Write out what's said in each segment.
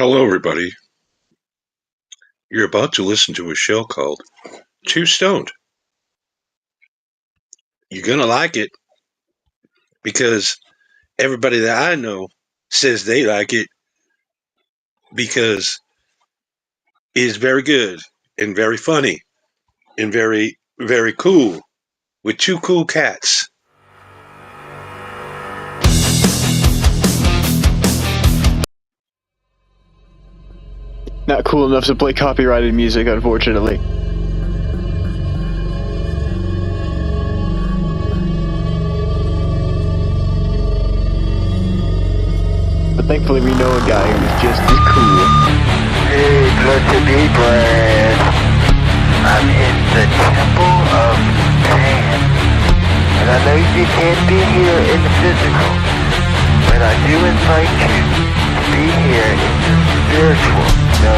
Hello, everybody. You're about to listen to a show called Too Stoned. You're going to like it because everybody that I know says they like it because it is very good and very funny and very, very cool with two cool cats. Not cool enough to play copyrighted music, unfortunately. But thankfully we know a guy who's just as cool. Hey, good to be breath. I'm in the temple of Pan. And I know you can't be here in the physical, but I do invite you to be here in the spiritual. No.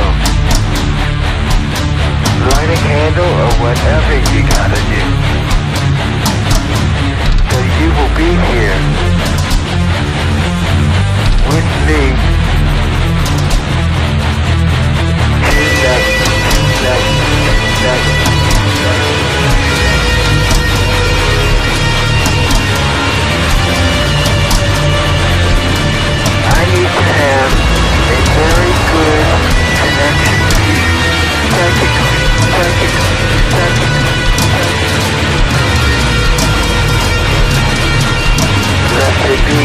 Light a candle or whatever you gotta do. So you will be here with me tonight. I need to have a very good connection with you. Psychically. Blessed be.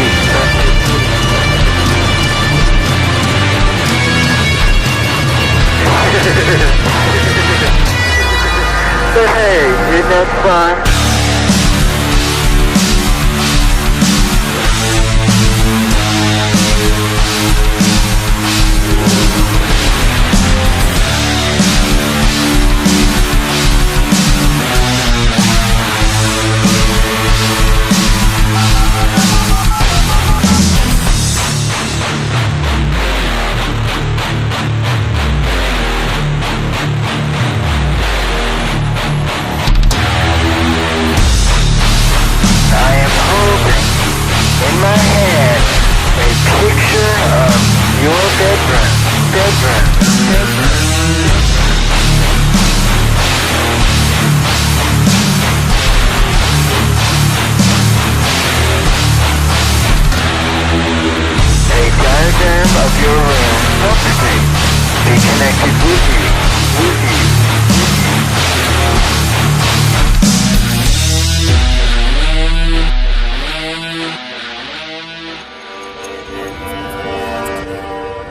But hey, isn't that fun? In my hand, a picture of your bedroom. A diagram of your room. Help me be connected with you.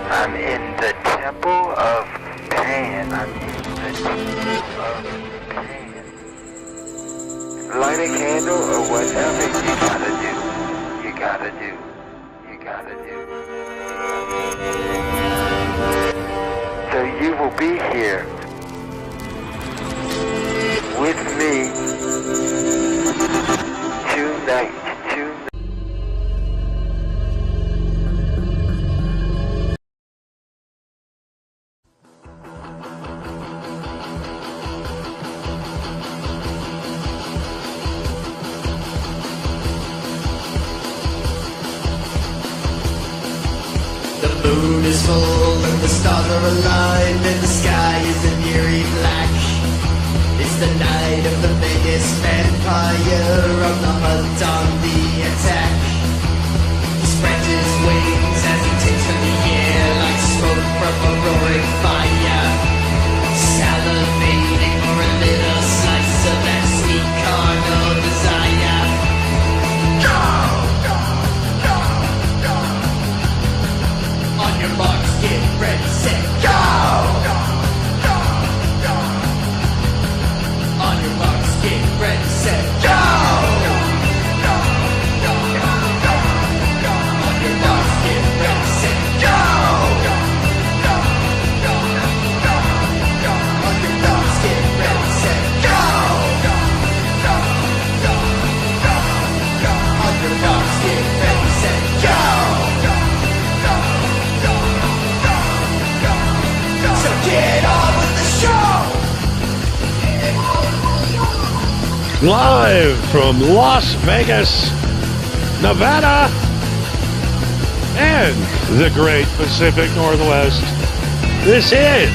I'm in the temple of Pan. Light a candle or whatever you gotta do. So you will be here with me tonight. The moon is full and the stars are aligned and the sky is an eerie black. It's the night of the biggest vampire on the hunt, on the attack. He spreads his wings as he takes from the air like smoke from a roaring fire, salivating for a little slice of that sweet carnal desire. On your marks, get ready, set, go! On your marks, get ready, set, go! On your marks, get ready, set, go! On your marks, get ready, set, go! On your marks, get ready, set, go! So get on with the show! Live from Las Vegas, Nevada, and the Great Pacific Northwest. This is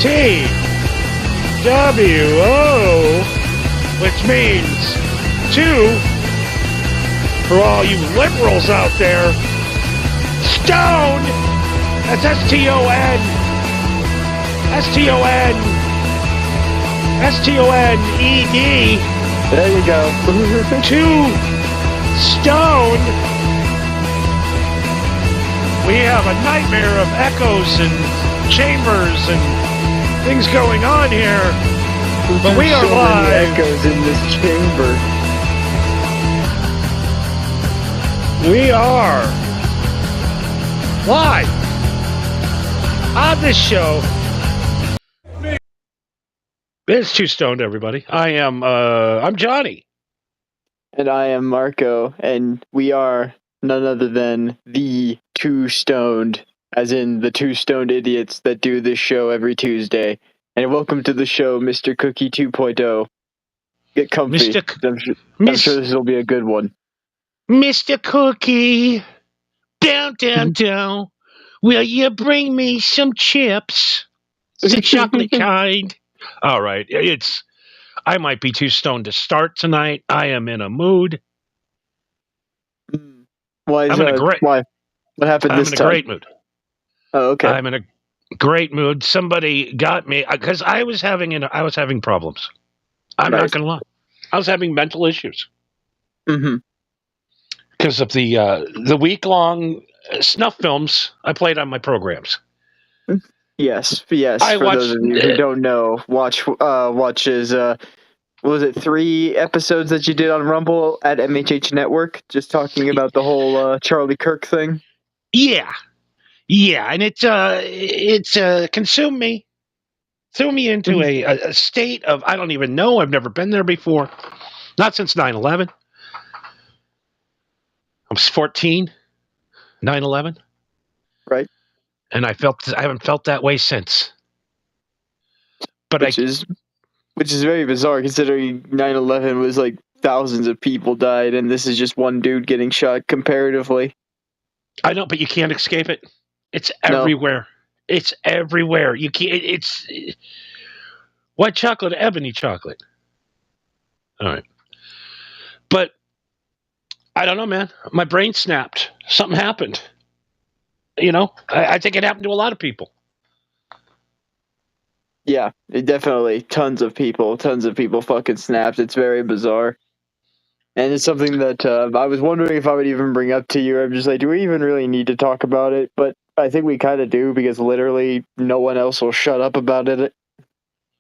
TWO, which means two for all you liberals out there. Stone! That's S-T-O-N. S-T-O-N. S-T-O-N-E-D. There you go. Two stone. We have a nightmare of echoes and chambers and things going on here. But we are so live. many echoes in this chamber. We are live on this show. It's Two Stoned, everybody. I'm Johnny. And I am Marco, and we are none other than the Two Stoned, as in the two stoned idiots that do this show every Tuesday. And welcome to the show, Mr. Cookie 2.0. Get comfy. I'm sure this will be a good one. Mr. Cookie, down. Will you bring me some chips? The chocolate kind. All right, I might be too stoned to start tonight. I am in a mood. Why? What happened this time? I'm in a great mood. Oh, okay. I'm in a great mood. Somebody got me because I was having problems. I'm not gonna lie. I was having mental issues. Mm-hmm. Because of the week-long snuff films I played on my programs. Yes. For watched, those of you who don't know, watches. Was it 3 episodes that you did on Rumble at MHH Network, just talking about the whole Charlie Kirk thing? Yeah, and it's consumed me, threw me into a state of I don't even know. I've never been there before, not since 9/11. I was 14, 9/11. Right. And I haven't felt that way since. But which is very bizarre considering 9/11 was like thousands of people died, and this is just one dude getting shot comparatively. I know, but you can't escape it. It's everywhere. No. It's everywhere. You can't. It's white chocolate, ebony chocolate. All right. But I don't know, man. My brain snapped. Something happened. You know, I think it happened to a lot of people. Yeah, it definitely. Tons of people fucking snapped. It's very bizarre. And it's something that I was wondering if I would even bring up to you. I'm just like, do we even really need to talk about it? But I think we kind of do, because literally no one else will shut up about it.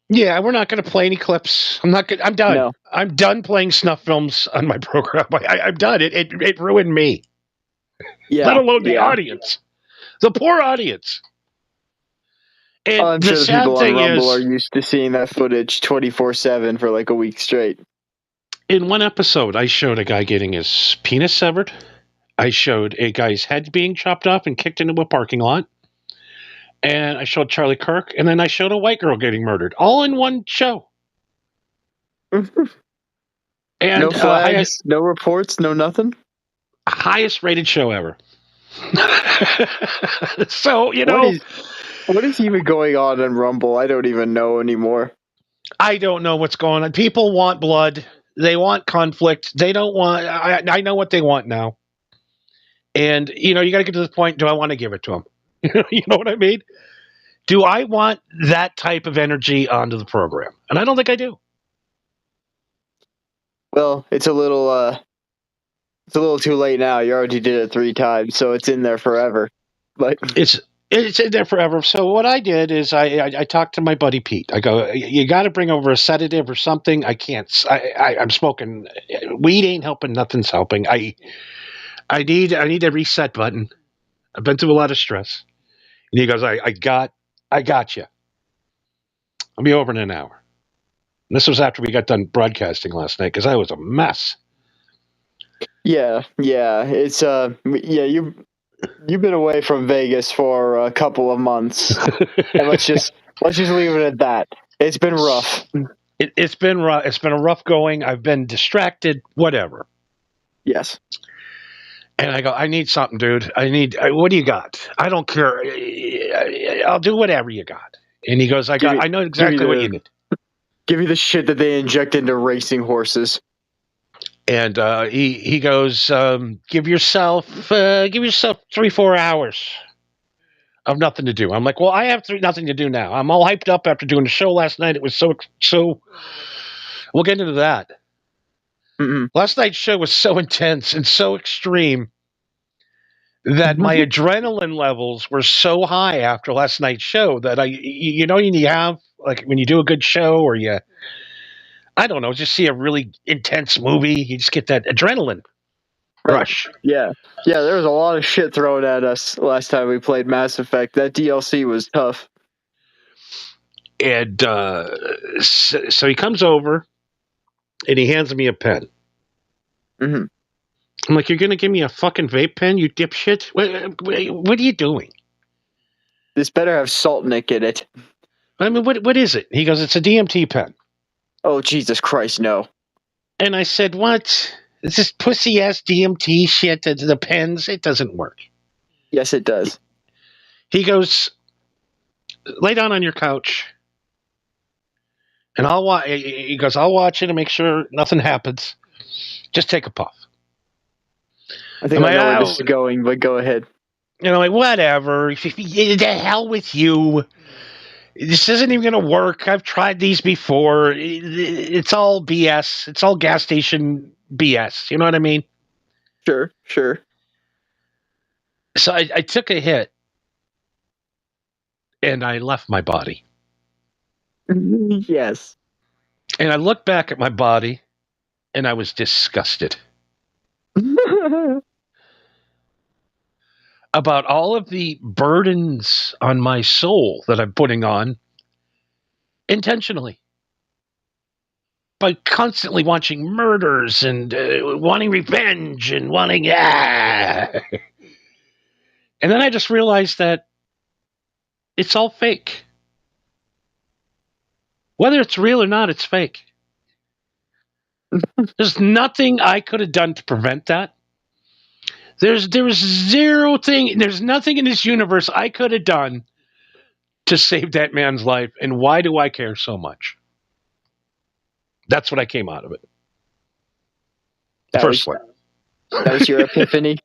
Yeah, we're not going to play any clips. I'm done. No. I'm done playing snuff films on my program. I'm done. It ruined me. Yeah. Let alone the audience. The poor audience. And I'm sure the people on Rumble are used to seeing that footage 24/7 for like a week straight. In one episode, I showed a guy getting his penis severed. I showed a guy's head being chopped off and kicked into a parking lot. And I showed Charlie Kirk. And then I showed a white girl getting murdered. All in one show. And no flags, no reports, no nothing? Highest rated show ever. So, you know... What is even going on in Rumble? I don't even know anymore. I don't know what's going on. People want blood. They want conflict. They don't want... I know what they want now. And, you know, you got to get to the point, do I want to give it to them? You know what I mean? Do I want that type of energy onto the program? And I don't think I do. Well, it's a little too late now. You already did it 3 times, so it's in there forever. Like It's in there forever. So what I did is I talked to my buddy Pete. I go, you got to bring over a sedative or something. I can't. I'm smoking. Weed ain't helping. Nothing's helping. I need a reset button. I've been through a lot of stress. And he goes, I got you. I'll be over in an hour. And this was after we got done broadcasting last night because I was a mess. Yeah. It's You've been away from Vegas for a couple of months, and let's just leave it at that. It's been rough. It's been rough. It's been a rough going. I've been distracted. Whatever. Yes. And I go, I need something, dude. What do you got? I don't care. I'll do whatever you got. And he goes, I know exactly what you need. Give me the shit that they inject into racing horses. And he goes, give yourself 3-4 hours of nothing to do. I'm like, well, I have nothing to do now. I'm all hyped up after doing the show last night. It was so. We'll get into that. Mm-mm. Last night's show was so intense and so extreme that my adrenaline levels were so high after last night's show that you have, like, when you do a good show or I don't know, just see a really intense movie, you just get that adrenaline rush. Yeah. There was a lot of shit thrown at us last time we played Mass Effect. That DLC was tough. And so he comes over and he hands me a pen. Mm-hmm. I'm like, you're going to give me a fucking vape pen, you dipshit? What are you doing? This better have Salt Nick in it. I mean, what is it? He goes, it's a DMT pen. Oh, Jesus Christ, no. And I said, what? It's this pussy-ass DMT shit, the pens, it doesn't work. Yes, it does. He goes, lay down on your couch, and I'll watch. He goes, I'll watch it and make sure nothing happens. Just take a puff. I think I know where this is going, but go ahead. Like, whatever. The hell with you. This isn't even going to work. I've tried these before. It's all BS. It's all gas station BS. You know what I mean? Sure. So I took a hit, and I left my body. Yes. And I looked back at my body, and I was disgusted about all of the burdens on my soul that I'm putting on intentionally by constantly watching murders and wanting revenge and wanting And then I just realized that it's all fake. Whether it's real or not, it's fake. There's nothing I could have done to prevent that. There was zero thing. There's nothing in this universe I could have done to save that man's life. And why do I care so much? That's what I came out of it. That was your epiphany?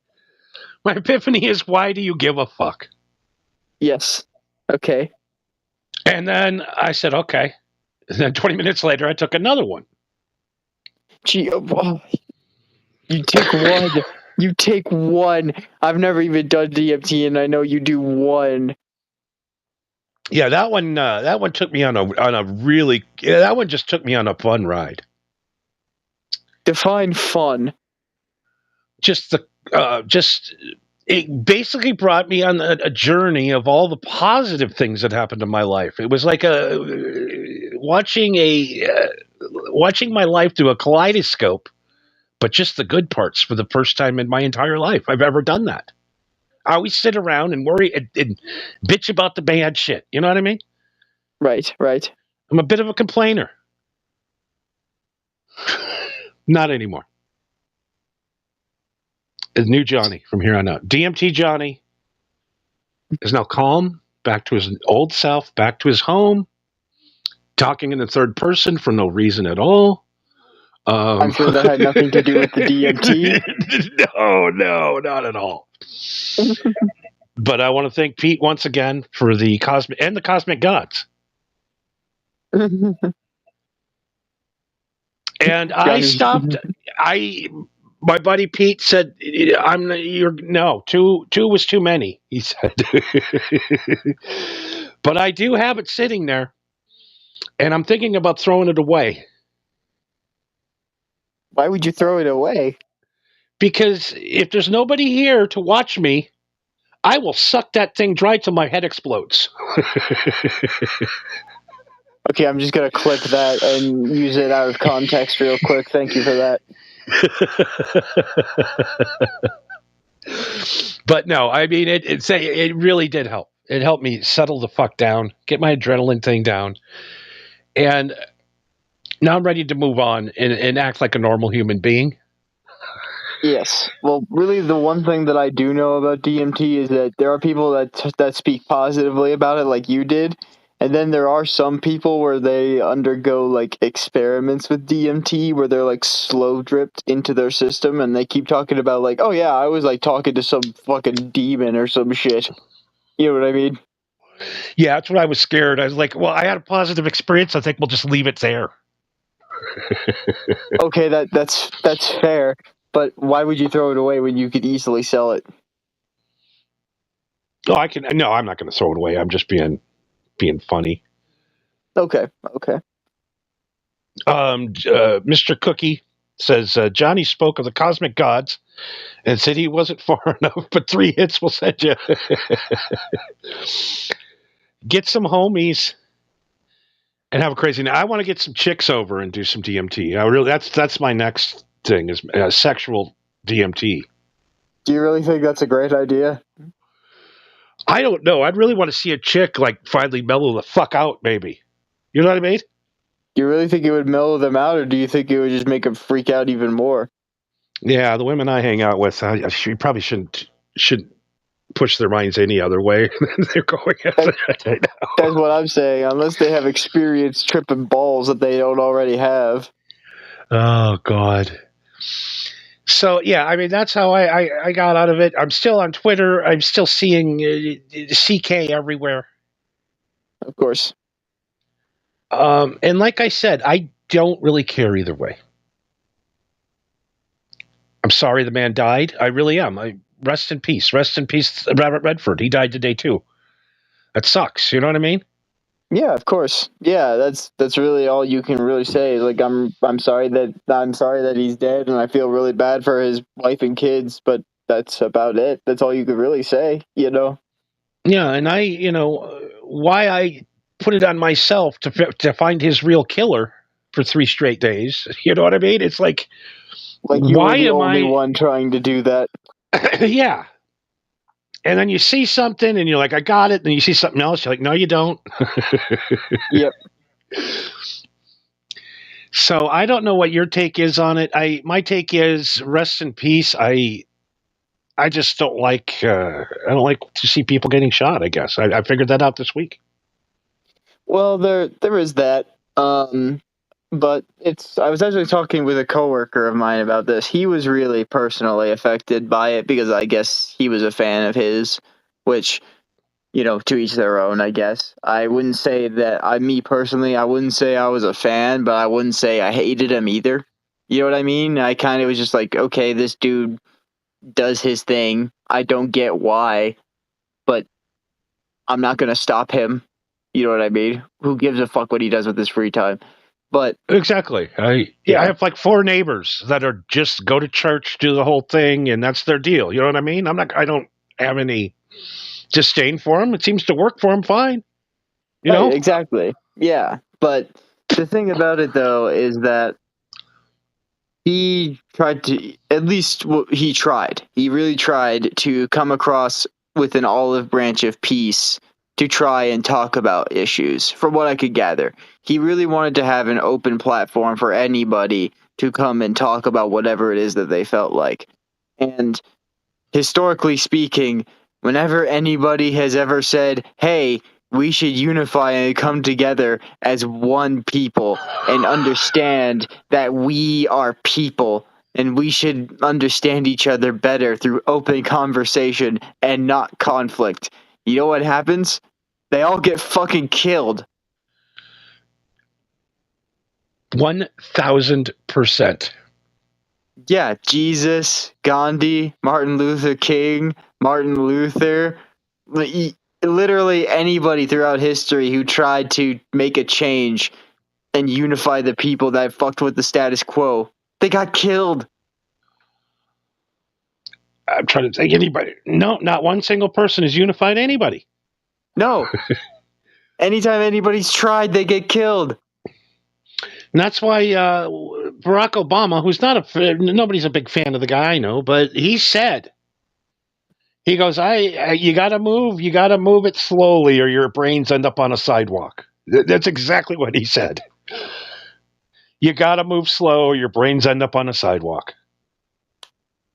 My epiphany is, why do you give a fuck? Yes. Okay. And then I said, okay. And then 20 minutes later, I took another one. Gee, you take one. You take one. I've never even done DMT, and I know you do one. Yeah, that one took me on a really. Yeah, that one just took me on a fun ride. Define fun. It basically brought me on a journey of all the positive things that happened in my life. It was like watching my life through a kaleidoscope, but just the good parts for the first time in my entire life I've ever done that. I always sit around and worry and bitch about the bad shit. You know what I mean? Right. I'm a bit of a complainer. Not anymore. It's new Johnny from here on out. DMT Johnny is now calm, back to his old self, back to his home, talking in the third person for no reason at all. I'm sure that had nothing to do with the DMT. No, not at all. But I want to thank Pete once again for the cosmic gods. And I stopped. My buddy Pete said, two was too many, he said. But I do have it sitting there, and I'm thinking about throwing it away. Why would you throw it away? Because if there's nobody here to watch me, I will suck that thing dry till my head explodes. Okay, I'm just going to clip that and use it out of context real quick. Thank you for that. But no, I mean, it really did help. It helped me settle the fuck down, get my adrenaline thing down. And now I'm ready to move on and act like a normal human being. Yes. Well, really, the one thing that I do know about DMT is that there are people that speak positively about it, like you did, and then there are some people where they undergo like experiments with DMT, where they're like slow dripped into their system, and they keep talking about like, oh yeah, I was like talking to some fucking demon or some shit. You know what I mean? Yeah, that's what I was scared. I was like, well, I had a positive experience. I think we'll just leave it there. Okay, that's fair, but why would you throw it away when you could easily sell it? No, I can. No, I'm not going to throw it away. I'm just being funny. Okay. Mr. Cookie says Johnny spoke of the cosmic gods and said he wasn't far enough, but 3 hits will send you. Get some homies and have a crazy night. I want to get some chicks over and do some DMT. I really, that's my next thing is sexual DMT. Do you really think that's a great idea? I don't know. I'd really want to see a chick like finally mellow the fuck out, maybe. You know what I mean? Do you really think it would mellow them out, or do you think it would just make them freak out even more? Yeah, the women I hang out with, probably shouldn't push their minds any other way than they're going at right now. That's what I'm saying. Unless they have experience tripping balls that they don't already have. Oh God. So yeah, I mean that's how I got out of it. I'm still on Twitter. I'm still seeing CK everywhere. Of course. And like I said, I don't really care either way. I'm sorry the man died. I really am. Rest in peace. Rest in peace, Robert Redford. He died today too. That sucks. You know what I mean? Yeah, of course. Yeah, that's really all you can really say. Like I'm sorry that he's dead, and I feel really bad for his wife and kids, but that's about it. That's all you could really say, you know. Yeah, and why I put it on myself to find his real killer for 3 straight days. You know what I mean? It's like You were why the am only I? one trying to do that. Yeah. And then you see something and you're like, I got it. And you see something else. You're like, no, you don't. Yep. So I don't know what your take is on it. My take is rest in peace. I just don't like, I don't like to see people getting shot, I guess. I figured that out this week. Well, there is that. But I was actually talking with a coworker of mine about this. He was really personally affected by it because I guess he was a fan of his, which, to each their own, I guess. I wouldn't say that me personally, I wouldn't say I was a fan, but I wouldn't say I hated him either. You know what I mean? I kind of was just like, okay, this dude does his thing. I don't get why, but I'm not going to stop him. You know what I mean? Who gives a fuck what he does with his free time? But exactly. I have like 4 neighbors that are just go to church, do the whole thing, and that's their deal. You know what I mean? I don't have any disdain for him. It seems to work for him fine. You know? Exactly. Yeah. But the thing about it though is that he tried to, at least he tried. He really tried to come across with an olive branch of peace to try and talk about issues, from what I could gather. He really wanted to have an open platform for anybody to come and talk about whatever it is that they felt like. And historically speaking, whenever anybody has ever said, hey, we should unify and come together as one people and understand that we are people and we should understand each other better through open conversation and not conflict. You know what happens? They all get fucking killed. 1000%. Yeah, Jesus, Gandhi, Martin Luther King, Martin Luther, literally anybody throughout history who tried to make a change and unify the people that fucked with the status quo, they got killed. I'm trying to think anybody. No, not one single person has unified anybody. No. Anytime anybody's tried, they get killed. And that's why Barack Obama, who's nobody's a big fan of the guy I know, but he said, he goes, you got to move it slowly or your brains end up on a sidewalk. That's exactly what he said. You got to move slow or your brains end up on a sidewalk.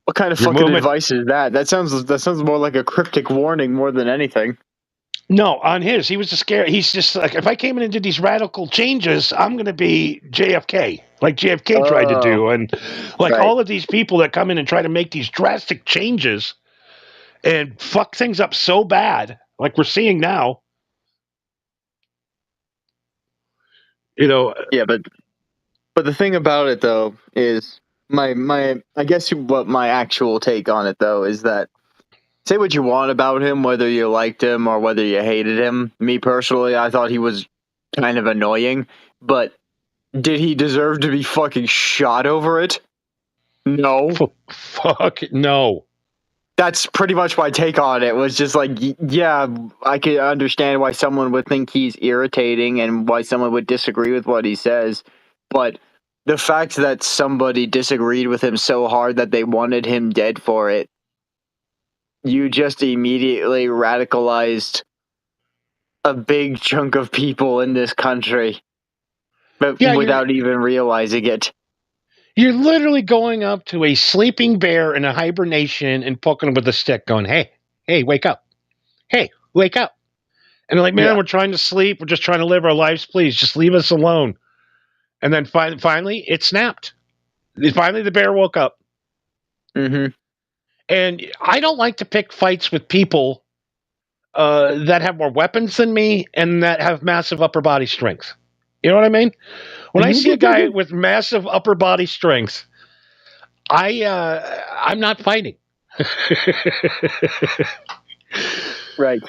What kind of Your fucking movement- advice is that? That sounds more like a cryptic warning more than anything. No, on his, he was scared. He's just like, if I came in and did these radical changes, I'm going to be JFK, like JFK tried to do, and like Right. all of these people that come in and try to make these drastic changes and fuck things up so bad, like we're seeing now. You know, Yeah, but the thing about it though is my I guess what my actual take on it though is that, say what you want about him, whether you liked him or whether you hated him. Me personally, I thought he was kind of annoying, but did he deserve to be fucking shot over it? No. fuck no. That's pretty much my take on it. Was just like, yeah, I could understand why someone would think he's irritating and why someone would disagree with what he says, but the fact that somebody disagreed with him so hard that they wanted him dead for it, you just immediately radicalized a big chunk of people in this country, but Yeah, without even realizing it. You're literally going up to a sleeping bear in a hibernation and poking him with a stick, going, hey, wake up. Hey, wake up. And they're like, man, Yeah. we're trying to sleep. We're just trying to live our lives. Please, just leave us alone. And then finally, it snapped. Finally, the bear woke up. Mm-hmm. And I don't like to pick fights with people that have more weapons than me and that have massive upper body strength. You know what I mean? When I see a guy with massive upper body strength, I'm not fighting. Right.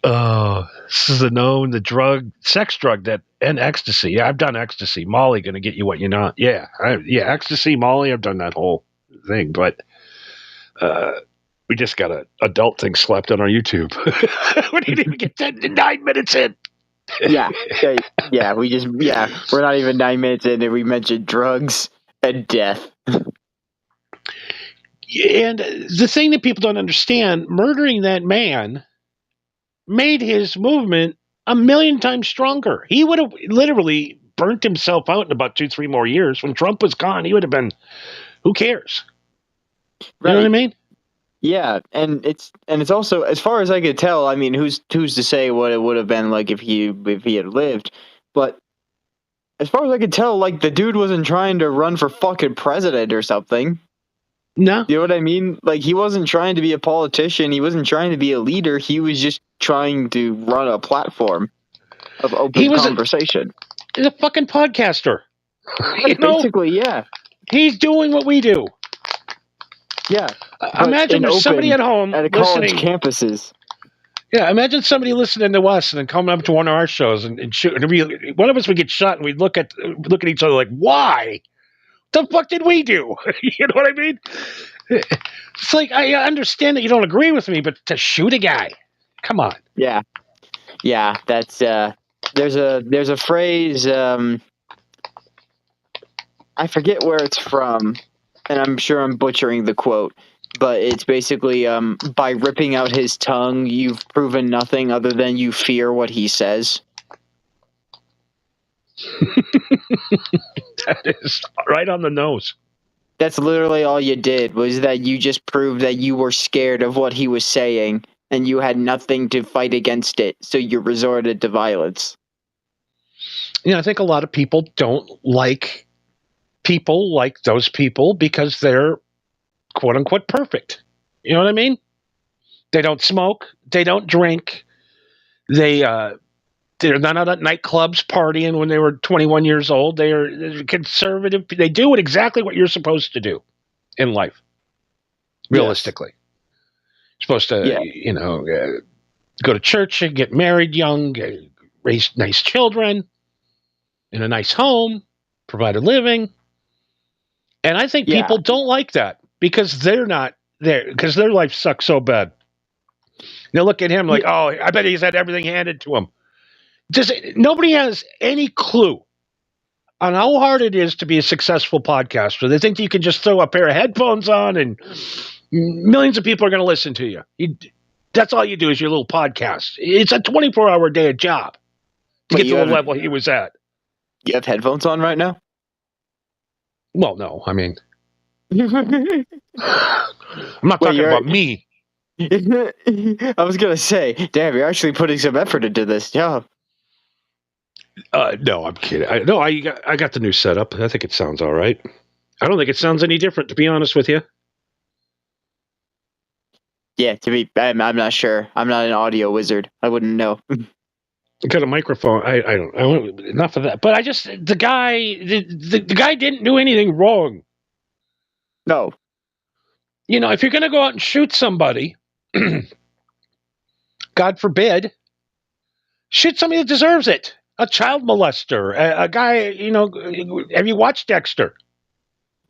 Oh, this is the sex drug and ecstasy. Yeah, I've done ecstasy. Molly gonna get you what you not. Yeah, ecstasy, Molly. I've done that whole thing, but we just got an adult thing slapped on our YouTube. We didn't even get 9 minutes in. Yeah. We're not even 9 minutes in, and we mentioned drugs and death. And the thing that people don't understand, murdering that man made his movement a million times stronger. He would have literally burnt himself out in about 2-3 more years. When Trump was gone, he would have been, who cares? Right. You know what I mean? Yeah, and it's also, as far as I could tell, I mean, who's to say what it would have been like if he had lived, but as far as I could tell, like, the dude wasn't trying to run for fucking president or something. No. You know what I mean? Like, he wasn't trying to be a politician. He wasn't trying to be a leader. He was just trying to run a platform of open conversation. He's a fucking podcaster. Right, basically, yeah. He's doing what we do. Yeah. Imagine there's somebody at home at college campuses. Yeah, imagine somebody listening to us and then coming up to one of our shows and shoot. And one of us would get shot, and we'd look at each other like, "Why? The fuck did we do?" You know what I mean? It's like, I understand that you don't agree with me, but to shoot a guy, come on. Yeah. That's there's a phrase. I forget where it's from, and I'm sure I'm butchering the quote, but it's basically, by ripping out his tongue, you've proven nothing other than you fear what he says. That is right on the nose. That's literally all you did, was that you just proved that you were scared of what he was saying, and you had nothing to fight against it, so you resorted to violence. You know, I think a lot of people don't like people like those people because they're quote unquote perfect. You know what I mean? They don't smoke. They don't drink. They're not out at nightclubs partying when they were 21 years old. They're conservative. They do exactly what you're supposed to do in life. Realistically, You're supposed to, go to church and get married young, raise nice children in a nice home, provide a living. And I think people don't like that because they're not there, because their life sucks so bad. They'll look at him like, oh, I bet he's had everything handed to him. Nobody has any clue on how hard it is to be a successful podcaster. They think you can just throw a pair of headphones on and millions of people are going to listen to you. That's all you do is your little podcast. It's a 24-hour day job to get to the level he was at. You have headphones on right now? Well, no. I mean, I'm not talking about me. I was gonna say, damn, you're actually putting some effort into this job. No, I'm kidding. I got the new setup. I think it sounds all right. I don't think it sounds any different, to be honest with you. Yeah, I'm not sure. I'm not an audio wizard. I wouldn't know. Got a microphone. I don't. Enough of that. But the guy didn't do anything wrong. No. You know, if you're going to go out and shoot somebody, God forbid, shoot somebody that deserves it. A child molester, a guy. You know, have you watched Dexter?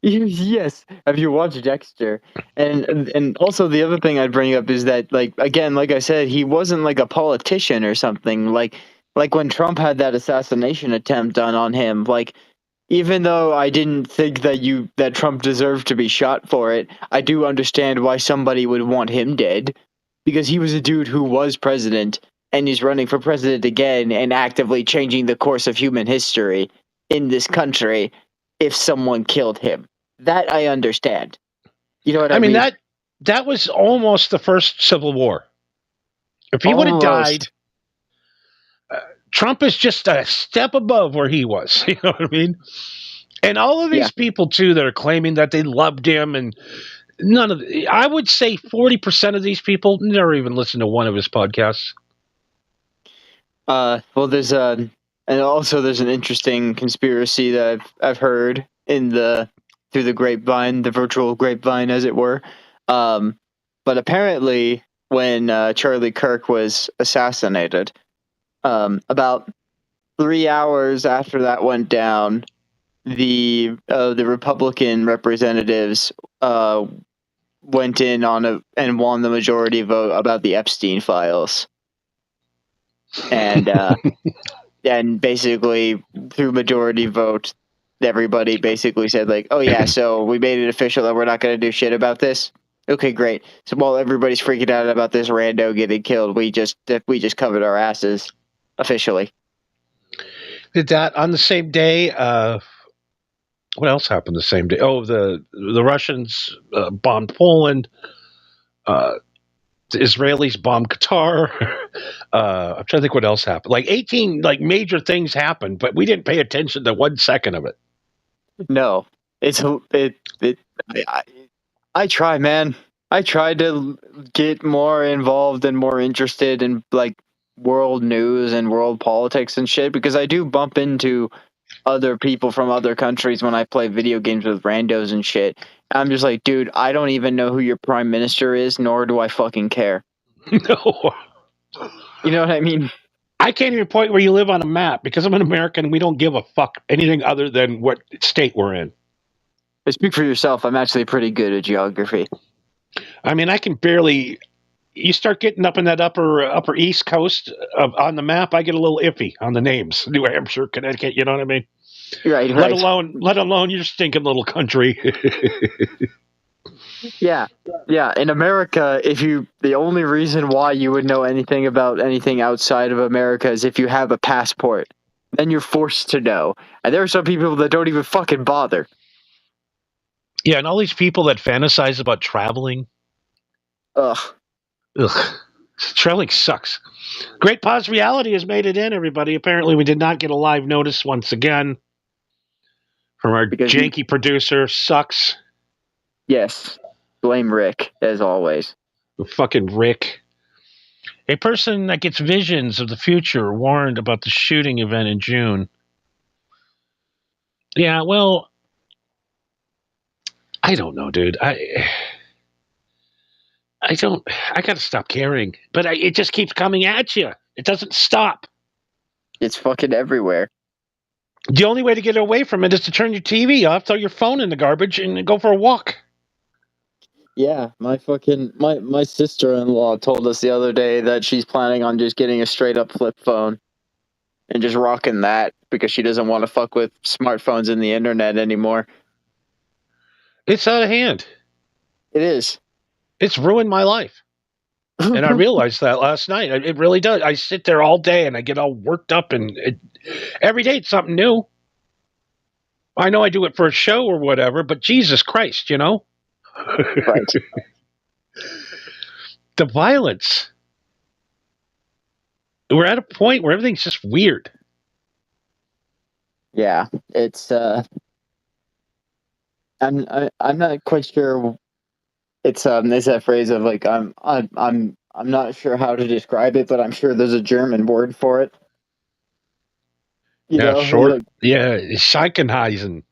Yes. Have you watched Dexter? And also the other thing I'd bring up is that, like, again, like I said, he wasn't like a politician or something. Like when Trump had that assassination attempt done on him, like, even though I didn't think that Trump deserved to be shot for it, I do understand why somebody would want him dead, because he was a dude who was president and he's running for president again and actively changing the course of human history in this country if someone killed him. That I understand. You know what I mean? That was almost the first Civil War. If he would have died, Trump is just a step above where he was. You know what I mean? And all of these people too that are claiming that they loved him, and I would say 40% of these people never even listened to one of his podcasts. Well, there's and also there's an interesting conspiracy that I've heard through the grapevine, the virtual grapevine, as it were. But apparently, when Charlie Kirk was assassinated, about 3 hours after that went down, the Republican representatives went in and won the majority vote about the Epstein files, and and basically through majority vote, everybody basically said, like, oh yeah, so we made it official that we're not going to do shit about this. Okay, great. So while everybody's freaking out about this rando getting killed, we just covered our asses officially. Did that on the same day? What else happened the same day? Oh, the Russians bombed Poland. The Israelis bombed Qatar. I'm trying to think what else happened. Like 18 major things happened, but we didn't pay attention to 1 second of it. No, I try, man. I try to get more involved and more interested in like world news and world politics and shit, because I do bump into other people from other countries when I play video games with randos and shit. I'm just like, dude, I don't even know who your prime minister is, nor do I fucking care. No. You know what I mean? I can't even point where you live on a map because I'm an American and we don't give a fuck anything other than what state we're in. Speak for yourself. I'm actually pretty good at geography. I mean, I can barely. You start getting up in that upper East Coast on the map, I get a little iffy on the names. New Hampshire, Connecticut. You know what I mean? Right. Let alone your stinking little country. Yeah. In America, the only reason why you would know anything about anything outside of America is if you have a passport. Then you're forced to know. And there are some people that don't even fucking bother. Yeah, and all these people that fantasize about traveling. Ugh. Traveling sucks. Great Pause Reality has made it in, everybody. Apparently, we did not get a live notice once again from our janky producer. Sucks. Yes. Blame Rick, as always. Fucking Rick. A person that gets visions of the future warned about the shooting event in June. Yeah, well, I don't know, dude. I gotta stop caring. But it just keeps coming at you. It doesn't stop. It's fucking everywhere. The only way to get away from it is to turn your TV off, throw your phone in the garbage, and go for a walk. Yeah, my sister-in-law told us the other day that she's planning on just getting a straight-up flip phone and just rocking that because she doesn't want to fuck with smartphones and the internet anymore. It's out of hand. It is. It's ruined my life. And I realized that last night. It really does. I sit there all day and I get all worked up, and every day it's something new. I know I do it for a show or whatever, but Jesus Christ, Right. The violence. We're at a point where everything's just weird. Yeah, it's I'm not quite sure. It's that phrase of like I'm not sure how to describe it, but I'm sure there's a German word for it. Yeah, short. Like, Yeah, Scheichenheisen.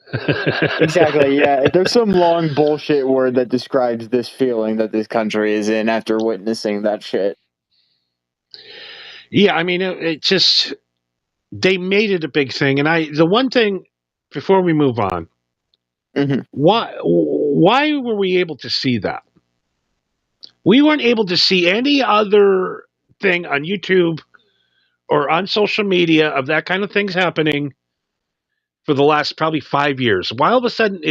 exactly. Yeah, there's some long bullshit word that describes this feeling that this country is in after witnessing that shit. Yeah, I mean, it just they made it a big thing, and the one thing before we move on, Mm-hmm. why were we able to see that? We weren't able to see any other thing on YouTube or on social media of that kind of things happening for the last probably 5 years. Why all of a sudden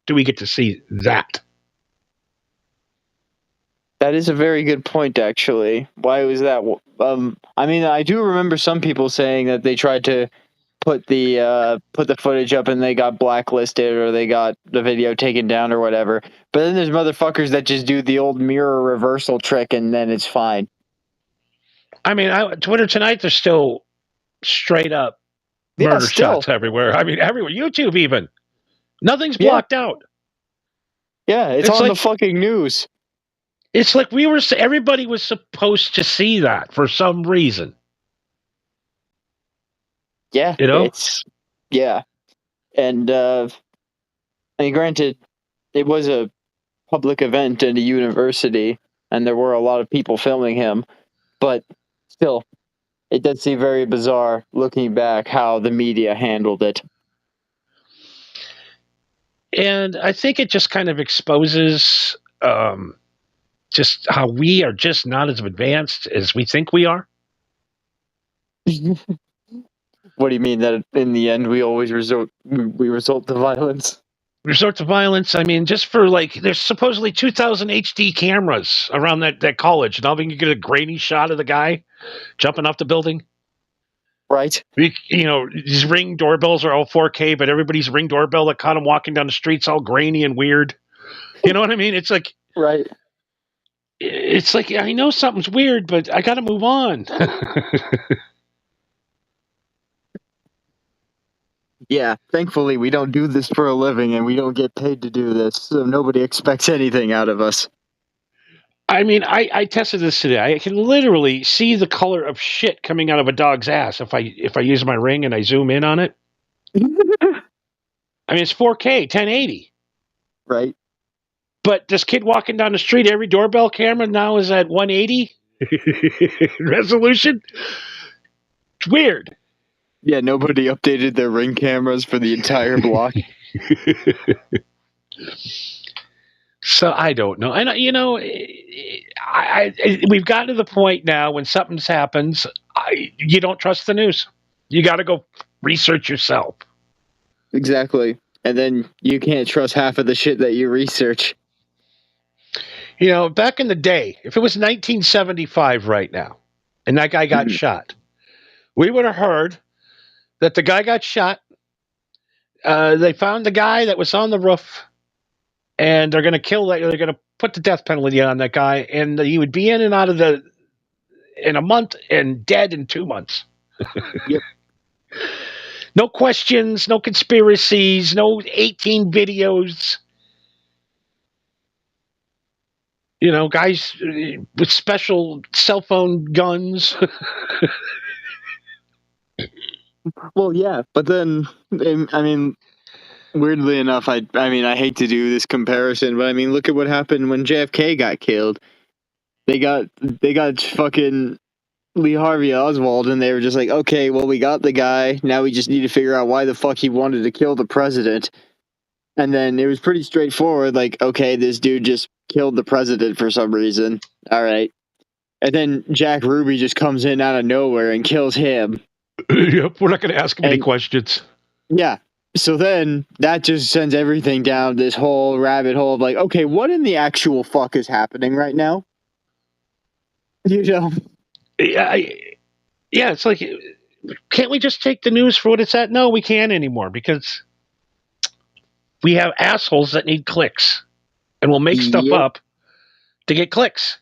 do we get to see that? That is a very good point, actually. Why was that? I mean, I do remember some people saying that they tried to put the footage up and they got blacklisted or they got the video taken down or whatever. But then there's motherfuckers that just do the old mirror reversal trick and then it's fine. I mean, Twitter tonight, there's still straight up murder shots everywhere. I mean, everywhere. YouTube even. Nothing's blocked out. Yeah, it's on the fucking news. It's like everybody was supposed to see that for some reason. Yeah, yeah. And I mean, granted, it was a public event at a university and there were a lot of people filming him, but still, it does seem very bizarre looking back how the media handled it. And I think it just kind of exposes just how we are just not as advanced as we think we are. What do you mean that in the end we always resort to violence? Resort to violence. I mean, just for there's supposedly 2,000 HD cameras around that college, and all of a sudden you get a grainy shot of the guy jumping off the building. Right. These Ring doorbells are all 4K, but everybody's Ring doorbell that caught him walking down the street's all grainy and weird. You know what I mean? It's like, right. It's like, I know something's weird, but I got to move on. Yeah, thankfully we don't do this for a living and we don't get paid to do this, so nobody expects anything out of us. I mean, I tested this today. I can literally see the color of shit coming out of a dog's ass if I use my Ring and I zoom in on it. I mean, it's 4K, 1080. Right. But this kid walking down the street, every doorbell camera now is at 180 resolution. It's weird. Yeah, nobody updated their Ring cameras for the entire block. So I don't know. And, we've gotten to the point now when something happens, you don't trust the news. You got to go research yourself. Exactly. And then you can't trust half of the shit that you research. Back in the day, if it was 1975 right now, and that guy got shot, we would have heard that the guy got shot. They found the guy that was on the roof, and they're going to kill that. They're going to put the death penalty on that guy, and he would be in and out of in a month and dead in 2 months. Yep. No questions, no conspiracies, no 18 videos. Guys with special cell phone guns. Well, yeah, but then, I mean, weirdly enough, I hate to do this comparison, but I mean, look at what happened when JFK got killed. They got fucking Lee Harvey Oswald, and they were just like, okay, well, we got the guy. Now we just need to figure out why the fuck he wanted to kill the president. And then it was pretty straightforward, like, okay, this dude just killed the president for some reason. All right. And then Jack Ruby just comes in out of nowhere and kills him. Yep, we're not going to ask him any questions. Yeah. So then that just sends everything down this whole rabbit hole of like, okay, what in the actual fuck is happening right now? Yeah, it's like, can't we just take the news for what it's at? No, we can't anymore because we have assholes that need clicks, and will make stuff Yep. up to get clicks.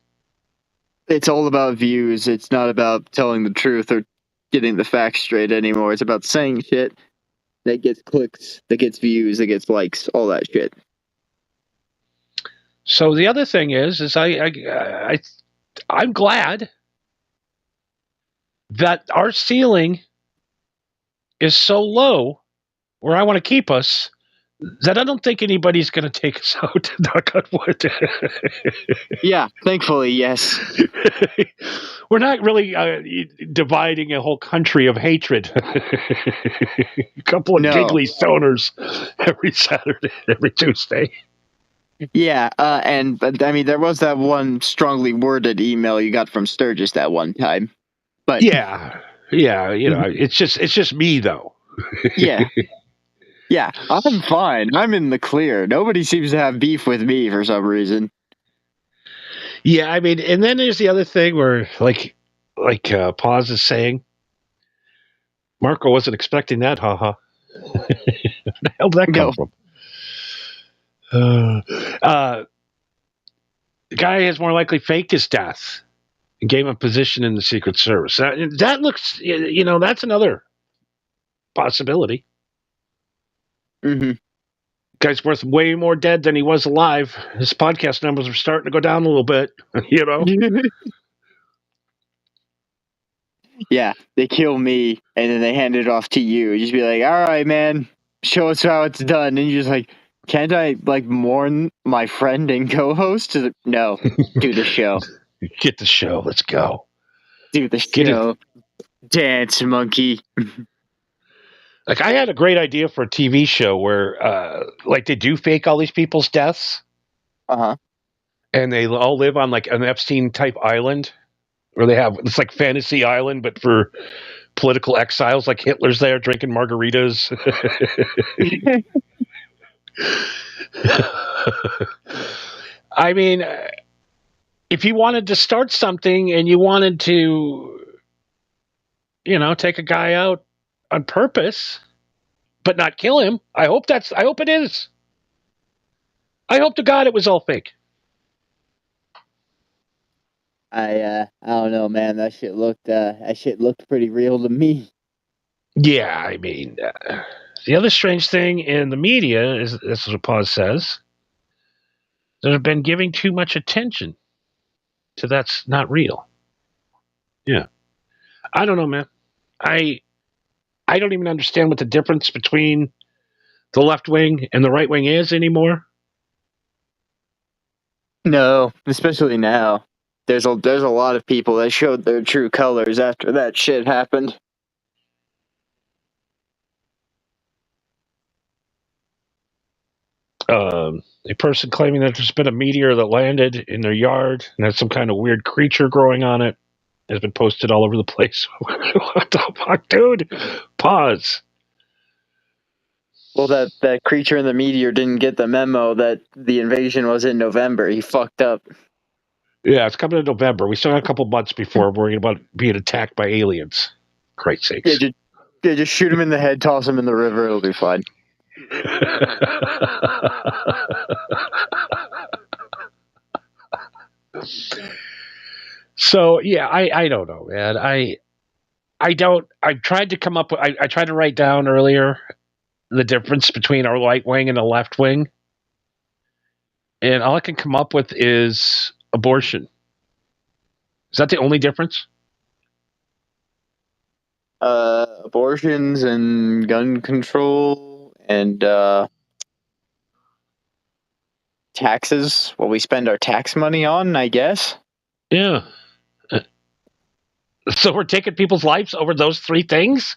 It's all about views. It's not about telling the truth or getting the facts straight anymore. It's about saying shit that gets clicks, that gets views, that gets likes, all that shit. So the other thing is I'm glad that our ceiling is so low where I want to keep us that I don't think anybody's going to take us out. Knock on wood. Yeah, thankfully, yes. We're not really dividing a whole country of hatred. A couple of No. giggly stoners every Saturday, every Tuesday. Yeah, but I mean, there was that one strongly worded email you got from Sturgis that one time. But Yeah, it's just me though. yeah. Yeah, I'm fine. I'm in the clear. Nobody seems to have beef with me for some reason. Yeah, I mean, and then there's the other thing where, like Paz is saying, Marco wasn't expecting that, haha. Where the hell did that come from? The guy has more likely faked his death and gave him a position in the Secret Service. That looks, that's another possibility. Mm-hmm. Guy's worth way more dead than he was alive. His podcast numbers are starting to go down a little bit, Yeah, they kill me and then they hand it off to you. Just be like, all right, man, show us how it's done. And you're just like, can't I mourn my friend and co-host? No, do the show. Get the show. Let's go. Do the show. Dance, monkey. Like, I had a great idea for a TV show where, they do fake all these people's deaths. Uh-huh. And they all live on, an Epstein-type island. Where it's like Fantasy Island, but for political exiles. Like Hitler's there drinking margaritas. I mean, if you wanted to start something and you wanted to, take a guy out on purpose, but not kill him, I hope it is. I hope to God it was all fake. I don't know, man. That shit looked pretty real to me. Yeah, I mean, the other strange thing in the media is, this is what Paz says, that have been giving too much attention to that's not real. Yeah. I don't know, man. I don't even understand what the difference between the left wing and the right wing is anymore. No, especially now. There's a lot of people that showed their true colors after that shit happened. A person claiming that there's been a meteor that landed in their yard and has some kind of weird creature growing on it has been posted all over the place. What the fuck, dude? Pause. Well, that creature in the meteor didn't get the memo that the invasion was in November. He fucked up. Yeah, it's coming in November. We still got a couple months before worrying about being attacked by aliens. Christ's sakes. Yeah, just shoot him in the head, toss him in the river. It'll be fine. So yeah, I don't know, man. I tried to come up with, I tried to write down earlier the difference between our right wing and the left wing, and all I can come up with is abortion. Is that the only difference? Abortions and gun control and taxes. What we spend our tax money on, I guess. Yeah. So we're taking people's lives over those three things?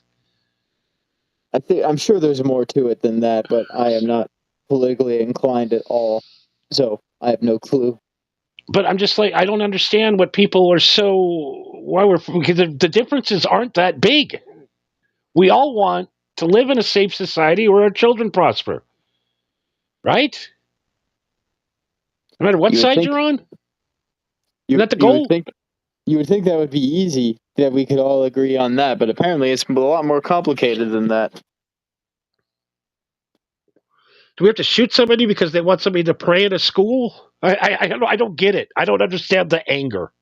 I'm sure there's more to it than that, but I am not politically inclined at all, so I have no clue. But I'm just I don't understand what people are because the differences aren't that big. We all want to live in a safe society where our children prosper. Right? No matter what side you're on? Is that the goal? You would think that would be easy, that we could all agree on that, but apparently it's a lot more complicated than that. Do we have to shoot somebody because they want somebody to pray at a school? I don't get it. I don't understand the anger.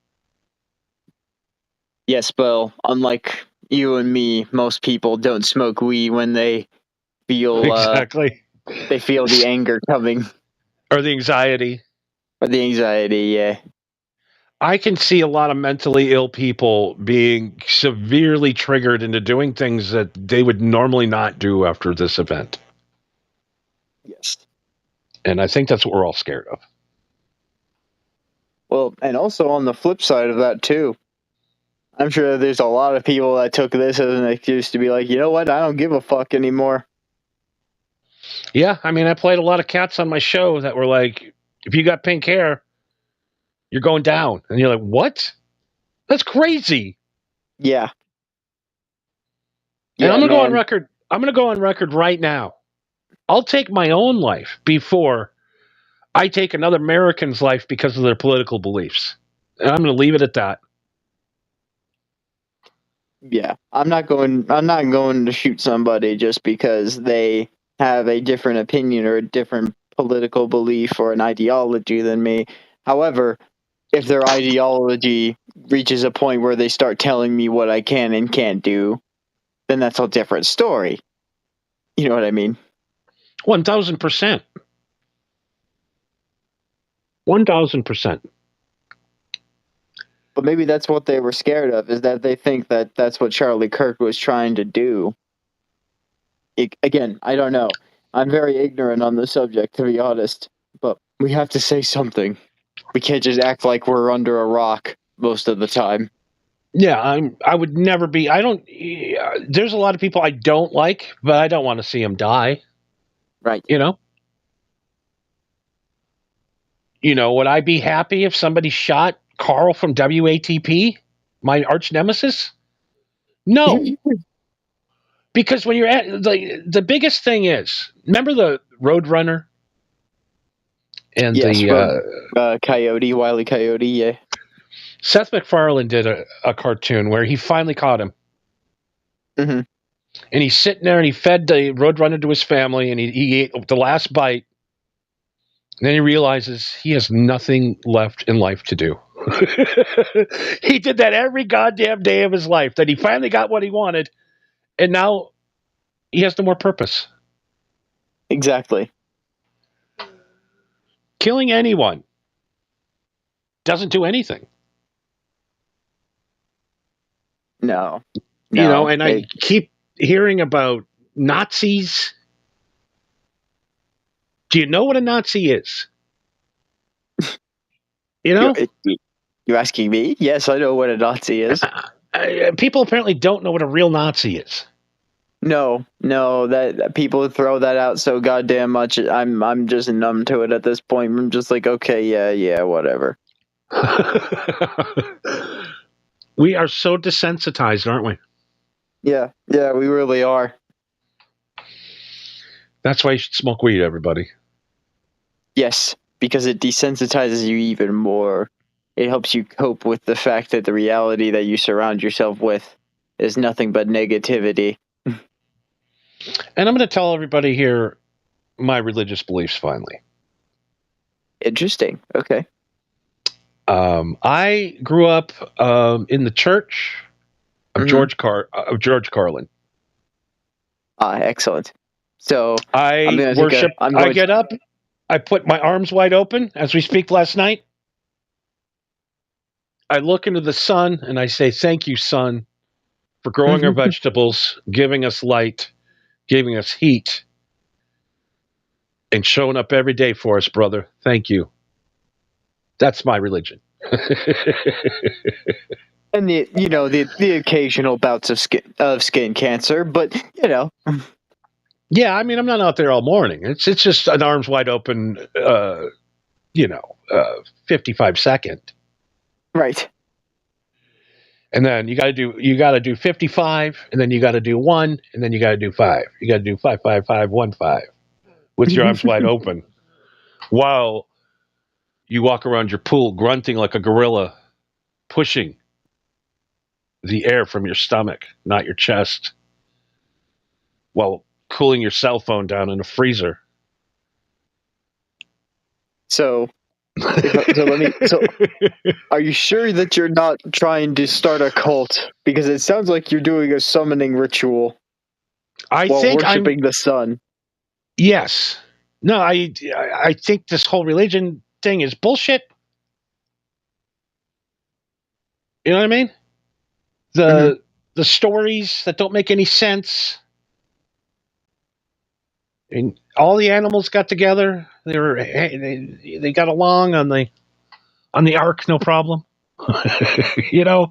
Yes, Bill. Unlike you and me, most people don't smoke weed when they feel Exactly. they feel the anger coming Or the anxiety. or the anxiety. Yeah. I can see a lot of mentally ill people being severely triggered into doing things that they would normally not do after this event. Yes. And I think that's what we're all scared of. Well, and also on the flip side of that too, I'm sure there's a lot of people that took this as an excuse to be like, you know what, I don't give a fuck anymore. Yeah, I mean, I played a lot of cats on my show that were like, if you got pink hair, you're going down. And you're like, what? That's crazy. Yeah. And Yeah, I'm going to go on man. record. I'm going to go on record right now. I'll take my own life before I take another American's life because of their political beliefs. And I'm going to leave it at that. Yeah. I'm not going to shoot somebody just because they have a different opinion or a different political belief or an ideology than me. However, if their ideology reaches a point where they start telling me what I can and can't do, then that's a different story. You know what I mean? 1,000%. 1,000%. But maybe that's what they were scared of, is that they think that that's what Charlie Kirk was trying to do. Again, I don't know. I'm very ignorant on the subject, to be honest. But we have to say something. We can't just act like we're under a rock most of the time. Yeah, I would never be. I don't. There's a lot of people I don't like, but I don't want to see them die. Right. You know. Would I be happy if somebody shot Carl from WATP, my arch nemesis? No, because when you're at the biggest thing is, remember the Roadrunner and Yes, the Coyote, Wile E. Coyote, yeah. Seth MacFarlane did a cartoon where he finally caught him. Mm-hmm. And he's sitting there and he fed the Roadrunner to his family and he ate the last bite. And then he realizes he has nothing left in life to do. He did that every goddamn day of his life. That he finally got what he wanted. And now he has no more purpose. Exactly. Killing anyone doesn't do anything. No. And I keep hearing about Nazis. Do you know what a Nazi is? You're asking me? Yes, I know what a Nazi is. People apparently don't know what a real Nazi is. No, that people throw that out so goddamn much. I'm just numb to it at this point. I'm just like, okay, yeah, whatever. We are so desensitized, aren't we? Yeah, we really are. That's why you should smoke weed, everybody. Yes, because it desensitizes you even more. It helps you cope with the fact that the reality that you surround yourself with is nothing but negativity. And I'm going to tell everybody here my religious beliefs finally. Interesting. Okay. I grew up in the church of George Carlin. Excellent. So I worship. I get up. I put my arms wide open as we speak last night. I look into the sun and I say, "Thank you, sun, for growing our vegetables, giving us light, giving us heat, and showing up every day for us, brother. Thank you." That's my religion. And the occasional bouts of skin cancer, but Yeah, I mean, I'm not out there all morning. It's just an arms wide open, 55 second. Right. And then you got to do 55, and then you got to do 1, and then you got to do 5. You got to do 5, 5, 5, 1, 5 with your arms wide open while you walk around your pool grunting like a gorilla, pushing the air from your stomach, not your chest, while cooling your cell phone down in a freezer So, so are you sure that you're not trying to start a cult? Because it sounds like you're doing a summoning ritual I while think I'm. worshiping the sun. Yes. No, I think this whole religion thing is bullshit. You know what I mean? The stories that don't make any sense. And all the animals got together. They got along on the ark, no problem. You know,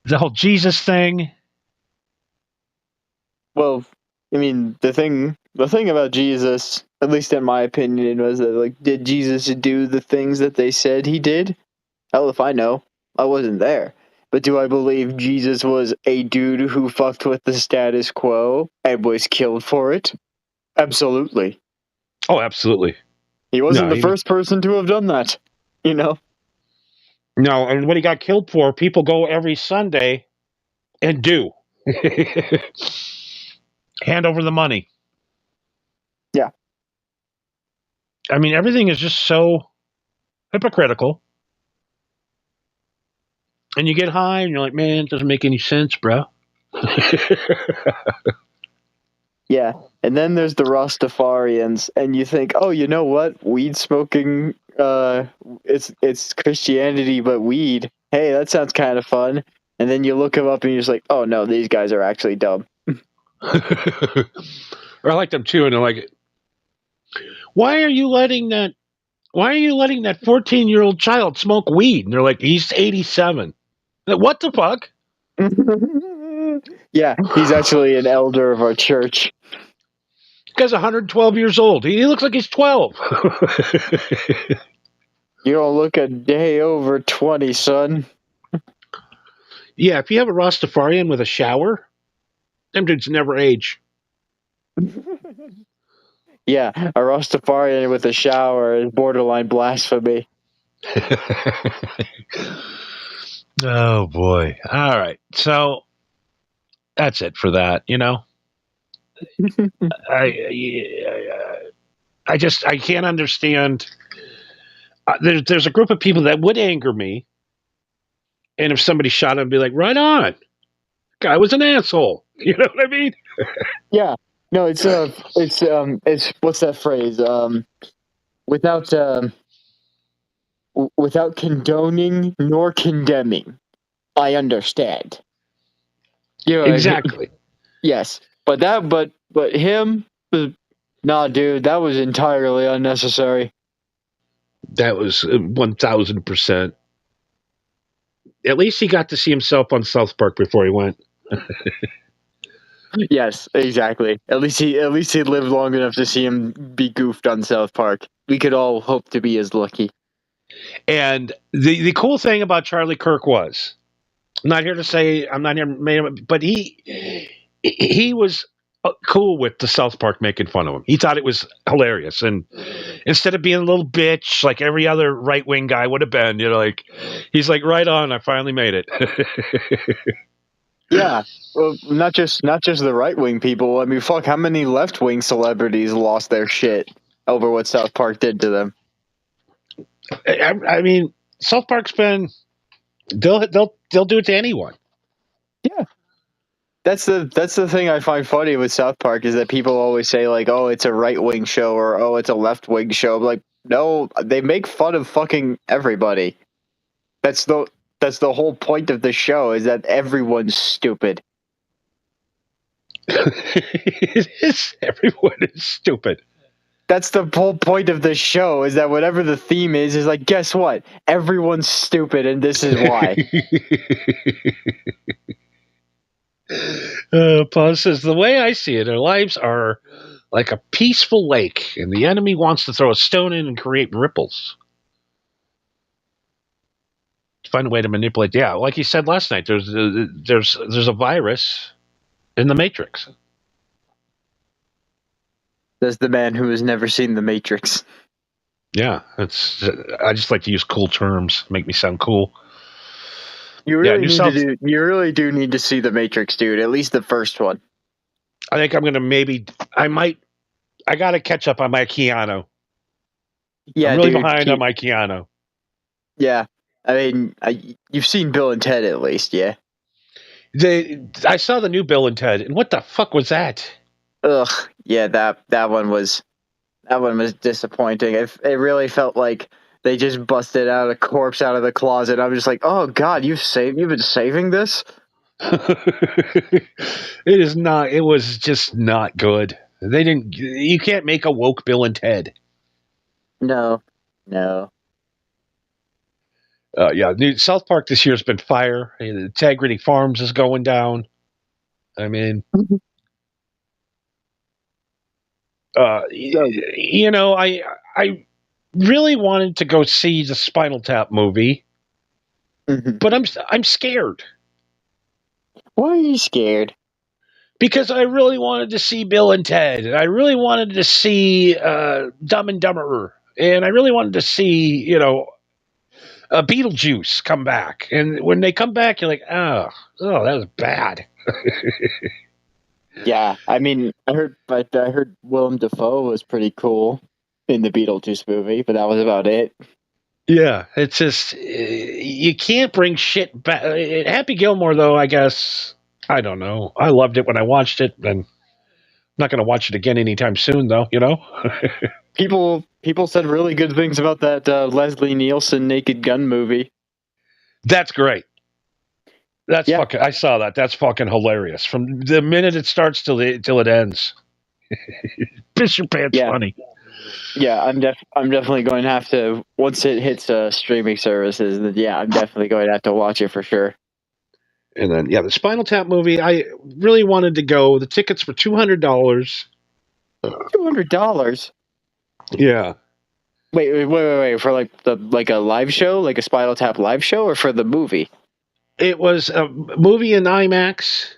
the whole Jesus thing. Well, I mean, the thing about Jesus, at least in my opinion, was that, like, did Jesus do the things that they said he did? Hell if I know. I wasn't there. But do I believe Jesus was a dude who fucked with the status quo and was killed for it? Absolutely. Oh, absolutely. He wasn't No, the first person to have done that. You know? no, and what he got killed for, people go every Sunday and do. Hand over the money. Yeah. I mean, everything is just so hypocritical. And you get high and you're like, man, it doesn't make any sense, bro. Yeah. And then there's the Rastafarians, and you think, oh, you know what? Weed smoking, it's Christianity, but weed. Hey, that sounds kind of fun. And then you look them up and you're just like, oh no, these guys are actually dumb. Or I like them too, and they're like, why are you letting that 14-year-old child smoke weed? And they're like, he's 87. Like, what the fuck? Yeah, he's actually an elder of our church. This guy's 112 years old. He looks like he's 12. You don't look a day over 20, son. Yeah, if you have a Rastafarian with a shower, them dudes never age. Yeah, a Rastafarian with a shower is borderline blasphemy. Oh boy. All right. So that's it for that, you know. I can't understand. There's a group of people that would anger me, and if somebody shot him, I'd be like, right on. Guy was an asshole. You know what I mean? Yeah. No, it's what's that phrase? Without without condoning nor condemning, I understand. You know, Exactly. yes, but him, nah, dude, that was entirely unnecessary. That was 1,000%. At least he got to see himself on South Park before he went. Yes, exactly. At least he lived long enough to see him be goofed on South Park. We could all hope to be as lucky. And the cool thing about Charlie Kirk was, I'm not here to say I'm not here, but he was cool with the South Park making fun of him. He thought it was hilarious, and instead of being a little bitch like every other right wing guy would have been, you know, like he's like, right on, I finally made it. Yeah, well, not just the right wing people. I mean, fuck, how many left wing celebrities lost their shit over what South Park did to them? I mean, South Park's been they'll do it to anyone. Yeah. That's the thing I find funny with South Park is that people always say, like, oh, it's a right wing show, or oh, it's a left wing show. I'm like, no, they make fun of fucking everybody. That's the whole point of the show, is that everyone's stupid. It is. Everyone is stupid. That's the whole point of the show, is that whatever the theme is like, guess what? Everyone's stupid, and this is why. Paul says, the way I see it, our lives are like a peaceful lake, and the enemy wants to throw a stone in and create ripples. Find a way to manipulate. Yeah, like you said last night, there's a virus in the Matrix. There's the man who has never seen the Matrix. Yeah, I just like to use cool terms, make me sound cool. You really do need to see the Matrix, dude. At least the first one. I think I might I got to catch up on my Keanu. Yeah, I'm really dude. behind on my Keanu. Yeah, I mean, you've seen Bill and Ted at least, yeah. I saw the new Bill and Ted, and what the fuck was that? Ugh, yeah, that one was disappointing. It really felt like they just busted out a corpse out of the closet. I'm just like, oh god, you've been saving this? It is not. It was just not good. They didn't. You can't make a woke Bill and Ted. No. Yeah, South Park this year has been fire. Integrity Farms is going down. I mean, I really wanted to go see the Spinal Tap movie, but I'm scared. Why are you scared? Because I really wanted to see Bill and Ted, and I really wanted to see Dumb and Dumberer, and I really wanted to see, Beetlejuice come back. And when they come back, you're like, oh, that was bad. Yeah, I mean, I heard Willem Dafoe was pretty cool in the Beetlejuice movie, but that was about it. Yeah, it's just you can't bring shit back. Happy Gilmore, though, I guess I don't know. I loved it when I watched it, and I'm not going to watch it again anytime soon, though. People said really good things about that Leslie Nielsen Naked Gun movie. That's great. That's fucking. I saw that. That's fucking hilarious. From the minute it starts till it ends. Piss your pants funny. Yeah, I'm definitely going to have to, once it hits streaming services. I'm definitely going to have to watch it for sure. And then the Spinal Tap movie. I really wanted to go. The tickets were $200. $200. Yeah. Wait for like a live show, like a Spinal Tap live show, or for the movie? It was a movie in IMAX,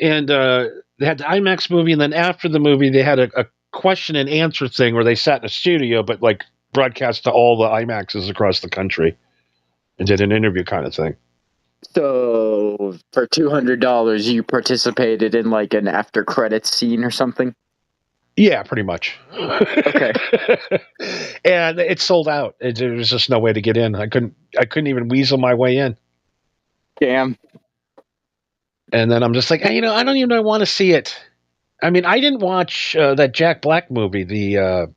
and they had the IMAX movie, and then after the movie, they had a question and answer thing where they sat in a studio, but like broadcast to all the IMAXs across the country, and did an interview kind of thing. So for $200, you participated in like an after credits scene or something? Yeah, pretty much. Okay. And it sold out. There was just no way to get in. I couldn't even weasel my way in. Damn. And then I'm just like, I don't even want to see it. I mean, I didn't watch that Jack Black movie, the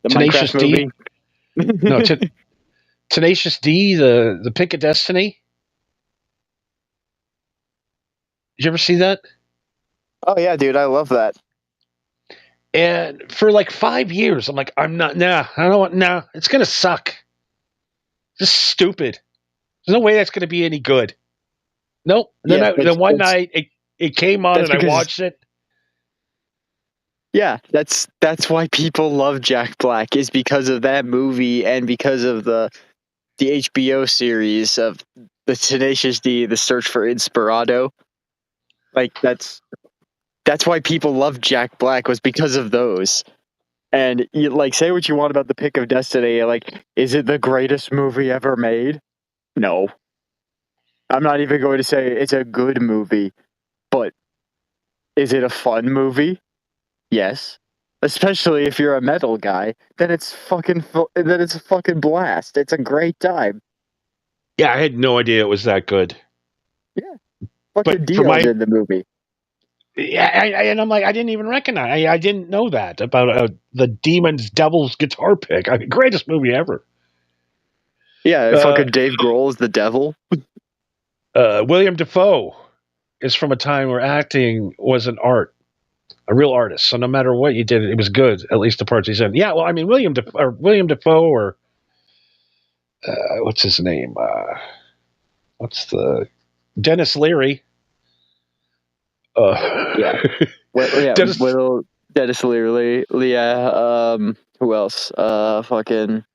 Tenacious D. No, Tenacious D, the Pick of Destiny. Did you ever see that? Oh yeah, dude, I love that. And for like 5 years, I'm like, I'm not. Nah, I don't want. Nah, it's gonna suck. Just stupid. There's no way that's gonna be any good. Nope. Then one night it came on and I watched it. Yeah, that's why people love Jack Black, is because of that movie and because of the HBO series of the Tenacious D, The Search for Inspirado. Like that's why people love Jack Black, was because of those. And you like say what you want about the Pick of Destiny, like, is it the greatest movie ever made? No. I'm not even going to say it's a good movie, but is it a fun movie? Yes. Especially if you're a metal guy, then it's a fucking blast. It's a great time. Yeah, I had no idea it was that good. Yeah. Fucking Dio did the movie. Yeah, and I'm like, I didn't even recognize. I didn't know that about the Demon's Devil's guitar pick. I mean, greatest movie ever. Yeah, fucking Dave Grohl is the devil. William Dafoe is from a time where acting was an art, a real artist. So no matter what you did, it was good. At least the parts he's in. Yeah, well, I mean, William Dafoe, or what's his name? Dennis Leary? Yeah. Dennis Leary. Yeah. Who else? Fucking.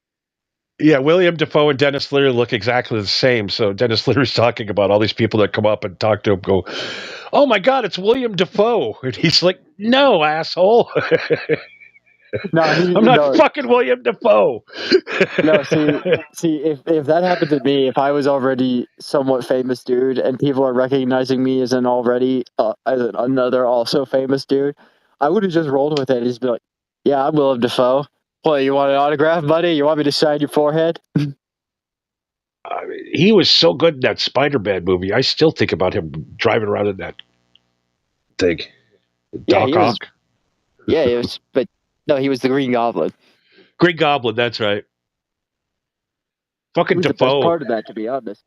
Yeah, William Dafoe and Dennis Leary look exactly the same. So Dennis Leary's talking about all these people that come up and talk to him, go, "Oh my God, it's William Dafoe," and he's like, "No, asshole." No, I'm not fucking William Dafoe. No, see, if that happened to me, if I was already somewhat famous dude and people are recognizing me as another also famous dude, I would have just rolled with it and just be like, yeah, I'm Willem Dafoe. Well, you want an autograph, buddy? You want me to sign your forehead? He was so good in that Spider-Man movie. I still think about him driving around in that thing. Yeah, Doc he was. Ock. Yeah, he was. But no, he was the Green Goblin. Green Goblin, that's right. He Fucking was the best Defoe. part of that, to be honest.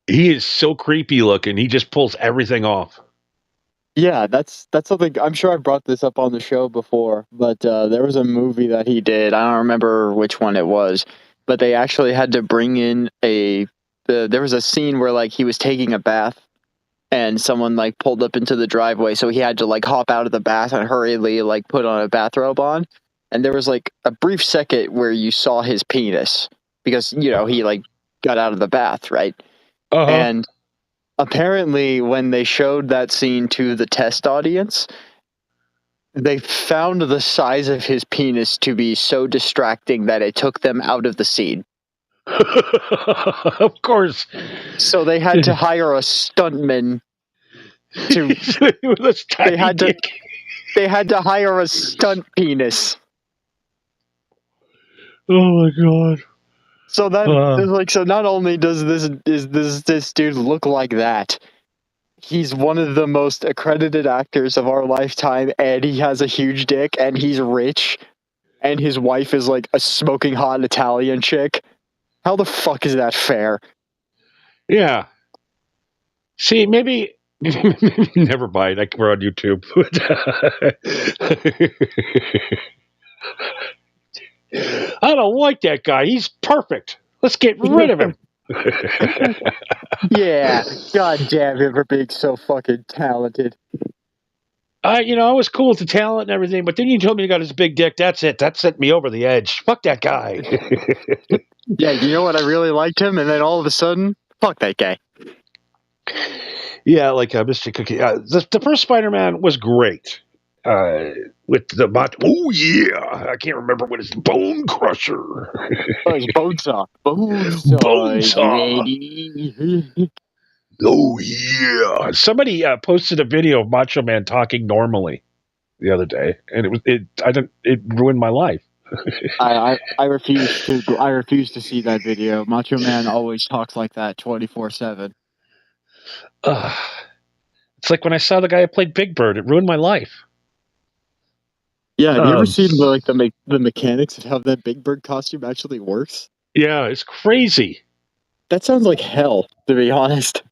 He is so creepy looking. He just pulls everything off. Yeah, that's something. I'm sure I brought this up on the show before, but there was a movie that he did. I don't remember which one it was, but they actually had to bring in there was a scene where like he was taking a bath and someone like pulled up into the driveway, so he had to like hop out of the bath and hurriedly like put on a bathrobe on. And there was like a brief second where you saw his penis because he like got out of the bath, right? Uh-huh. And apparently, when they showed that scene to the test audience, they found the size of his penis to be so distracting that it took them out of the scene. Of course. So they had to hire a stuntman to. With a tiny They had to. dick. They had to hire a stunt penis. Oh my god. So that is like so. Not only does this dude look like that, he's one of the most accredited actors of our lifetime, and he has a huge dick, and he's rich, and his wife is like a smoking hot Italian chick. How the fuck is that fair? Yeah. See, maybe never mind. We're on YouTube. I don't like that guy. He's perfect. Let's get rid of him. Yeah, god damn him for being so fucking talented. I was cool with the talent and everything, but then you told me he got his big dick. That's it. That sent me over the edge. Fuck that guy. Yeah, you know what? I really liked him, and then all of a sudden, fuck that guy. Yeah, like Mr. Cookie. The first Spider-Man was great. With the oh yeah, I can't remember what it's Bone Crusher. Oh, it's Bonesaw. Bonesaw. Bonesaw. Lady. Oh yeah. Somebody posted a video of Macho Man talking normally the other day, and it ruined my life. I refuse to see that video. Macho Man always talks like that 24/7. It's like when I saw the guy who played Big Bird, it ruined my life. Yeah, have you ever seen the mechanics of how that Big Bird costume actually works? Yeah, it's crazy. That sounds like hell, to be honest.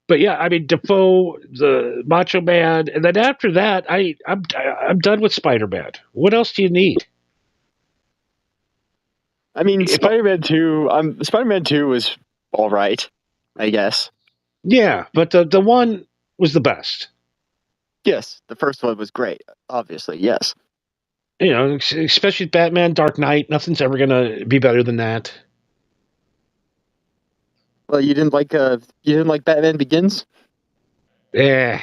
But yeah, I mean Defoe, the Macho Man, and then after that, I'm done with Spider-Man. What else do you need? I mean, Spider-Man 2 was all right, I guess. Yeah, but the one was the best. Yes, the first one was great. Obviously, yes. Especially Batman Dark Knight. Nothing's ever gonna be better than that. Well, you didn't like Batman Begins? Yeah.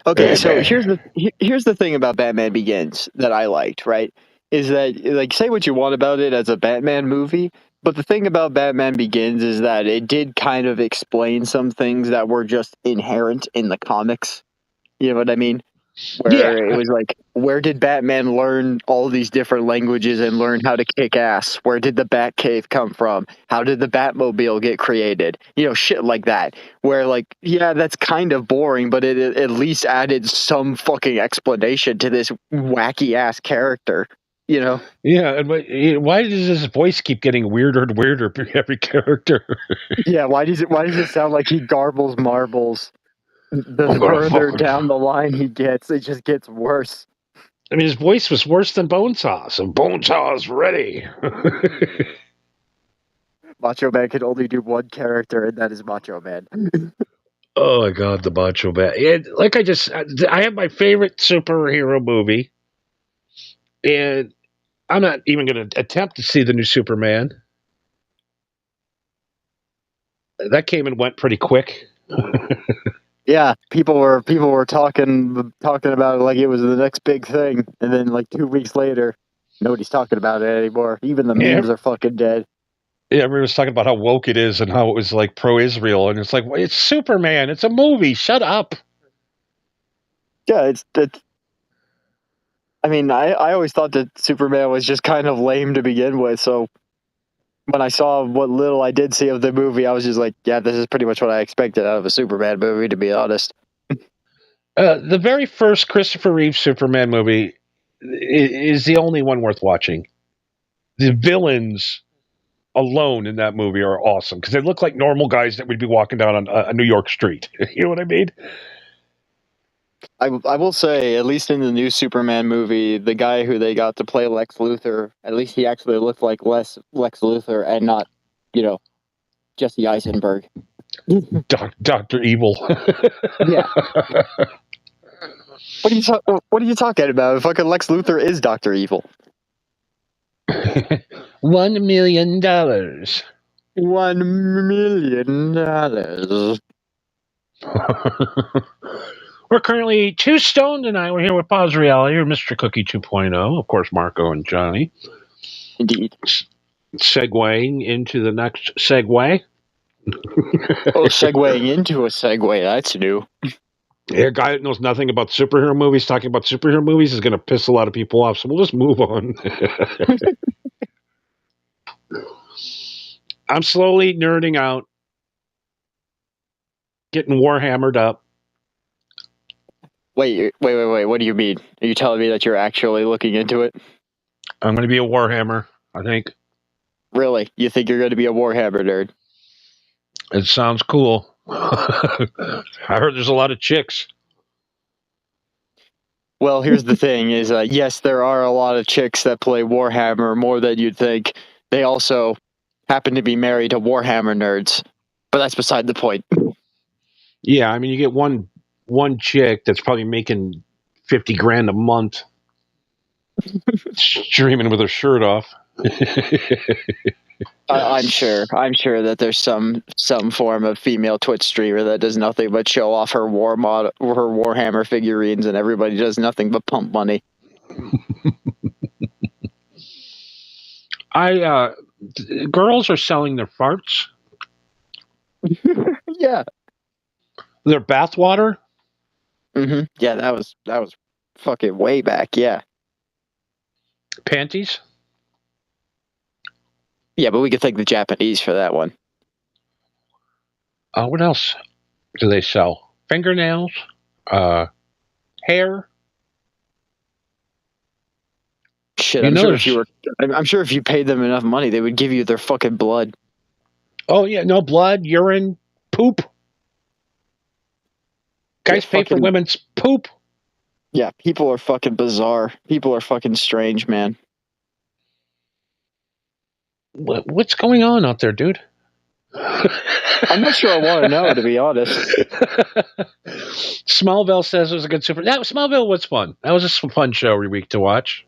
Okay, so here's the thing about Batman Begins that I liked, right? Is that like say what you want about it as a Batman movie, but the thing about Batman Begins is that it did kind of explain some things that were just inherent in the comics. You know what I mean? Where it was like, where did Batman learn all these different languages and learn how to kick ass? Where did the Batcave come from? How did the Batmobile get created? Shit like that. Where like, yeah, that's kind of boring, but it at least added some fucking explanation to this wacky ass character. Yeah, and why does his voice keep getting weirder and weirder every character? Yeah, why does it sound like he garbles marbles? The further down the line he gets, it just gets worse. I mean, his voice was worse than Bonesaw, so Bonesaw's ready. Macho Man can only do one character, and that is Macho Man. Oh my god, the Macho Man! And like I have my favorite superhero movie, and I'm not even going to attempt to see the new Superman. That came and went pretty quick. Yeah, people were talking about it like it was the next big thing, and then like 2 weeks later, nobody's talking about it anymore. Even the memes are fucking dead. Yeah, everyone was talking about how woke it is and how it was like pro-Israel, and it's like, well, it's Superman, it's a movie, shut up. Yeah, it's. I mean, I always thought that Superman was just kind of lame to begin with. So when I saw what little I did see of the movie, I was just like, yeah, this is pretty much what I expected out of a Superman movie, to be honest. The very first Christopher Reeve Superman movie is the only one worth watching. The villains alone in that movie are awesome because they look like normal guys that would be walking down on a New York street. You know what I mean? I will say, at least in the new Superman movie, the guy who they got to play Lex Luthor, at least he actually looked like Lex Luthor and not, Jesse Eisenberg. Dr. Evil. Yeah. What are you talking about? Fucking Lex Luthor is Dr. Evil. $1 million. $1 million. We're currently 2 stoned tonight. We're here with Pause Reality or Mr. Cookie 2.0. Of course, Marco and Johnny. Indeed. Segueing into the next segue. Segueing into a segue. That's new. A guy that knows nothing about superhero movies talking about superhero movies is going to piss a lot of people off, so we'll just move on. I'm slowly nerding out, getting warhammered up. Wait. What do you mean? Are you telling me that you're actually looking into it? I'm going to be a warhammer, I think. Really? You think you're going to be a Warhammer nerd? It sounds cool. I heard there's a lot of chicks. Well, here's the thing: is yes, there are a lot of chicks that play Warhammer more than you'd think. They also happen to be married to Warhammer nerds, but that's beside the point. Yeah, I mean, you get one chick that's probably making $50,000 a month, streaming with her shirt off. I'm sure that there's some form of female Twitch streamer that does nothing but show off her Warhammer figurines, and everybody does nothing but pump money. Girls are selling their farts. Yeah. Their bathwater. Mm-hmm. Yeah, that was fucking way back. Yeah. Panties. Yeah, but we could thank the Japanese for that one. What else do they sell? Fingernails, hair. Shit, I'm sure if you paid them enough money, they would give you their fucking blood. Oh yeah, no blood, urine, poop. Guys pay for women's poop. Yeah, people are fucking bizarre. People are fucking strange, man. What's going on out there, dude? I'm not sure I want to know, to be honest. Smallville says it was a good Smallville was fun. That was a fun show every week to watch.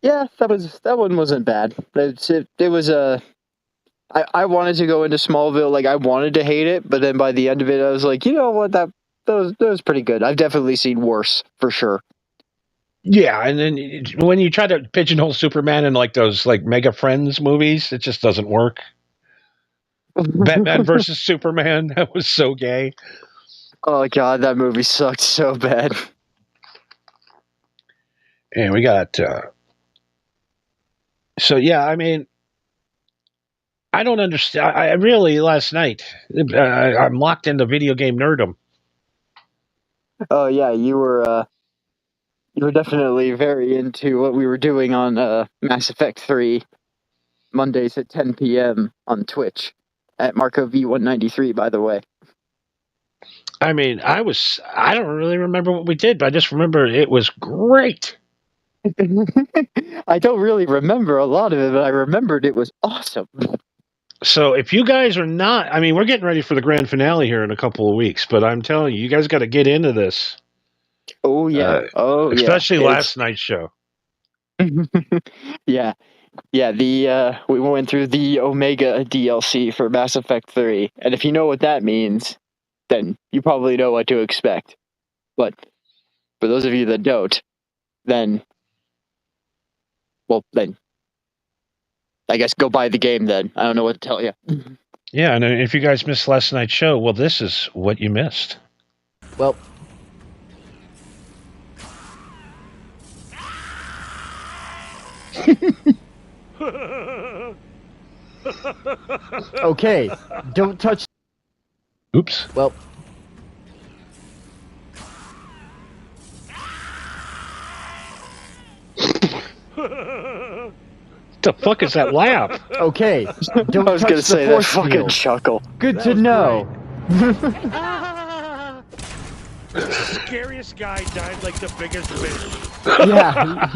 Yeah, that one wasn't bad. It was I wanted to go into Smallville, like I wanted to hate it, but then by the end of it, I was like, you know what, that was pretty good. I've definitely seen worse, for sure. Yeah, and then when you try to pigeonhole Superman in like those like Mega Friends movies, it just doesn't work. Batman versus Superman, that was so gay. Oh god, that movie sucked so bad. And we got so yeah, I mean, I don't understand. I really last night I'm locked into video game nerdom. Oh yeah, you were definitely very into what we were doing on Mass Effect 3 Mondays at 10 p.m. on Twitch at Marco V193, by the way. I mean, I don't really remember what we did, but I just remember it was great. I don't really remember a lot of it, but I remembered it was awesome. So if you guys are not, I mean, we're getting ready for the grand finale here in a couple of weeks, but I'm telling you, you guys got to get into this. Oh yeah. Especially last night's show. Yeah. Yeah, we went through the Omega DLC for Mass Effect 3, and if you know what that means, then you probably know what to expect. But for those of you that don't, then I guess go buy the game then. I don't know what to tell you. Yeah, and if you guys missed last night's show, well, this is what you missed. Well, Okay, don't touch. Oops. Well, The fuck is that laugh? okay, don't I was touch gonna the say that force fucking field. chuckle. Good That to was know. The scariest guy died like the biggest bitch. Yeah,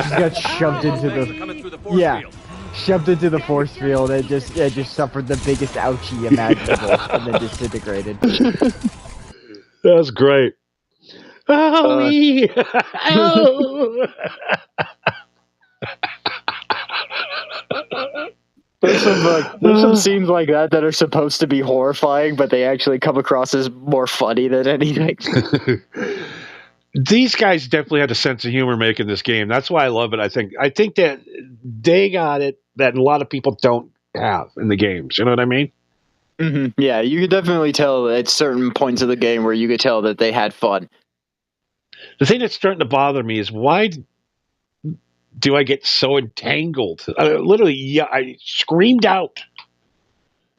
he got shoved into the shoved into the force field and just suffered the biggest ouchie imaginable and then disintegrated. That was great. Owie! Oh! There's some scenes like that are supposed to be horrifying, but they actually come across as more funny than anything. These guys definitely had a sense of humor making this game. That's why I love it. I think that they got it that a lot of people don't have in the games. You know what I mean? Mm-hmm. Yeah, you could definitely tell at certain points of the game where you could tell that they had fun. The thing that's starting to bother me is why do I get so entangled? Literally, yeah, I screamed out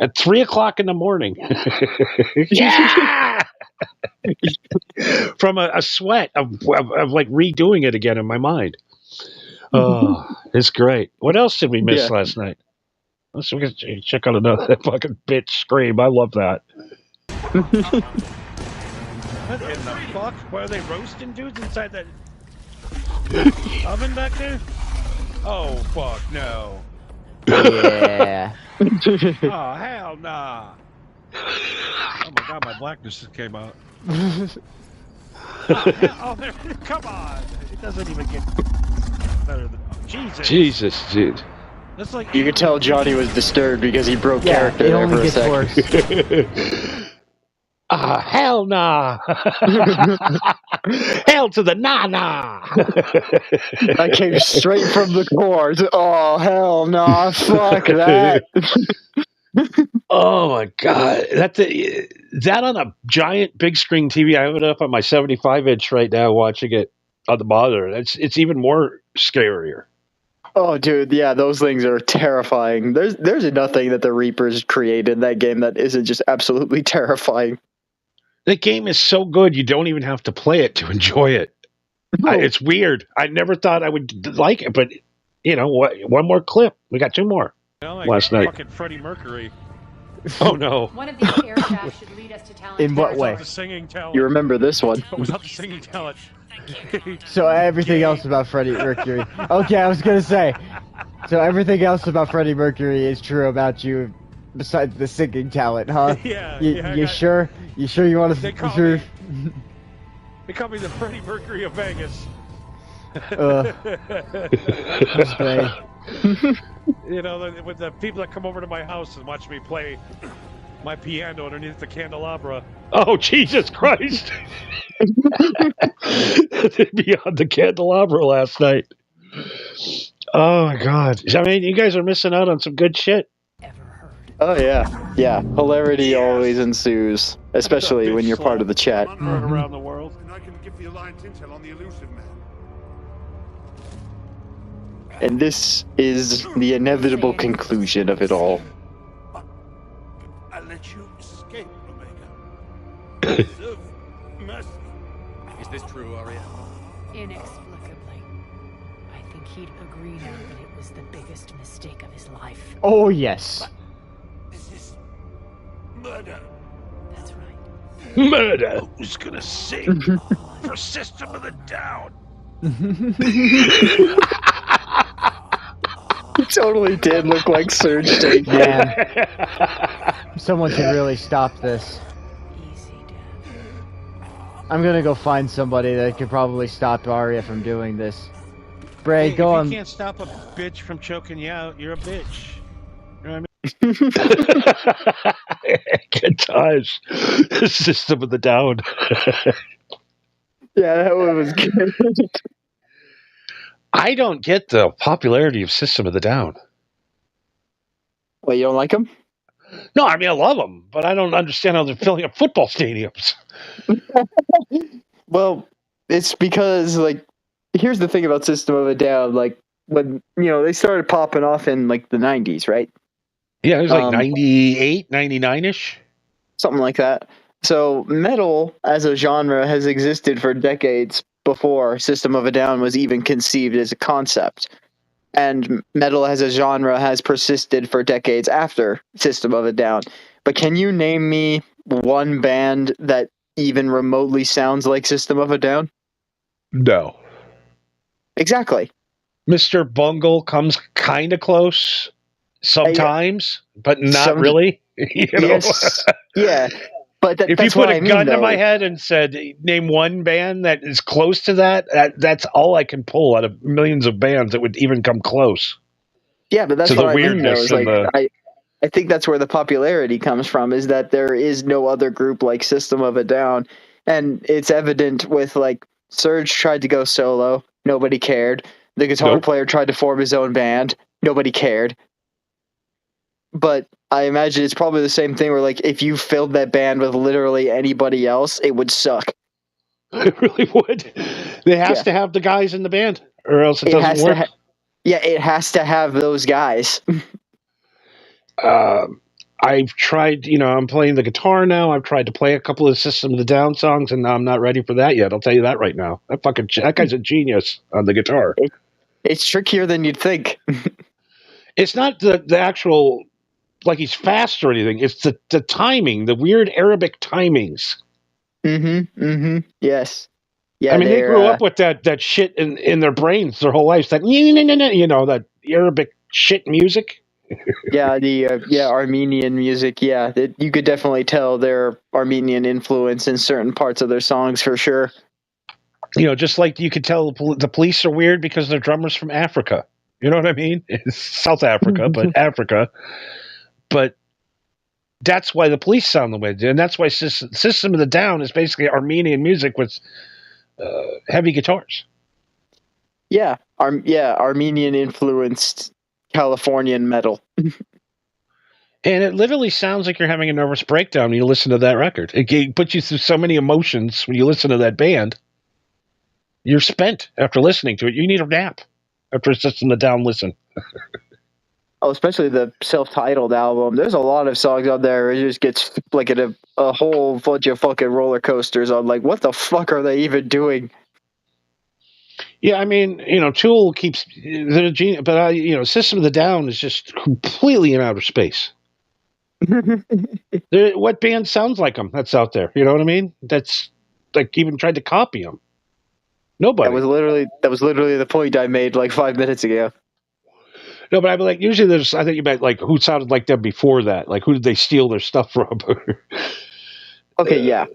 at 3:00 in the morning. Yeah! From a sweat of like redoing it again in my mind. Oh, it's great. What else did we miss last night? Let's check out another fucking bitch scream. I love that. What in the fuck? Why are they roasting dudes inside that oven back there? Oh, fuck, no. Yeah. Oh, hell nah. Oh my god, my blackness just came out. Come on. It doesn't even get better than... Oh, Jesus. Jesus, dude. That's like... You could tell Johnny was disturbed because he broke Yeah, character it there only for a gets second. worse. Hell nah. Hell to the nah. That came straight from the core. Oh, hell no, fuck that. Oh my god, that on a giant big screen TV. I have it up on my 75-inch right now, watching it on the monitor. It's even more scarier. Oh, dude, yeah, those things are terrifying. There's nothing that the Reapers create in that game that isn't just absolutely terrifying. That game is so good, you don't even have to play it to enjoy it. No. It's weird. I never thought I would like it, but you know what? One more clip. We got 2 more. Like last night. Fucking Freddie Mercury. Oh no! One of these aircraft should lead us to talent. In what way? Without the singing talent. You remember this one? But without the singing talent. So everything else about Freddie Mercury. Okay, I was gonna say. So everything else about Freddie Mercury is true about you, besides the singing talent, huh? Yeah. You sure? You sure you want to? They call Sure? me- They call me the Freddie Mercury of Vegas. Stay. You know, with the people that come over to my house and watch me play my piano underneath the candelabra. Oh Jesus Christ! Beyond the candelabra last night. Oh my God! I mean, you guys are missing out on some good shit. Oh yeah, yeah. Hilarity always ensues, especially when you're part of the chat. Run around the world. And I can give the Alliance intel on the elusive man. And this is the inevitable conclusion of it all. I let you escape, Omega. Deserve mercy. Is this true, Arya? Inexplicably. I think he'd agree now that it was the biggest mistake of his life. Oh yes. This is murder. That's right. Murder. Who's gonna sing for System of the Down? It totally did look like Surge Tank. Man, someone should really stop this. Easy, Dad. I'm gonna go find somebody that could probably stop Arya from doing this. Bray, go If on. you can't stop a bitch from choking you out, you're a bitch. You know what I mean? Good times. System of the Down. Yeah, that one was good. I don't get the popularity of System of the Down. Well, you don't like him? No, I mean I love them, but I don't understand how they're filling up football stadiums. Well, it's because, like, here's the thing about System of a Down. Like, when they started popping off in like the 90s, right? Yeah, it was like 98, 99-ish. Something like that. So metal as a genre has existed for decades before System of a Down was even conceived as a concept. And metal as a genre has persisted for decades after System of a Down. But can you name me one band that even remotely sounds like System of a Down? No. Exactly. Mr. Bungle comes kind of close sometimes, but not really. Yes. Yeah. But if you that's put what a I mean, gun to though. my head and said, name one band that is close to that's all I can pull out of millions of bands that would even come close. Yeah, but that's to what the I mean, though. weirdness Is and like I think that's where the popularity comes from, is that there is no other group like System of a Down. And it's evident with like Serge tried to go solo, nobody cared. The guitar player tried to form his own band, nobody cared. But I imagine it's probably the same thing where like if you filled that band with literally anybody else, it would suck. It really would. It has to have the guys in the band, or else it doesn't work. It has to have those guys. I've tried, I'm playing the guitar now. I've tried to play a couple of System of the Down songs, and I'm not ready for that yet. I'll tell you that right now. That guy's a genius on the guitar. It's trickier than you'd think. It's not the actual, like he's fast or anything. It's the timing, the weird Arabic timings. Yes. Yeah, I mean, they grew up with that shit in their brains their whole lives. That that Arabic shit music. Yeah, the Armenian music. Yeah, you could definitely tell their Armenian influence in certain parts of their songs for sure. Just like you could tell the Police are weird because their drummer's from Africa. You know what I mean? It's South Africa, but Africa. But that's why the Police sound the way they do, and that's why System of the Down is basically Armenian music with heavy guitars. Yeah, Armenian influenced Californian metal. And it literally sounds like you're having a nervous breakdown when you listen to that record. It puts you through so many emotions when you listen to that band. You're spent after listening to it. You need a nap after System of the Down listen. Oh, especially the self-titled album. There's a lot of songs on there. It just gets like a whole bunch of fucking roller coasters on. Like, what the fuck are they even doing? Yeah, I mean, Tool keeps the genius, but System of the Down is just completely in outer space. What band sounds like them that's out there? You know what I mean? That's like even tried to copy them. Nobody. That was literally the point I made like 5 minutes ago. No, but I'd be like, usually I think you meant like who sounded like them before that. Like who did they steal their stuff from? Okay, yeah.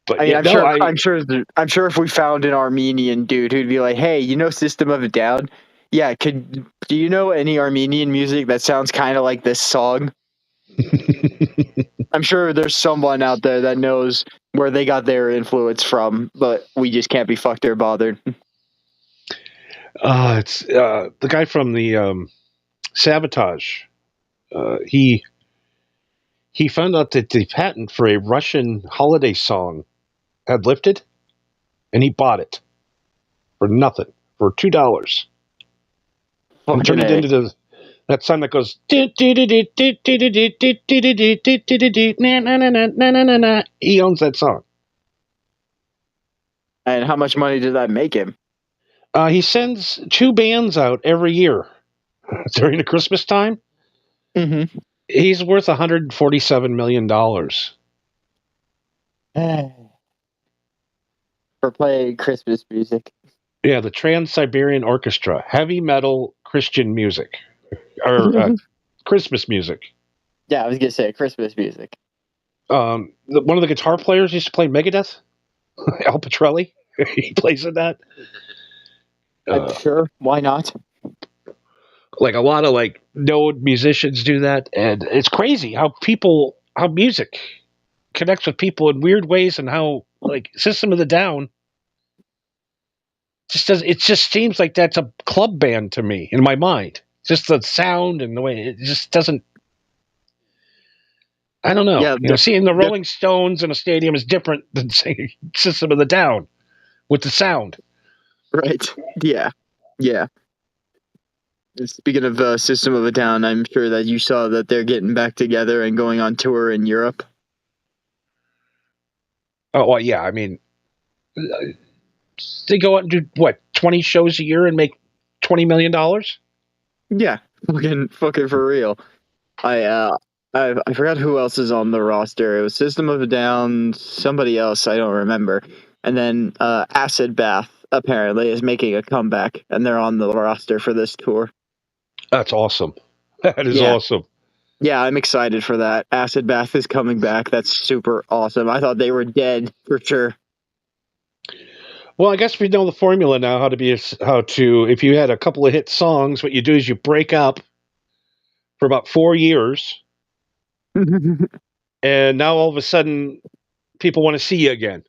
But I mean, I'm sure if we found an Armenian dude who'd be like, "Hey, System of a Down? Yeah, do you know any Armenian music that sounds kind of like this song?" I'm sure there's someone out there that knows where they got their influence from, but we just can't be fucked or bothered. It's the guy from the Sabotage. He found out that the patent for a Russian holiday song had lifted, and he bought it for nothing, for $2, and turned it into that song that goes. He owns that song. And how much money did that make him? He sends 2 bands out every year during the Christmas time. Mm-hmm. He's worth $147 million. For playing Christmas music. Yeah, the Trans-Siberian Orchestra, heavy metal Christian music, or Christmas music. Yeah, I was gonna say Christmas music. One of the guitar players used to play Megadeth, Al Petrelli. He plays in that. I'm sure. Why not? Like a lot of like known musicians do that, and it's crazy how music connects with people in weird ways, and how like System of the Down it just seems like that's a club band to me in my mind. Just the sound and the way it just doesn't. I don't know. Yeah, seeing the Rolling Stones in a stadium is different than saying System of the Down with the sound. Right. Yeah. Yeah. Speaking of System of a Down, I'm sure that you saw that they're getting back together and going on tour in Europe. Oh, well, yeah. I mean, they go out and do what, 20 shows a year and make $20 million? Yeah, fucking for real. I forgot who else is on the roster. It was System of a Down, somebody else, I don't remember. And then Acid Bath apparently is making a comeback, and they're on the roster for this tour. That's awesome. That is Yeah. awesome. Yeah, I'm excited for that. Acid Bath is coming back. That's super awesome. I thought they were dead for sure. Well, I guess we know the formula now. If you had a couple of hit songs, what you do is you break up for about 4 years, and now all of a sudden, people want to see you again.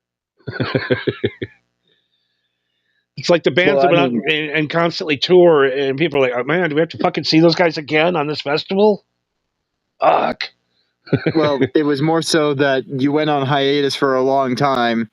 It's like the bands have been out and constantly tour, and people are like, "Oh man, do we have to fucking see those guys again on this festival?" Fuck. Well, it was more so that you went on hiatus for a long time,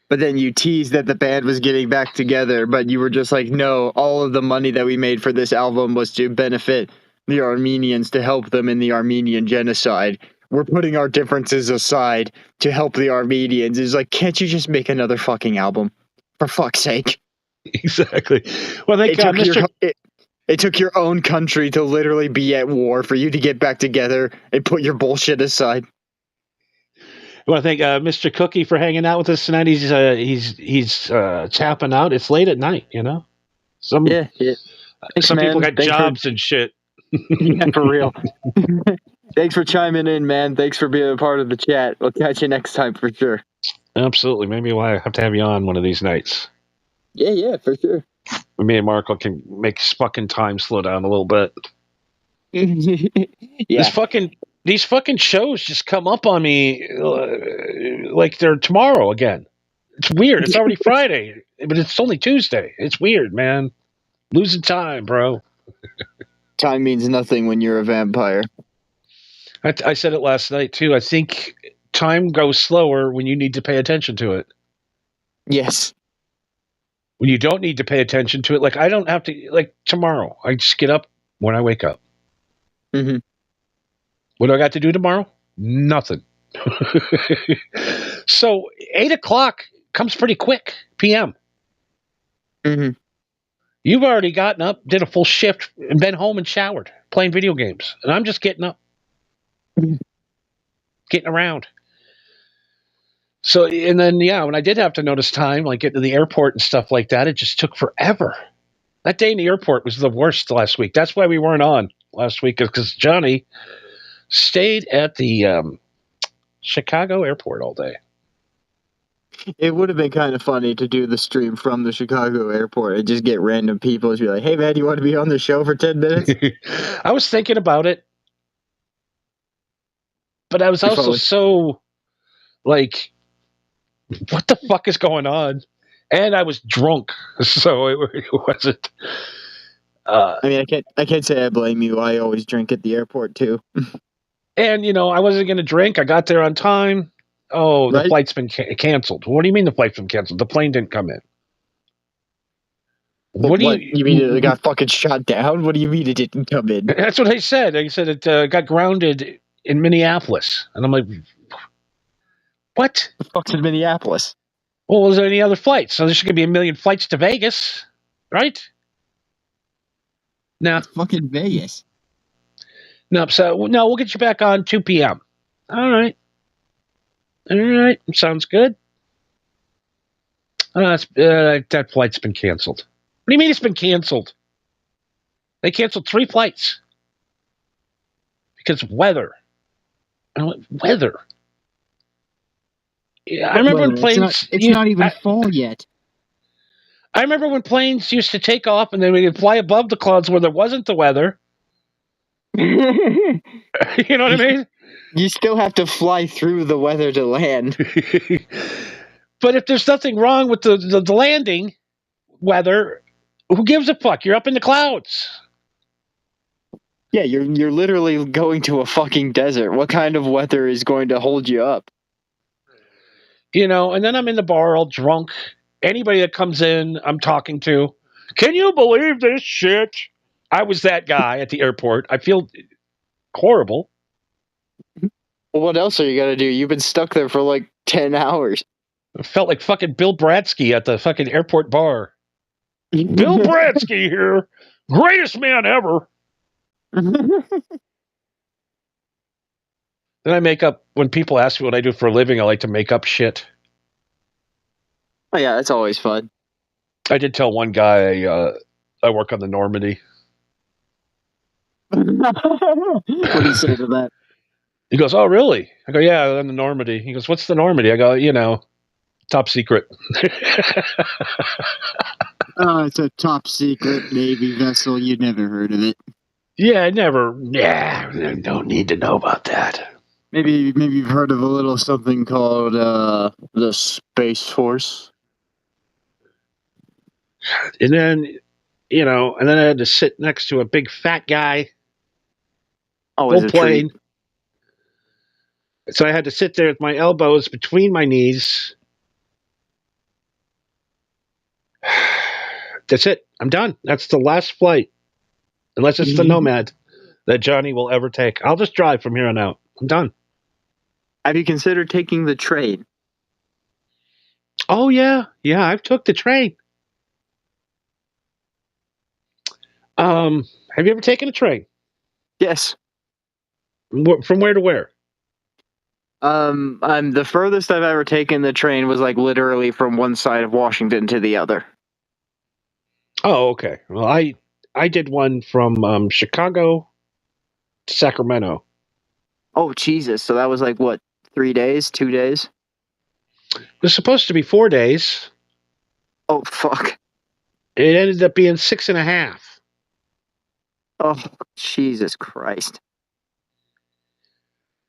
but then you teased that the band was getting back together, but you were just like, no, all of the money that we made for this album was to benefit the Armenians, to help them in the Armenian genocide. We're putting our differences aside to help the Armenians. It's like, can't you just make another fucking album? For fuck's sake. Exactly. Well, they got Mr. It took your own country to literally be at war for you to get back together and put your bullshit aside. I want to thank Mr. Cookie for hanging out with us tonight. He's tapping out. It's late at night, you know. Some people got jobs and shit. Yeah, for real. Thanks for chiming in, man. Thanks for being a part of the chat. We'll catch you next time for sure. Absolutely. Maybe we'll have to have you on one of these nights. Yeah, for sure. Me and Marco can make fucking time slow down a little bit. Yeah. These fucking shows just come up on me like they're tomorrow again. It's weird. It's already Friday, but it's only Tuesday. It's weird, man. Losing time, bro. Time means nothing when you're a vampire. I said it last night, too. I think time goes slower when you need to pay attention to it. Yes. When you don't need to pay attention to it, like I don't have to, like tomorrow, I just get up when I wake up. Mm-hmm. What do I got to do tomorrow? Nothing. So 8 o'clock comes pretty quick, PM. Mm-hmm. You've already gotten up, did a full shift, and been home and showered, playing video games. And I'm just getting up, getting around. So, and then, when I did have to notice time, like getting to the airport and stuff like that, it just took forever. That day in the airport was the worst last week. That's why we weren't on last week, because Johnny stayed at the Chicago airport all day. It would have been kind of funny to do the stream from the Chicago airport and just get random people and be like, hey, man, you want to be on the show for 10 minutes? I was thinking about it, but I was also so, like, what the fuck is going on? And I was drunk, so it wasn't. I mean, I can't say I blame you. I always drink at the airport too. And I wasn't going to drink. I got there on time. Oh, the flight's been canceled. What do you mean the flight's been canceled? The plane didn't come in. What do you mean it got fucking shot down? What do you mean it didn't come in? That's what I said. I said it got grounded in Minneapolis, and I'm like, what? The fuck's in Minneapolis? Well, was there any other flights? So there's going to be a million flights to Vegas, right? Now, fucking Vegas. No, so we'll get you back on 2 p.m. All right, sounds good. That flight's been canceled. What do you mean it's been canceled? They canceled 3 flights because of weather. Weather. Yeah, I remember when planes. It's not even fall yet. I remember when planes used to take off and then we would fly above the clouds where there wasn't the weather. You know what I mean? You still have to fly through the weather to land. But if there's nothing wrong with the landing weather, who gives a fuck? You're up in the clouds. Yeah, you're literally going to a fucking desert. What kind of weather is going to hold you up? And then I'm in the bar all drunk. Anybody that comes in, I'm talking to. Can you believe this shit? I was that guy at the airport. I feel horrible. Well, what else are you gonna do? You've been stuck there for like 10 hours. I felt like fucking Bill Bradsky at the fucking airport bar. Bill Bradsky here. Greatest man ever. Then I make up, when people ask me what I do for a living, I like to make up shit. Oh yeah, that's always fun. I did tell one guy I work on the Normandy. What do you say to that? He goes, "Oh, really?" I go, "Yeah, on the Normandy." He goes, "What's the Normandy?" I go, top secret. Oh, it's a top secret Navy vessel. You never heard of it. Yeah, I never. Yeah, I don't need to know about that. Maybe you've heard of a little something called the Space Force. And then, and then I had to sit next to a big fat guy. Always Full a plane. treat. So I had to sit there with my elbows between my knees. That's it. I'm done. That's the last flight. Unless it's the Nomad that Johnny will ever take. I'll just drive from here on out. I'm done. Have you considered taking the train? Oh, yeah. Yeah, I've took the train. Have you ever taken a train? Yes. From where to where? The furthest I've ever taken the train was like literally from one side of Washington to the other. Oh, okay. Well, I did one from Chicago to Sacramento. Oh, Jesus. So that was like, what, 3 days, 2 days? It was supposed to be 4 days. Oh, fuck. It ended up being 6.5. Oh, Jesus Christ.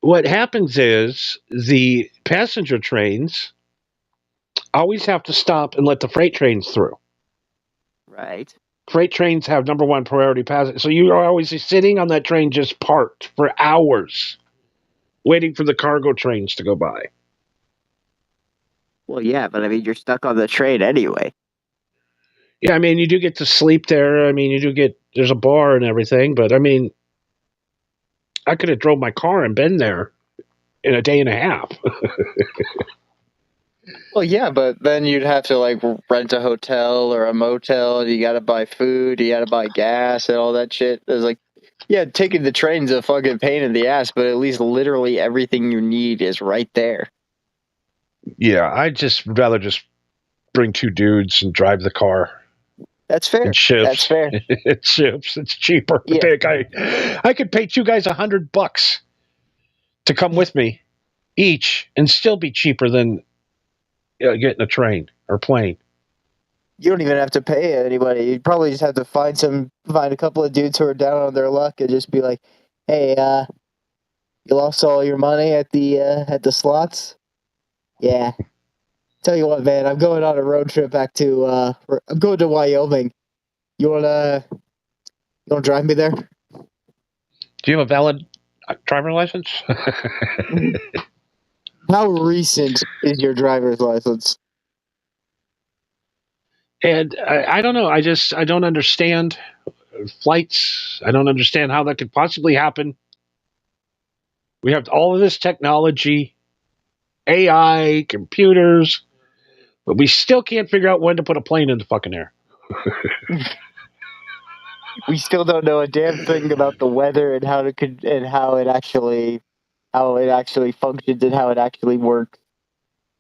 What happens is the passenger trains always have to stop and let the freight trains through. Right. Freight trains have number one priority passenger. So you are always sitting on that train just parked for hours waiting for the cargo trains to go by. Well, yeah, but I mean, you're stuck on the train anyway. Yeah, I mean, you do get to sleep there. I mean, there's a bar and everything, but I mean, I could have drove my car and been there in a day and a half. Well, yeah, but then you'd have to like rent a hotel or a motel, and you got to buy food, you got to buy gas and all that shit. It's like, yeah, taking the train's a fucking pain in the ass, but at least literally everything you need is right there. Yeah, I'd just rather just bring two dudes and drive the car. That's fair. It ships. That's fair. It ships. It's cheaper. Yeah. I could pay two guys $100 to come with me each, and still be cheaper than getting a train or plane. You don't even have to pay anybody. You'd probably just have to find a couple of dudes who are down on their luck and just be like, "Hey, you lost all your money at the slots? Yeah. Tell you what, man, I'm going on a road trip back to I'm going to Wyoming. You wanna drive me there?" Do you have a valid driver license? How recent is your driver's license? And I don't know. I don't understand flights. I don't understand how that could possibly happen. We have all of this technology, AI, computers, but we still can't figure out when to put a plane in the fucking air. We still don't know a damn thing about the weather and how it actually functions and how it actually works.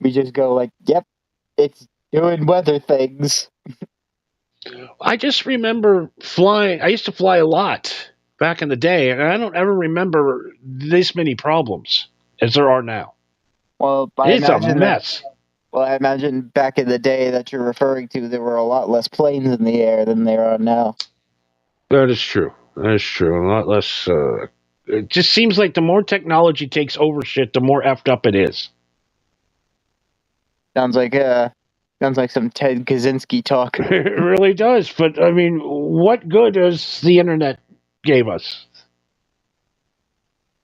We just go like, "Yep, it's doing weather things." I just remember flying. I used to fly a lot back in the day, and I don't ever remember this many problems as there are now. Well, It's a mess. I imagine back in the day that you're referring to, there were a lot less planes in the air than there are now. That is true. That is true. A lot less. It just seems like the more technology takes over shit, the more effed up it is. Sounds like some Ted Kaczynski talk. It really does. But I mean, what good has the internet gave us?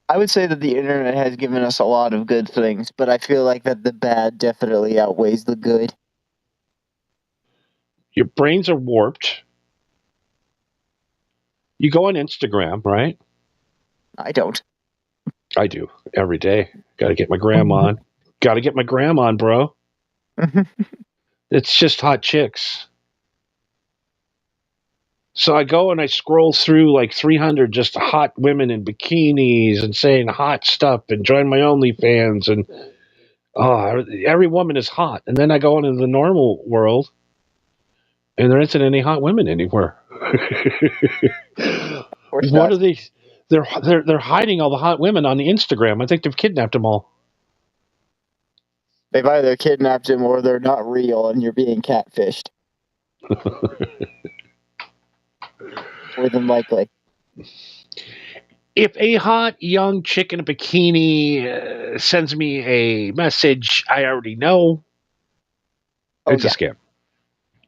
I would say that the internet has given us a lot of good things, but I feel like that the bad definitely outweighs the good. Your brains are warped. You go on Instagram, right? I don't. I do every day. Got to get my gram on. Got to get my gram on, bro. It's just hot chicks. So I go and I scroll through like 300 just hot women in bikinis and saying hot stuff and join my OnlyFans and every woman is hot. And then I go into the normal world and there isn't any hot women anywhere. What are they? They're hiding all the hot women on the Instagram. I think they've kidnapped them all. They've either kidnapped him or they're not real and you're being catfished. More than likely. If a hot young chick in a bikini sends me a message I already know, it's a scam.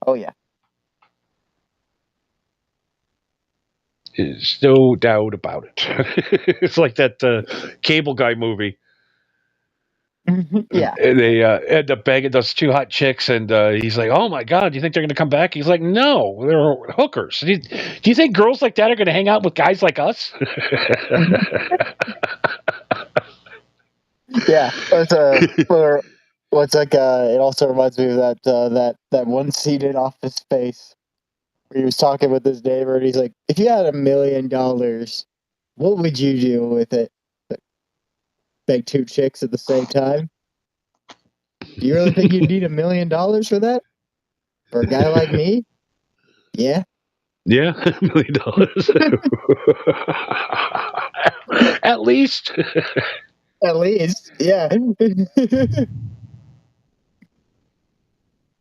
Oh, yeah. There's no doubt about it. It's like that Cable Guy movie. Yeah. And they end up banging those two hot chicks, and he's like, "Oh my god, do you think they're going to come back?" He's like, "No, they're hookers." Do you think girls like that are going to hang out with guys like us? Yeah. It also reminds me of that one scene in Office Space where he was talking with his neighbor, and he's like, "If you had $1 million, what would you do with it?" Bang two chicks at the same time. Do you really think you'd need $1 million for that? For a guy like me? Yeah. Yeah, $1 million. At least. At least, yeah. What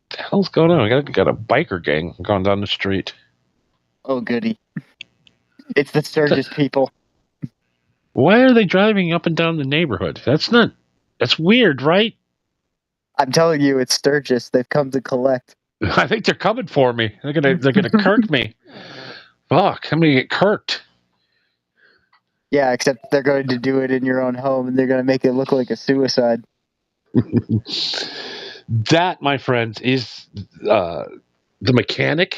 the hell's going on? I got a biker gang going down the street. Oh, goody. It's the Sturgis people. Why are they driving up and down the neighborhood? That's weird, right? I'm telling you, it's Sturgis. They've come to collect. I think they're coming for me. They're gonna kirk me. Fuck, I'm gonna get kirked. Yeah, except they're going to do it in your own home, and they're going to make it look like a suicide. That, my friends, is The Mechanic.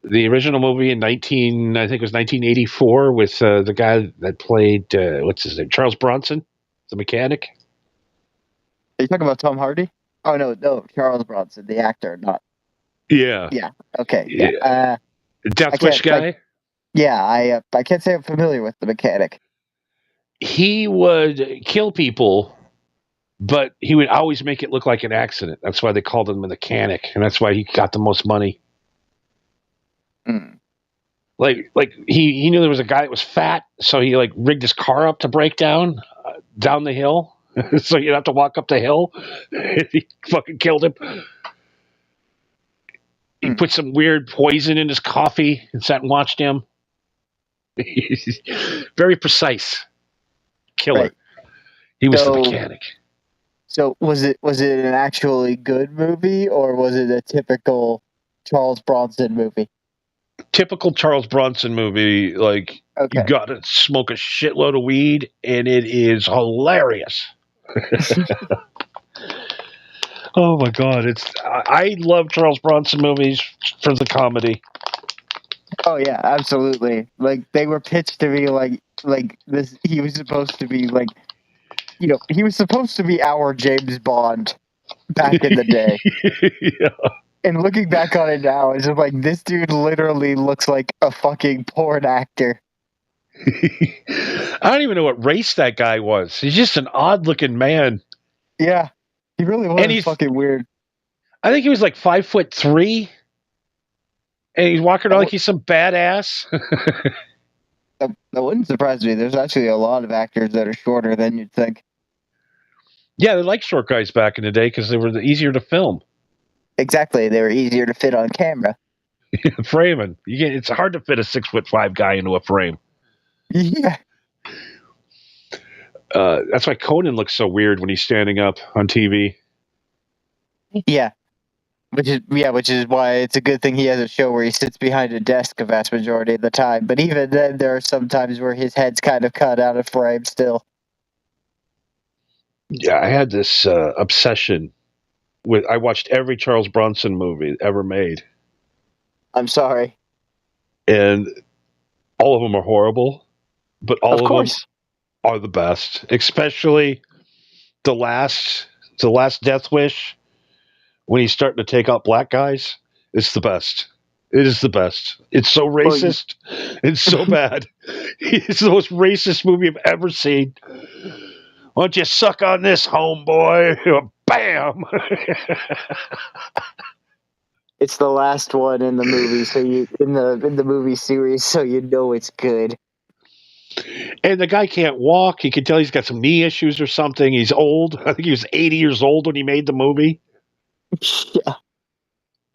The original movie in I think it was 1984, with the guy that played what's his name, Charles Bronson, The Mechanic. Are you talking about Tom Hardy? Oh no, Charles Bronson, the actor, not. Yeah. Yeah. Okay. Yeah. Death Wish guy. I can't say I'm familiar with The Mechanic. He would kill people, but he would always make it look like an accident. That's why they called him the mechanic, and that's why he got the most money. Mm. Like he knew there was a guy that was fat, so he like rigged his car up to break down the hill, so you'd have to walk up the hill. He fucking killed him. He put some weird poison in his coffee and sat and watched him. Very precise killer. Right. He was the mechanic. So was it an actually good movie, or was it a typical Charles Bronson movie? Typical Charles Bronson movie. Like, you got to smoke a shitload of weed, and it is hilarious. Oh my god, I love Charles Bronson movies for the comedy. Oh yeah, absolutely. Like, they were pitched to me like this. He was supposed to be like, he was supposed to be our James Bond back in the day. Yeah. And looking back on it now, it's just like, this dude literally looks like a fucking porn actor. I don't even know what race that guy was. He's just an odd-looking man. Yeah, he really was. And he's fucking weird. I think he was like 5'3", and he's walking around like he's some badass. That wouldn't surprise me. There's actually a lot of actors that are shorter than you'd think. Yeah, they liked short guys back in the day because they were easier to film. Exactly, they were easier to fit on camera. Framing. It's hard to fit a 6'5" guy into a frame. Yeah. That's why Conan looks so weird when he's standing up on TV. Yeah. Which is why it's a good thing he has a show where he sits behind a desk a vast majority of the time. But even then, there are some times where his head's kind of cut out of frame still. Yeah, I had this obsession I watched every Charles Bronson movie ever made. I'm sorry. and all of them are horrible, but all Of of them course. are the best. Especially the last Death Wish when he's starting to take out black guys. It's the best. It is the best. It's so Well, racist. It's so bad. It's the most racist movie I've ever seen. Why don't you suck on this, homeboy? Bam! it's the last one in the movie, so you in the movie series, so you know it's good. And the guy can't walk. You can tell he's got some knee issues or something. He's old. I think he was 80 years old when he made the movie. Yeah.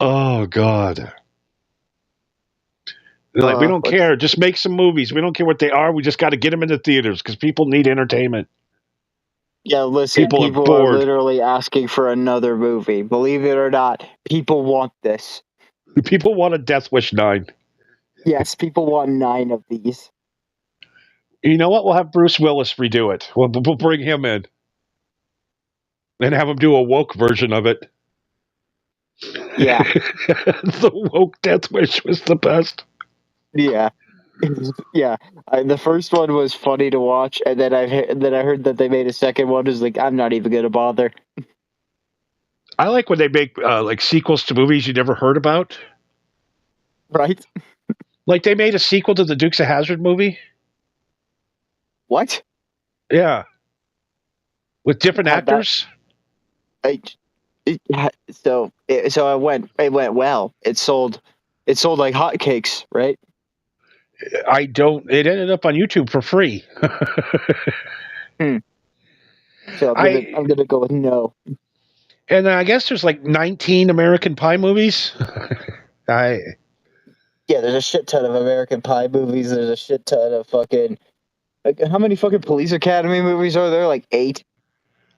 Oh, God. They're like, we don't care. Just make some movies. We don't care what they are. We just got to get them into theaters because people need entertainment. Yeah, listen, People are people are bored. literally asking for another movie. Believe it or not, people want this. People want a Death Wish 9. Yes, people want 9 of these. You know what? We'll have Bruce Willis redo it. We'll bring him in and have him do a woke version of it. Yeah. The woke Death Wish was the best. Yeah. Yeah. The first one was funny to watch, and then I heard that they made a second one. Is like, I'm not even gonna bother. I like when they make like sequels to movies you never heard about. Right? Like they made a sequel to the Dukes of Hazzard movie. What? Yeah, with different actors. So it went well. It sold like hotcakes, right? I don't. It ended up on YouTube for free. So I'm gonna go with no. And I guess there's like 19 American Pie movies. Yeah, there's a shit ton of American Pie movies. There's a shit ton of fucking. Like, how many fucking Police Academy movies are there? Like 8.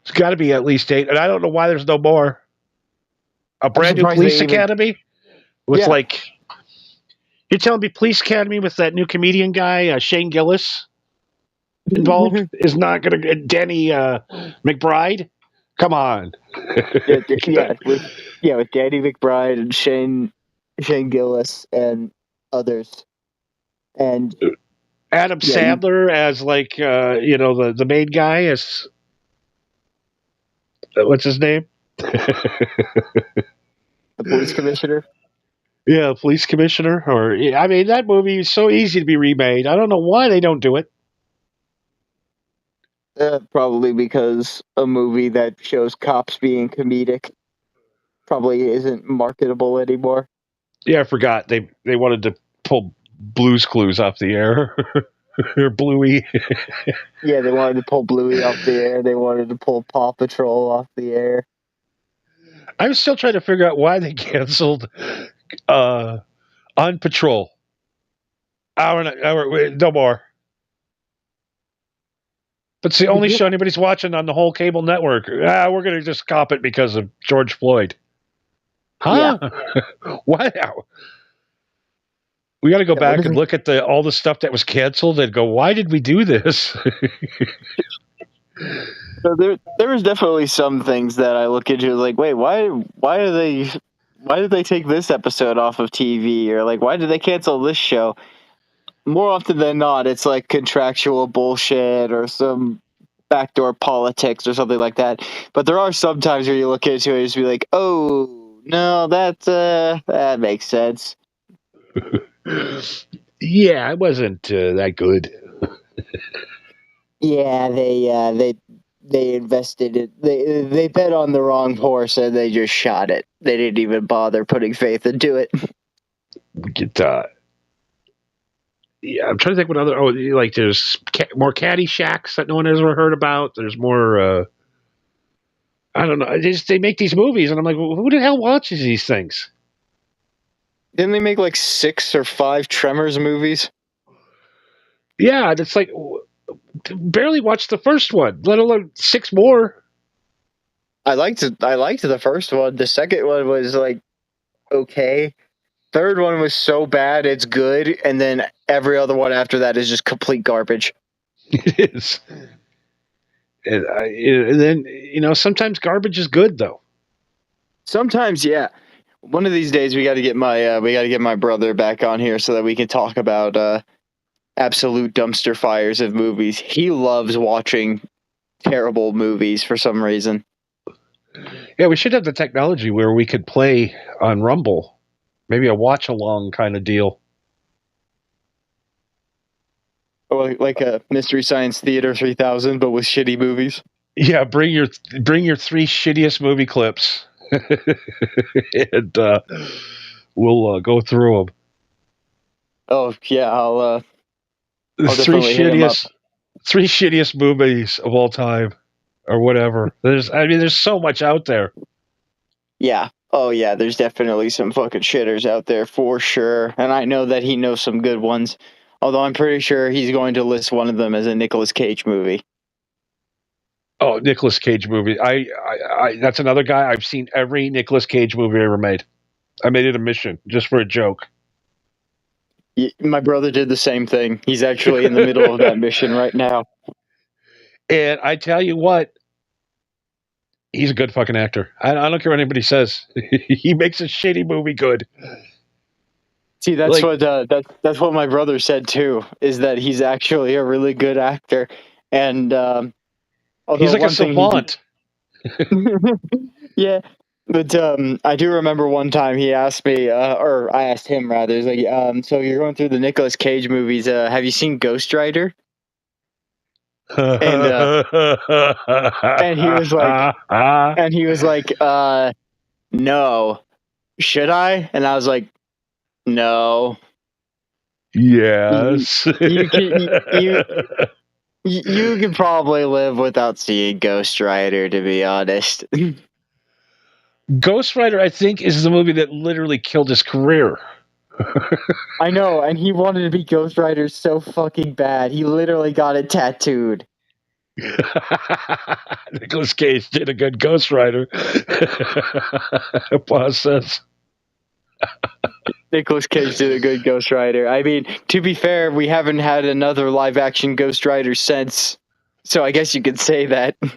It's got to be at least 8, and I don't know why there's no more. A brand new Police Academy with like. You're telling me Police Academy with that new comedian guy Shane Gillis involved is not going to get Danny McBride? Come on. with Danny McBride and Shane Gillis and others, and Adam Sandler as like the main guy is what's his name? The police commissioner. Yeah, police commissioner. Or I mean, that movie is so easy to be remade. I don't know why they don't do it. Probably because a movie that shows cops being comedic probably isn't marketable anymore. Yeah, I forgot they wanted to pull Blue's Clues off the air. Or Bluey. Yeah, they wanted to pull Bluey off the air. They wanted to pull Paw Patrol off the air. I'm still trying to figure out why they canceled On Patrol. Hour, no more. But it's the only show anybody's watching on the whole cable network. We're going to just cop it because of George Floyd. Huh? Yeah. Wow. We got to go back and look at all the stuff that was canceled and go, why did we do this? So there was definitely some things that I look into like, wait, why did they take this episode off of TV, or like why did they cancel this show? More often than not, it's like contractual bullshit or some backdoor politics or something like that. But there are some times where you look into it and just be like, oh no, that makes sense. Yeah, it wasn't that good. Yeah, they invested it. They bet on the wrong horse and they just shot it. They didn't even bother putting faith into it. We get yeah, I'm trying to think what other. Like there's more Caddyshack that no one has ever heard about. There's more. I don't know. They make these movies, and I'm like, who the hell watches these things? Didn't they make like 6 or 5 Tremors movies? Yeah, and it's like barely watched the first one, let alone 6 more. I liked the first one. The second one was like okay. Third one was so bad it's good, and then every other one after that is just complete garbage. It is. And then sometimes garbage is good though. Sometimes, yeah. One of these days, we got to get my brother back on here so that we can talk about absolute dumpster fires of movies. He loves watching terrible movies for some reason. Yeah, we should have the technology where we could play on Rumble, maybe a watch along kind of deal. Like a Mystery Science Theater 3000, but with shitty movies. Yeah, bring your 3 shittiest movie clips, and we'll go through them. Oh yeah, I'll The definitely hit him up. 3 shittiest movies of all time, or whatever. There's so much out there. Yeah. Oh yeah, there's definitely some fucking shitters out there for sure, and I know that he knows some good ones. Although I'm pretty sure he's going to list one of them as a Nicolas Cage movie. Oh, Nicolas Cage movie. I that's another guy. I've seen every Nicolas Cage movie ever made. I made it a mission just for a joke. My brother did the same thing. He's actually in the middle of that mission right now. And I tell you what, he's a good fucking actor. I don't care what anybody says. He makes a shitty movie good. See, that's that's what my brother said too. Is that he's actually a really good actor, and he's like a savant. Yeah, but I do remember one time he asked me, or I asked him rather. He's like, so you're going through the Nicolas Cage movies. Have you seen Ghost Rider? And he was like, no. Should I? And I was like, no. Yes. You can probably live without seeing Ghost Rider, to be honest. Ghost Rider, I think, is the movie that literally killed his career. I know, and he wanted to be Ghost Rider so fucking bad. He literally got it tattooed. Nicolas Cage did a good Ghost Rider. Process. Nicolas Cage did a good Ghost Rider. I mean, to be fair, we haven't had another live-action Ghost Rider since, so I guess you could say that. I'm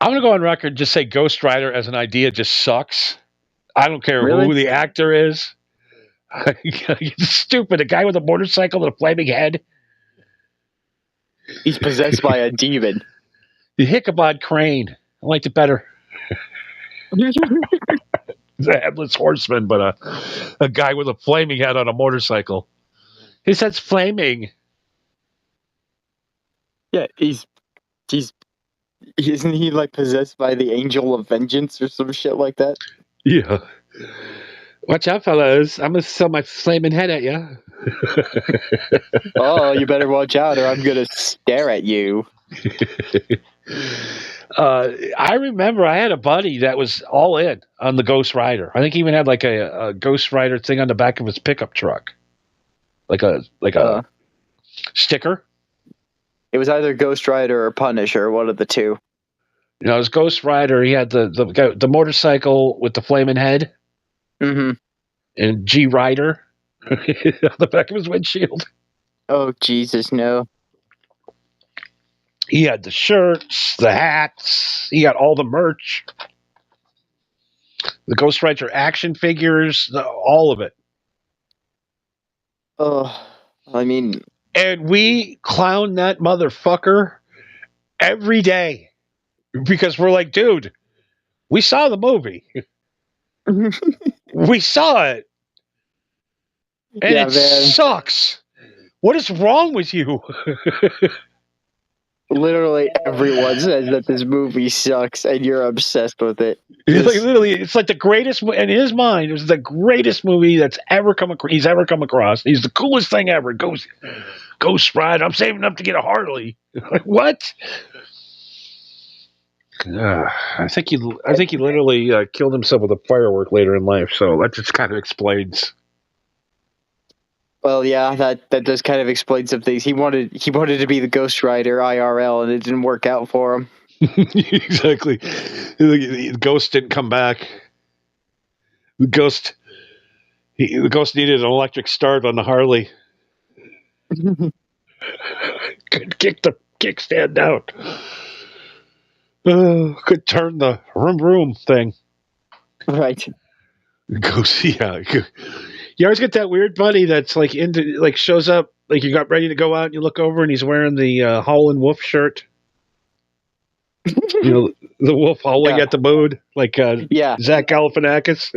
going to go on record and just say Ghost Rider as an idea just sucks. I don't care who the actor is. It's stupid. A guy with a motorcycle and a flaming head. He's possessed by a demon. The Ichabod Crane. I liked it better. He's a headless horseman, but a guy with a flaming head on a motorcycle. His head's flaming. Yeah, isn't he like possessed by the Angel of Vengeance or some shit like that? Yeah. Watch out, fellas. I'm going to throw my flaming head at you. Oh, you better watch out or I'm going to stare at you. I remember I had a buddy that was all in on the Ghost Rider. I think he even had like a Ghost Rider thing on the back of his pickup truck. Like a sticker. It was either Ghost Rider or Punisher, one of the two. You know, it was Ghost Rider. He had the motorcycle with the flaming head. Mm-hmm. And G Rider on the back of his windshield. Oh, Jesus, no. He had the shirts, the hats. He had all the merch. The Ghost Rider action figures, all of it. Oh, I mean... And we clown that motherfucker every day. Because we're like, dude, we saw the movie. We saw it. And it sucks. What is wrong with you? Literally everyone says that this movie sucks and you're obsessed with it. It's like the greatest, in his mind, it was the greatest movie that's he's ever come across. He's the coolest thing ever. Ghost Rider. I'm saving up to get a Harley. Like, what? I think he literally killed himself with a firework later in life. So that just kind of explains. Well, yeah, that does kind of explain some things. He wanted to be the Ghost Rider IRL, and it didn't work out for him. Exactly. The ghost didn't come back. The ghost needed an electric start on the Harley. Could kick the kickstand out. Could turn the room thing. Right. Goes, yeah. You always get that weird buddy that's like shows up, like you got ready to go out and you look over and he's wearing the Howlin' Wolf shirt. You know, the wolf howling Yeah. at the moon, like Yeah. Zach Galifianakis.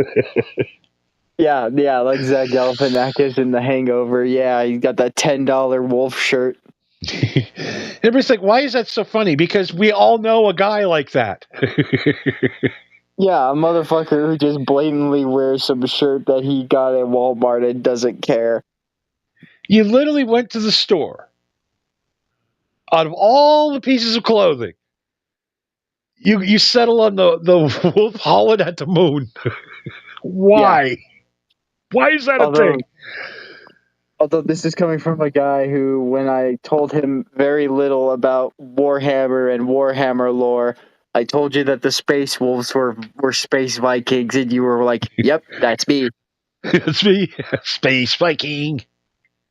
Yeah, like Zach Galifianakis in The Hangover. Yeah, he got that $10 wolf shirt. Everybody's like, why is that so funny? Because we all know a guy like that. Yeah, a motherfucker who just blatantly wears some shirt that he got at Walmart and doesn't care. You literally went to the store. Out of all the pieces of clothing, you settle on the wolf howling at the moon. Why? Yeah. Why is that a thing? Although this is coming from a guy who, when I told him very little about Warhammer and Warhammer lore, I told you that the Space Wolves were Space Vikings, and you were like, yep, that's me. It's me, Space Viking.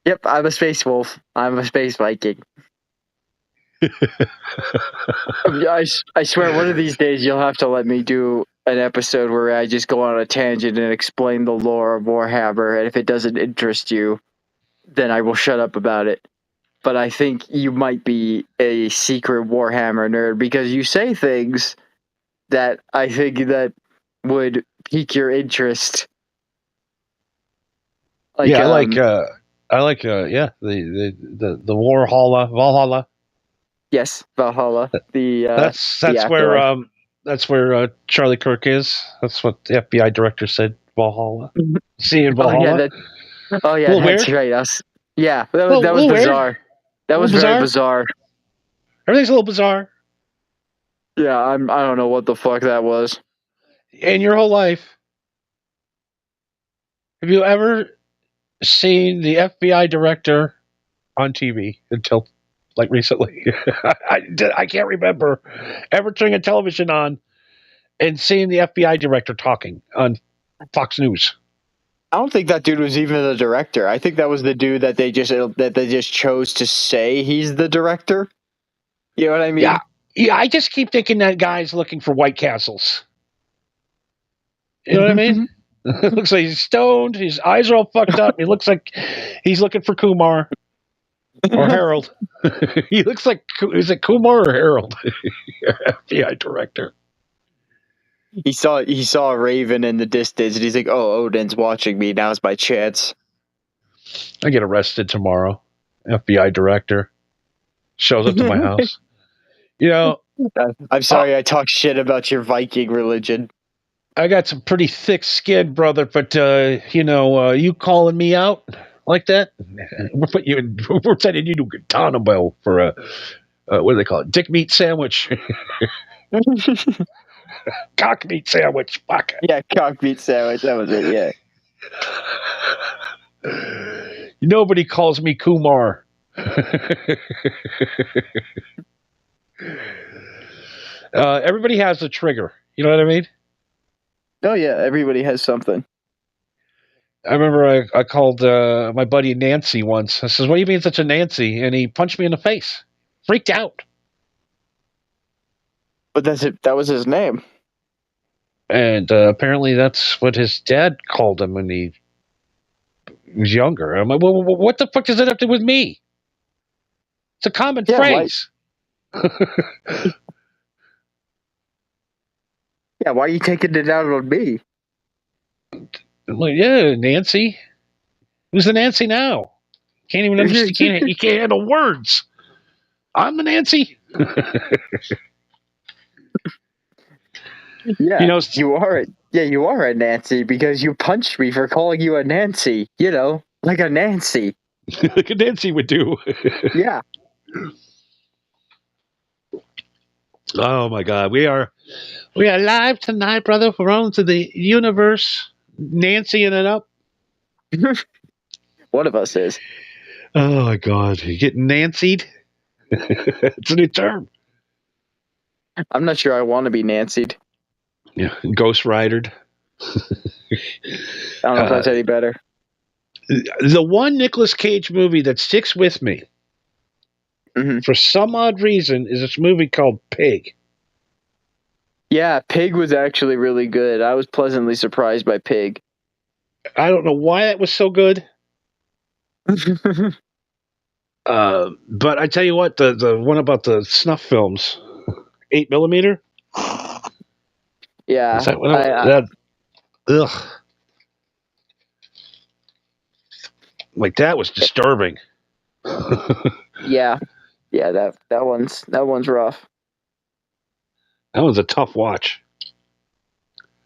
Yep, I'm a Space Wolf. I'm a Space Viking. I swear, one of these days you'll have to let me do an episode where I just go on a tangent and explain the lore of Warhammer, and if it doesn't interest you, then I will shut up about it. But I think you might be a secret Warhammer nerd because you say things that I think that would pique your interest. Like, yeah, I like the Valhalla. Yes, Valhalla. That's where Charlie Kirk is. That's what the FBI director said. Valhalla. See in Valhalla. Oh yeah, that's right. That was bizarre. That was very bizarre. Everything's a little bizarre. Yeah, I don't know what the fuck that was. In your whole life, have you ever seen the FBI director on TV until like recently? I can't remember ever turning a television on and seeing the FBI director talking on Fox News. I don't think that dude was even the director. I think that was the dude that they just chose to say he's the director. You know what I mean? Yeah. I just keep thinking that guy's looking for White Castles. You know what I mean? It looks like he's stoned. His eyes are all fucked up. He looks like he's looking for Kumar or Harold. He looks like, is it Kumar or Harold? FBI director. He saw a raven in the distance, and he's like, "Oh, Odin's watching me. Now's my chance." I get arrested tomorrow. FBI director shows up to my house. You know, I'm sorry I talk shit about your Viking religion. I got some pretty thick skin, brother, but you calling me out like that? We're sending you to Guantanamo for a what do they call it? Dick meat sandwich. Cock meat sandwich. Fuck. Yeah, cock meat sandwich. That was it. Yeah. Nobody calls me Kumar. Everybody has a trigger. You know what I mean? Oh yeah, everybody has something. I remember I called my buddy Nancy once. I says, "What are you being such a Nancy?" And he punched me in the face. Freaked out. But that's it. That was his name. And apparently that's what his dad called him when he was younger. I'm like, well, what the fuck does that have to do with me? It's a common phrase. Yeah, why are you taking it out on me? I'm like, yeah, Nancy. Who's the Nancy now? Can't even understand. You can't handle words. I'm the Nancy. Yeah, you are. Yeah, you are a Nancy because you punched me for calling you a Nancy. You know, like a Nancy. Like a Nancy would do. Yeah. Oh my God, we are live tonight, brother. We're on to the universe, Nancying it up. One of us is. Oh my God, you getting Nancied? It's a new term. I'm not sure I want to be Nancied. Yeah, Ghost Ridered. I don't know if that's any better. The one Nicolas Cage movie that sticks with me for some odd reason is this movie called Pig. Yeah, Pig was actually really good. I was pleasantly surprised by Pig. I don't know why it was so good. But I tell you what, the one about the snuff films, 8mm. Yeah, Is that what that? Ugh, like that was disturbing. yeah. That one's rough. That was a tough watch.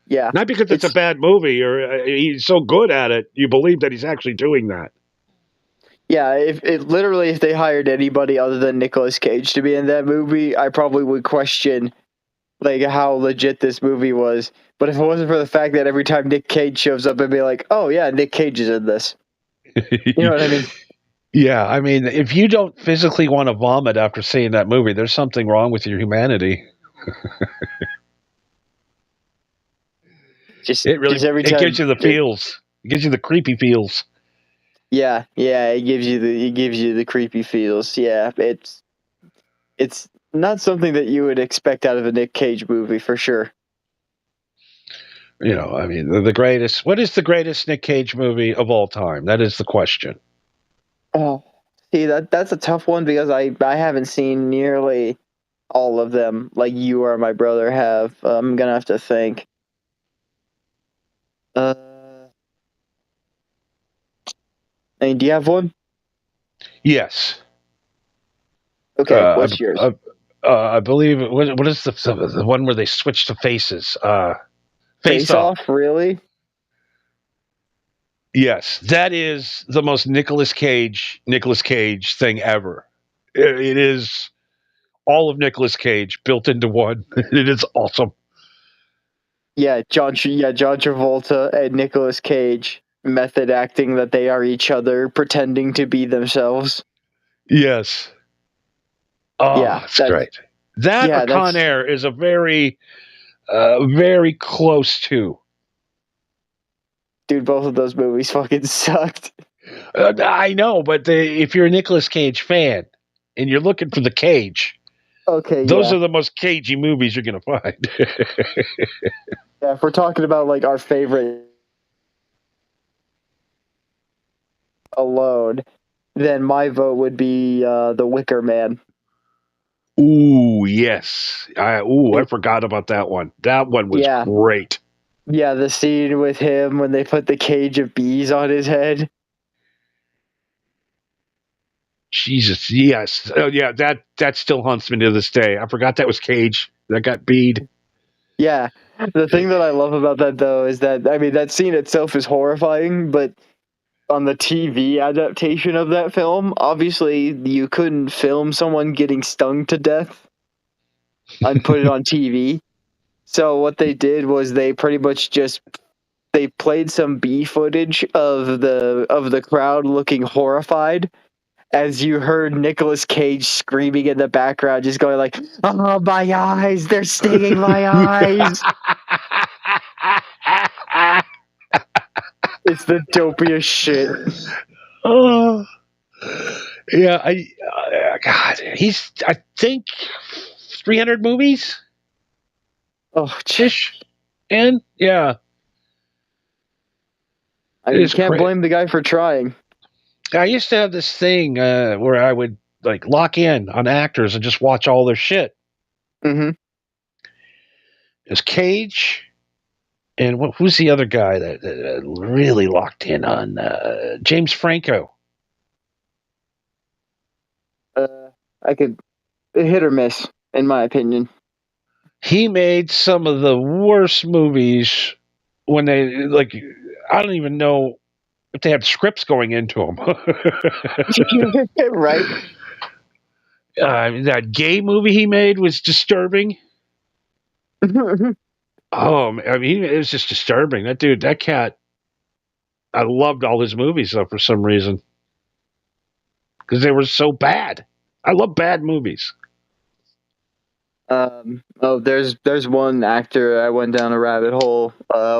Yeah, Not because it's a bad movie or he's so good at it, you believe that he's actually doing that. Yeah, if they hired anybody other than Nicolas Cage to be in that movie, I probably would question like how legit this movie was. But if it wasn't for the fact that every time Nick Cage shows up, I'd be like, oh yeah, Nick Cage is in this. You know what I mean? Yeah, I mean, if you don't physically want to vomit after seeing that movie, there's something wrong with your humanity. It really every time gives you the feels. It gives you the creepy feels. Yeah, it gives you the creepy feels. Yeah, it's not something that you would expect out of a Nick Cage movie for sure. You know, I mean, the greatest. What is the greatest Nick Cage movie of all time? That is the question. Oh, see that's a tough one because I haven't seen nearly all of them like you or my brother have. I'm gonna have to think. I mean, do you have one? Yes. Okay, what's yours? I believe what is the one where they switch to faces? Face Off. Really? Yes, that is the most Nicolas Cage thing ever. It is all of Nicolas Cage built into one. It is awesome. Yeah, John Travolta and Nicolas Cage method acting that they are each other, pretending to be themselves. Yes. Oh, yeah, that's great. That or Con Air is a very, very close to. Dude, both of those movies fucking sucked. I know, but if you're a Nicolas Cage fan and you're looking for the Cage, okay, those are the most cagey movies you're going to find. Yeah, if we're talking about like our favorite alone, then my vote would be The Wicker Man. Ooh, yes. I forgot about that one. That one was great. Yeah, the scene with him when they put the cage of bees on his head. Jesus, yes. Oh, yeah, that still haunts me to this day. I forgot that was Cage. That got bead. Yeah. The thing that I love about that, though, is that, I mean, that scene itself is horrifying, but on the TV adaptation of that film, obviously you couldn't film someone getting stung to death and put it on TV. So what they did was they pretty much they played some bee footage of the crowd looking horrified as you heard Nicolas Cage screaming in the background, just going like, "Oh, my eyes! They're stinging my eyes!" It's the dopiest shit. Oh, yeah. God, I think 300 movies. Oh, ish, and yeah. I mean, you can't blame the guy for trying. I used to have this thing where I would like lock in on actors and just watch all their shit. Mm-hmm. There's Cage, and who's the other guy that really locked in on James Franco? I could hit or miss, in my opinion. He made some of the worst movies when they like. I don't even know if they had scripts going into them. Right. That gay movie he made was disturbing. Oh, I mean, it was just disturbing. That cat. I loved all his movies though for some reason because they were so bad. I love bad movies. There's one actor I went down a rabbit hole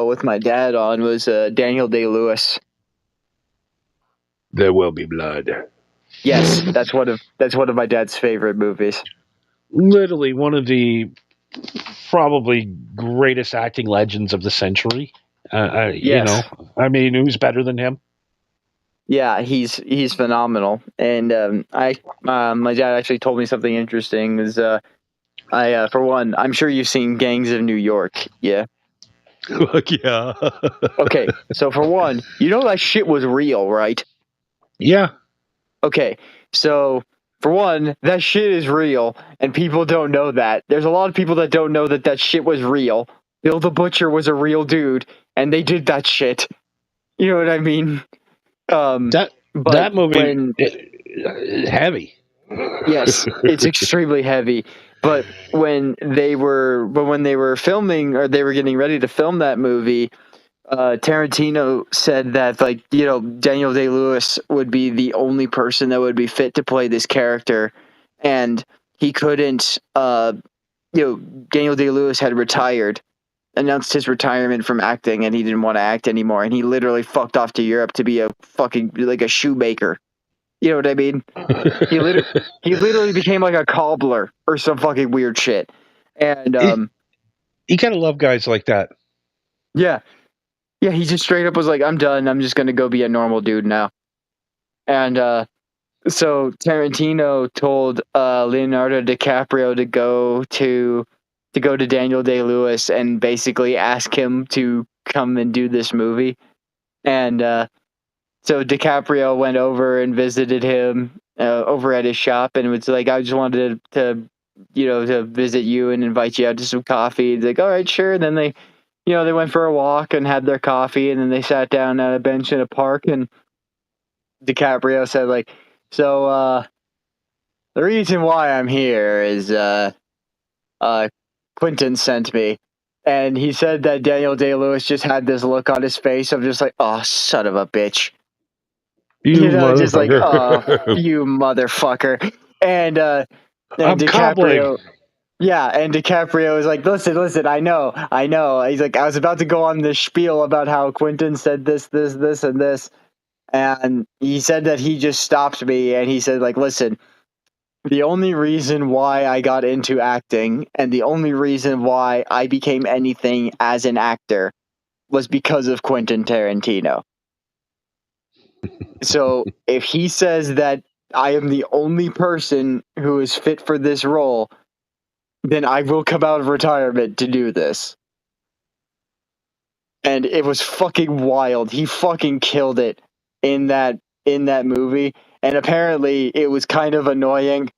with my dad on was Daniel Day-Lewis. There Will Be Blood. Yes, that's one of my dad's favorite movies. Literally one of the probably greatest acting legends of the century. You know, I mean, who's better than him? Yeah, he's phenomenal. And my dad actually told me something interesting. Is for one, I'm sure you've seen Gangs of New York. Yeah. Fuck yeah. Okay, so for one, you know that shit was real, right? Yeah. Okay, so for one, that shit is real, and people don't know that. There's a lot of people that don't know that that shit was real. Bill the Butcher was a real dude, and they did that shit. You know what I mean? But That movie when heavy. yes, it's extremely heavy. But when they were filming or they were getting ready to film that movie, Tarantino said that Daniel Day-Lewis would be the only person that would be fit to play this character, and he couldn't. Daniel Day-Lewis had announced his retirement from acting, and he didn't want to act anymore, and he literally fucked off to Europe to be a fucking like a shoemaker. You know what I mean? He literally became like a cobbler or some fucking weird shit. And You gotta love guys like that. yeah, he just straight up was like, "I'm done. I'm just gonna go be a normal dude now." And so Tarantino told Leonardo DiCaprio to go to Daniel Day-Lewis and basically ask him to come and do this movie. And so DiCaprio went over and visited him over at his shop and was like, "I just wanted to visit you and invite you out to some coffee." He's like, "All right, sure." And then they went for a walk and had their coffee, and then they sat down at a bench in a park, and DiCaprio said like, "So the reason why I'm here is Quentin sent me." And he said that Daniel Day-Lewis just had this look on his face of just like, "Oh, son of a bitch." Just like, "Oh, you motherfucker." And I'm DiCaprio, yeah, and DiCaprio is like, listen, I know. He's like, "I was about to go on this spiel about how Quentin said this, and this." And he said that he just stopped me, and he said like, "Listen, the only reason why I got into acting and the only reason why I became anything as an actor was because of Quentin Tarantino. So if he says that I am the only person who is fit for this role, then I will come out of retirement to do this." And it was fucking wild. He fucking killed it in that movie. And apparently it was kind of annoying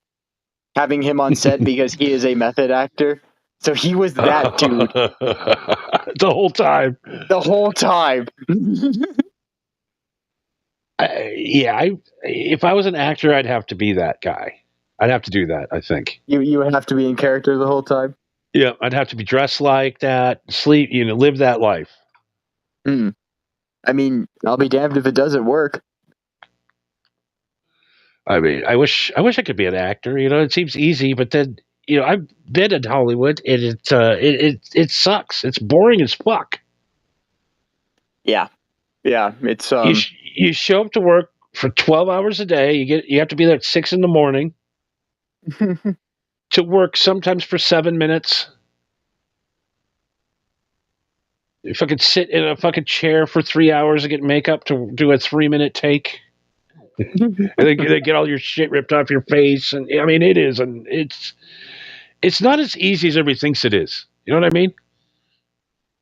having him on set because he is a method actor. So he was that dude the whole time. the whole time. If I was an actor, I'd have to be that guy. I'd have to do that, I think. You would have to be in character the whole time. Yeah, I'd have to be dressed like that, sleep, live that life. I mean, I'll be damned if it doesn't work. I mean, I wish I could be an actor. It seems easy, but then I've been in Hollywood, and it sucks. It's boring as fuck. Yeah, it's you show up to work for 12 hours a day. You have to be there at 6 a.m. to work sometimes for 7 minutes. You fucking sit in a fucking chair for 3 hours and get makeup to do a 3-minute take. And they get all your shit ripped off your face. And I mean, it's not as easy as everybody thinks it is. You know what I mean?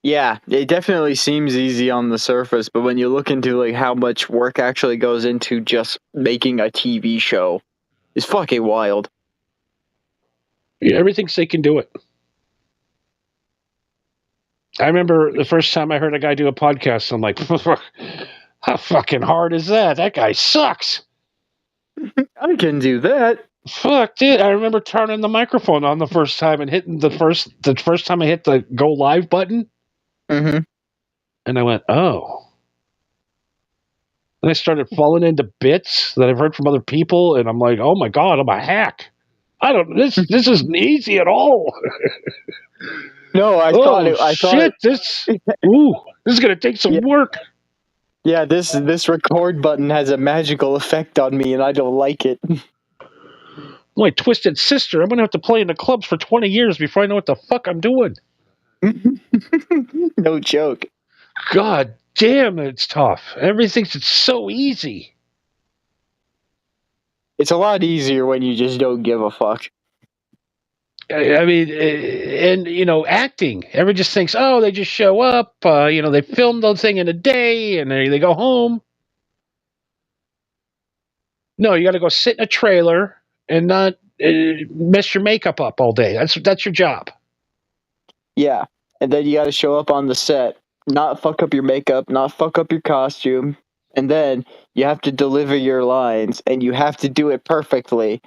Yeah, it definitely seems easy on the surface, but when you look into like how much work actually goes into just making a TV show, it's fucking wild. Yeah, everybody thinks they can do it. I remember the first time I heard a guy do a podcast, I'm like, how fucking hard is that? That guy sucks. I can do that. Fuck, dude. I remember turning the microphone on the first time and hitting the first time I hit the go live button. Mm-hmm. And I went, oh. And I started falling into bits that I've heard from other people, and I'm like, oh my God, I'm a hack. This isn't easy at all. No, I thought this is gonna take some work. Yeah, this record button has a magical effect on me, and I don't like it. My twisted sister, I'm gonna have to play in the clubs for 20 years before I know what the fuck I'm doing. No joke. God damn, it's tough. Everybody thinks it's so easy. It's a lot easier when you just don't give a fuck. I mean, and acting. Everyone just thinks, oh, they just show up. They film the thing in a day and they go home. No, you got to go sit in a trailer and not mess your makeup up all day. That's your job. Yeah, and then you got to show up on the set, not fuck up your makeup, not fuck up your costume, and then you have to deliver your lines, and you have to do it perfectly.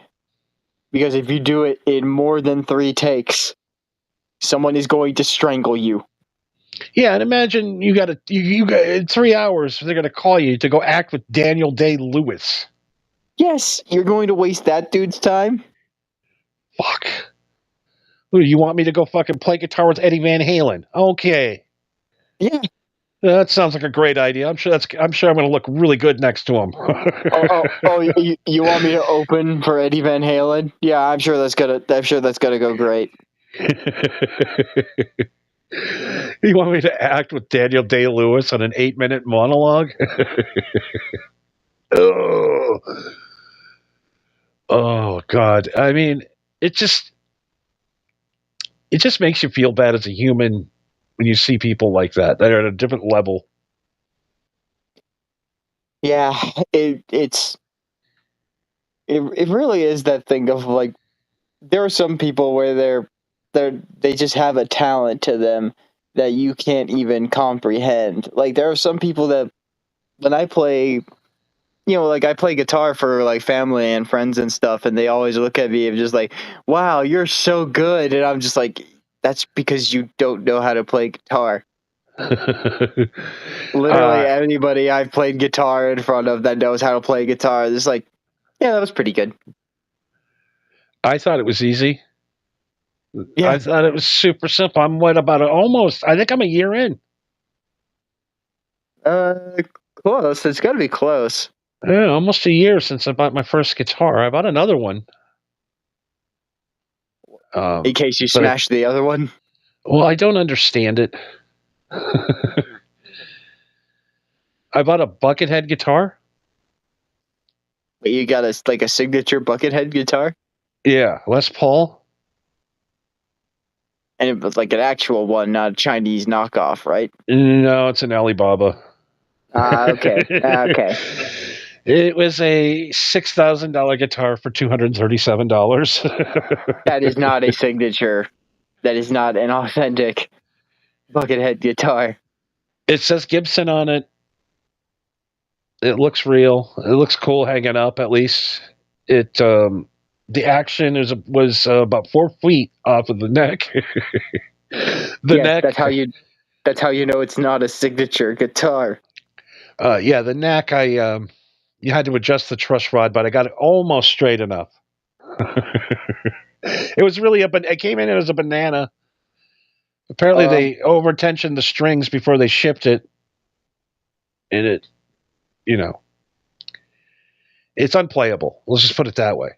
Because if you do it in more than 3 takes, someone is going to strangle you. Yeah, and imagine you got in 3 hours they're going to call you to go act with Daniel Day-Lewis. Yes, you're going to waste that dude's time. Fuck. Ooh, you want me to go fucking play guitar with Eddie Van Halen? Okay. Yeah. That sounds like a great idea. I'm sure I'm going to look really good next to him. You want me to open for Eddie Van Halen? Yeah, I'm sure that's gonna go great. You want me to act with Daniel Day-Lewis on an 8-minute monologue? Oh God. I mean, it just makes you feel bad as a human when you see people like that. They're at a different level. Yeah, it really is that thing of like, there are some people where they just have a talent to them that you can't even comprehend. Like, there are some people that when I play, like I play guitar for like family and friends and stuff, and they always look at me and just like, wow, you're so good. And I'm just like, that's because you don't know how to play guitar. Literally anybody I've played guitar in front of that knows how to play guitar is like, yeah, that was pretty good. I thought it was easy. Yeah. I thought it was super simple. I'm I think I'm a year in. Close. It's got to be close. Yeah, almost a year since I bought my first guitar. I bought another one. In case you smashed the other one? Well, I don't understand it. I bought a Buckethead guitar. You got a signature Buckethead guitar? Yeah, Les Paul. And it was like an actual one, not a Chinese knockoff, right? No, it's an Alibaba. Okay. Okay. It was a $6,000 guitar for $237. That is not a signature. That is not an authentic Buckethead guitar. It says Gibson on it. It looks real. It looks cool hanging up, at least. The action was about 4 feet off of the neck. Neck. That's how you know it's not a signature guitar. The neck. You had to adjust the truss rod, but I got it almost straight enough. It was really it came in as a banana. Apparently, they over-tensioned the strings before they shipped it, and it's unplayable. Let's just put it that way.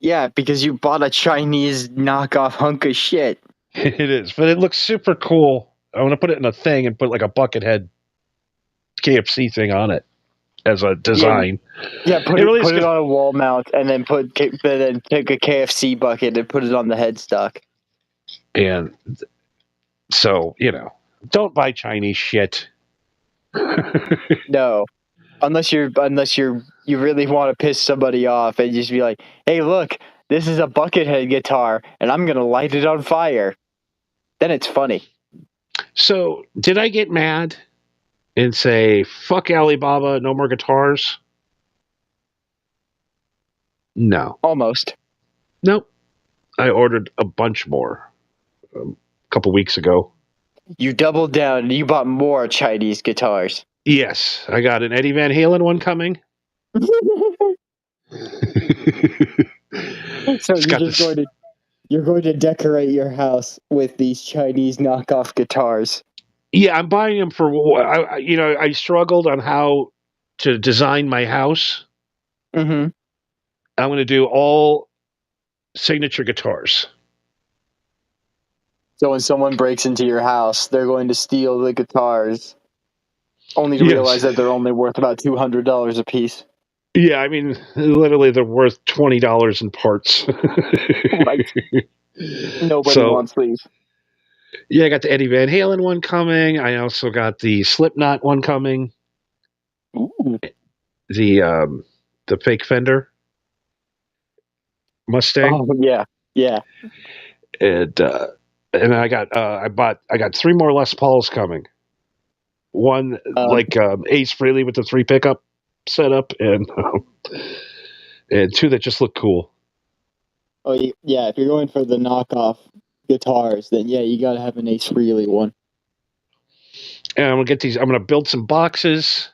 Yeah, because you bought a Chinese knockoff hunk of shit. It is, but it looks super cool. I want to put it in a thing and put like a Buckethead KFC thing on it as a design. Yeah, put it on a wall mount and then take a KFC bucket and put it on the headstock. And so, don't buy Chinese shit. No. Unless you really want to piss somebody off and just be like, hey, look, this is a Buckethead guitar and I'm going to light it on fire. Then it's funny. So, did I get mad and say, fuck Alibaba, no more guitars? No. Almost. Nope. I ordered a bunch more a couple weeks ago. You doubled down and you bought more Chinese guitars. Yes. I got an Eddie Van Halen one coming. So you're going to decorate your house with these Chinese knockoff guitars. Yeah, I'm buying them for I struggled on how to design my house. Mm-hmm. I'm going to do all signature guitars. So when someone breaks into your house, they're going to steal the guitars, only to Yes. realize that they're only worth about $200 a piece. Yeah, I mean, literally, they're worth $20 in parts. Right. Nobody So, wants these. yeah, I got the Eddie Van Halen one coming. I also got the Slipknot one coming. Ooh. The fake Fender Mustang. Oh yeah, yeah. And I got 3 more Les Pauls coming. One like Ace Frehley with the 3 pickup setup, and 2 that just look cool. Oh yeah. If you're going for the knockoff guitars, then yeah, you gotta have an Ace Frehley one. And I'm gonna get these. I'm gonna build some boxes.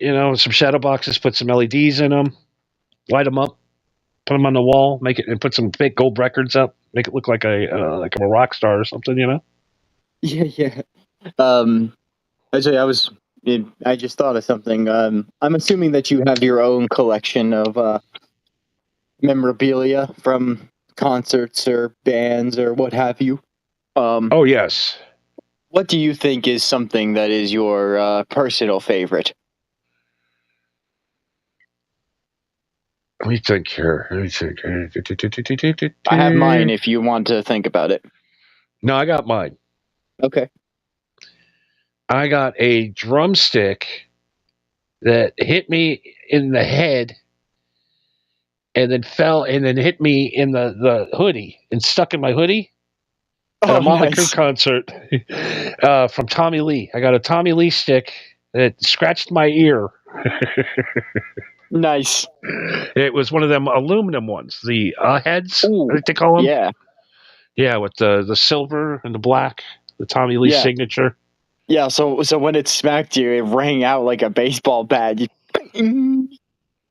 Some shadow boxes. Put some LEDs in them. Light them up. Put them on the wall. Make it and put some fake gold records up. Make it look like I'm a rock star or something. Yeah, yeah. Actually, I just thought of something. I'm assuming that you have your own collection of memorabilia from concerts or bands or what have you. Oh yes. What do you think is something that is your personal favorite? Let me think here. I have mine if you want to think about it. No, I got mine. Okay. I got a drumstick that hit me in the head and then fell and then hit me in the hoodie and stuck in my hoodie at a Motley Crue concert from Tommy Lee. I got a Tommy Lee stick that scratched my ear. Nice. It was one of them aluminum ones, the heads, Ooh, I think they call them. yeah. Yeah, with the silver and the black, the Tommy Lee signature. Yeah, so when it smacked you, it rang out like a baseball bat. Well,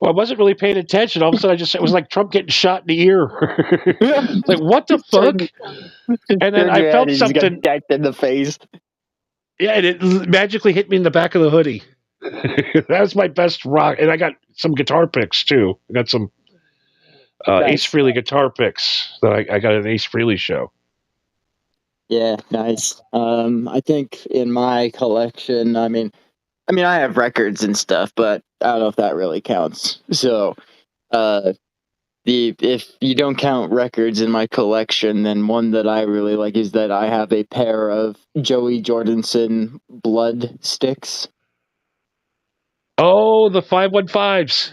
I wasn't really paying attention. All of a sudden, it was like Trump getting shot in the ear. Like, what the fuck? And then I felt something. Got decked in the face. Yeah, and it magically hit me in the back of the hoodie. That was my best rock. And I got some guitar picks, too. I got some Ace Frehley guitar picks that I got at an Ace Frehley show. Yeah, nice. I think in my collection, I mean, I have records and stuff, but I don't know if that really counts. So, if you don't count records in my collection, then one that I really like is that I have a pair of Joey Jordison blood sticks. Oh, the 515s.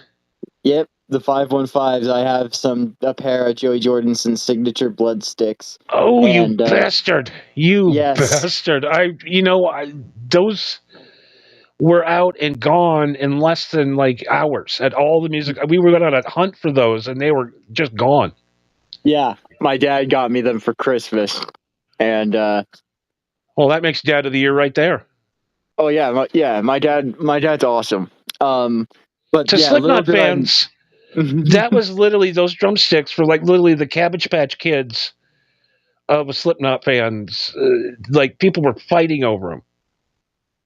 Yep, the 515s. I have a pair of Joey Jordison's signature blood sticks. Oh, you bastard! You yes. bastard! Those were out and gone in less than like hours at all the music. We were on a hunt for those, and they were just gone. Yeah, my dad got me them for Christmas, and well, that makes Dad of the Year right there. Oh yeah, my dad's awesome. But to Slipknot fans, that was literally those drumsticks for like literally the Cabbage Patch Kids of Slipknot fans. Like people were fighting over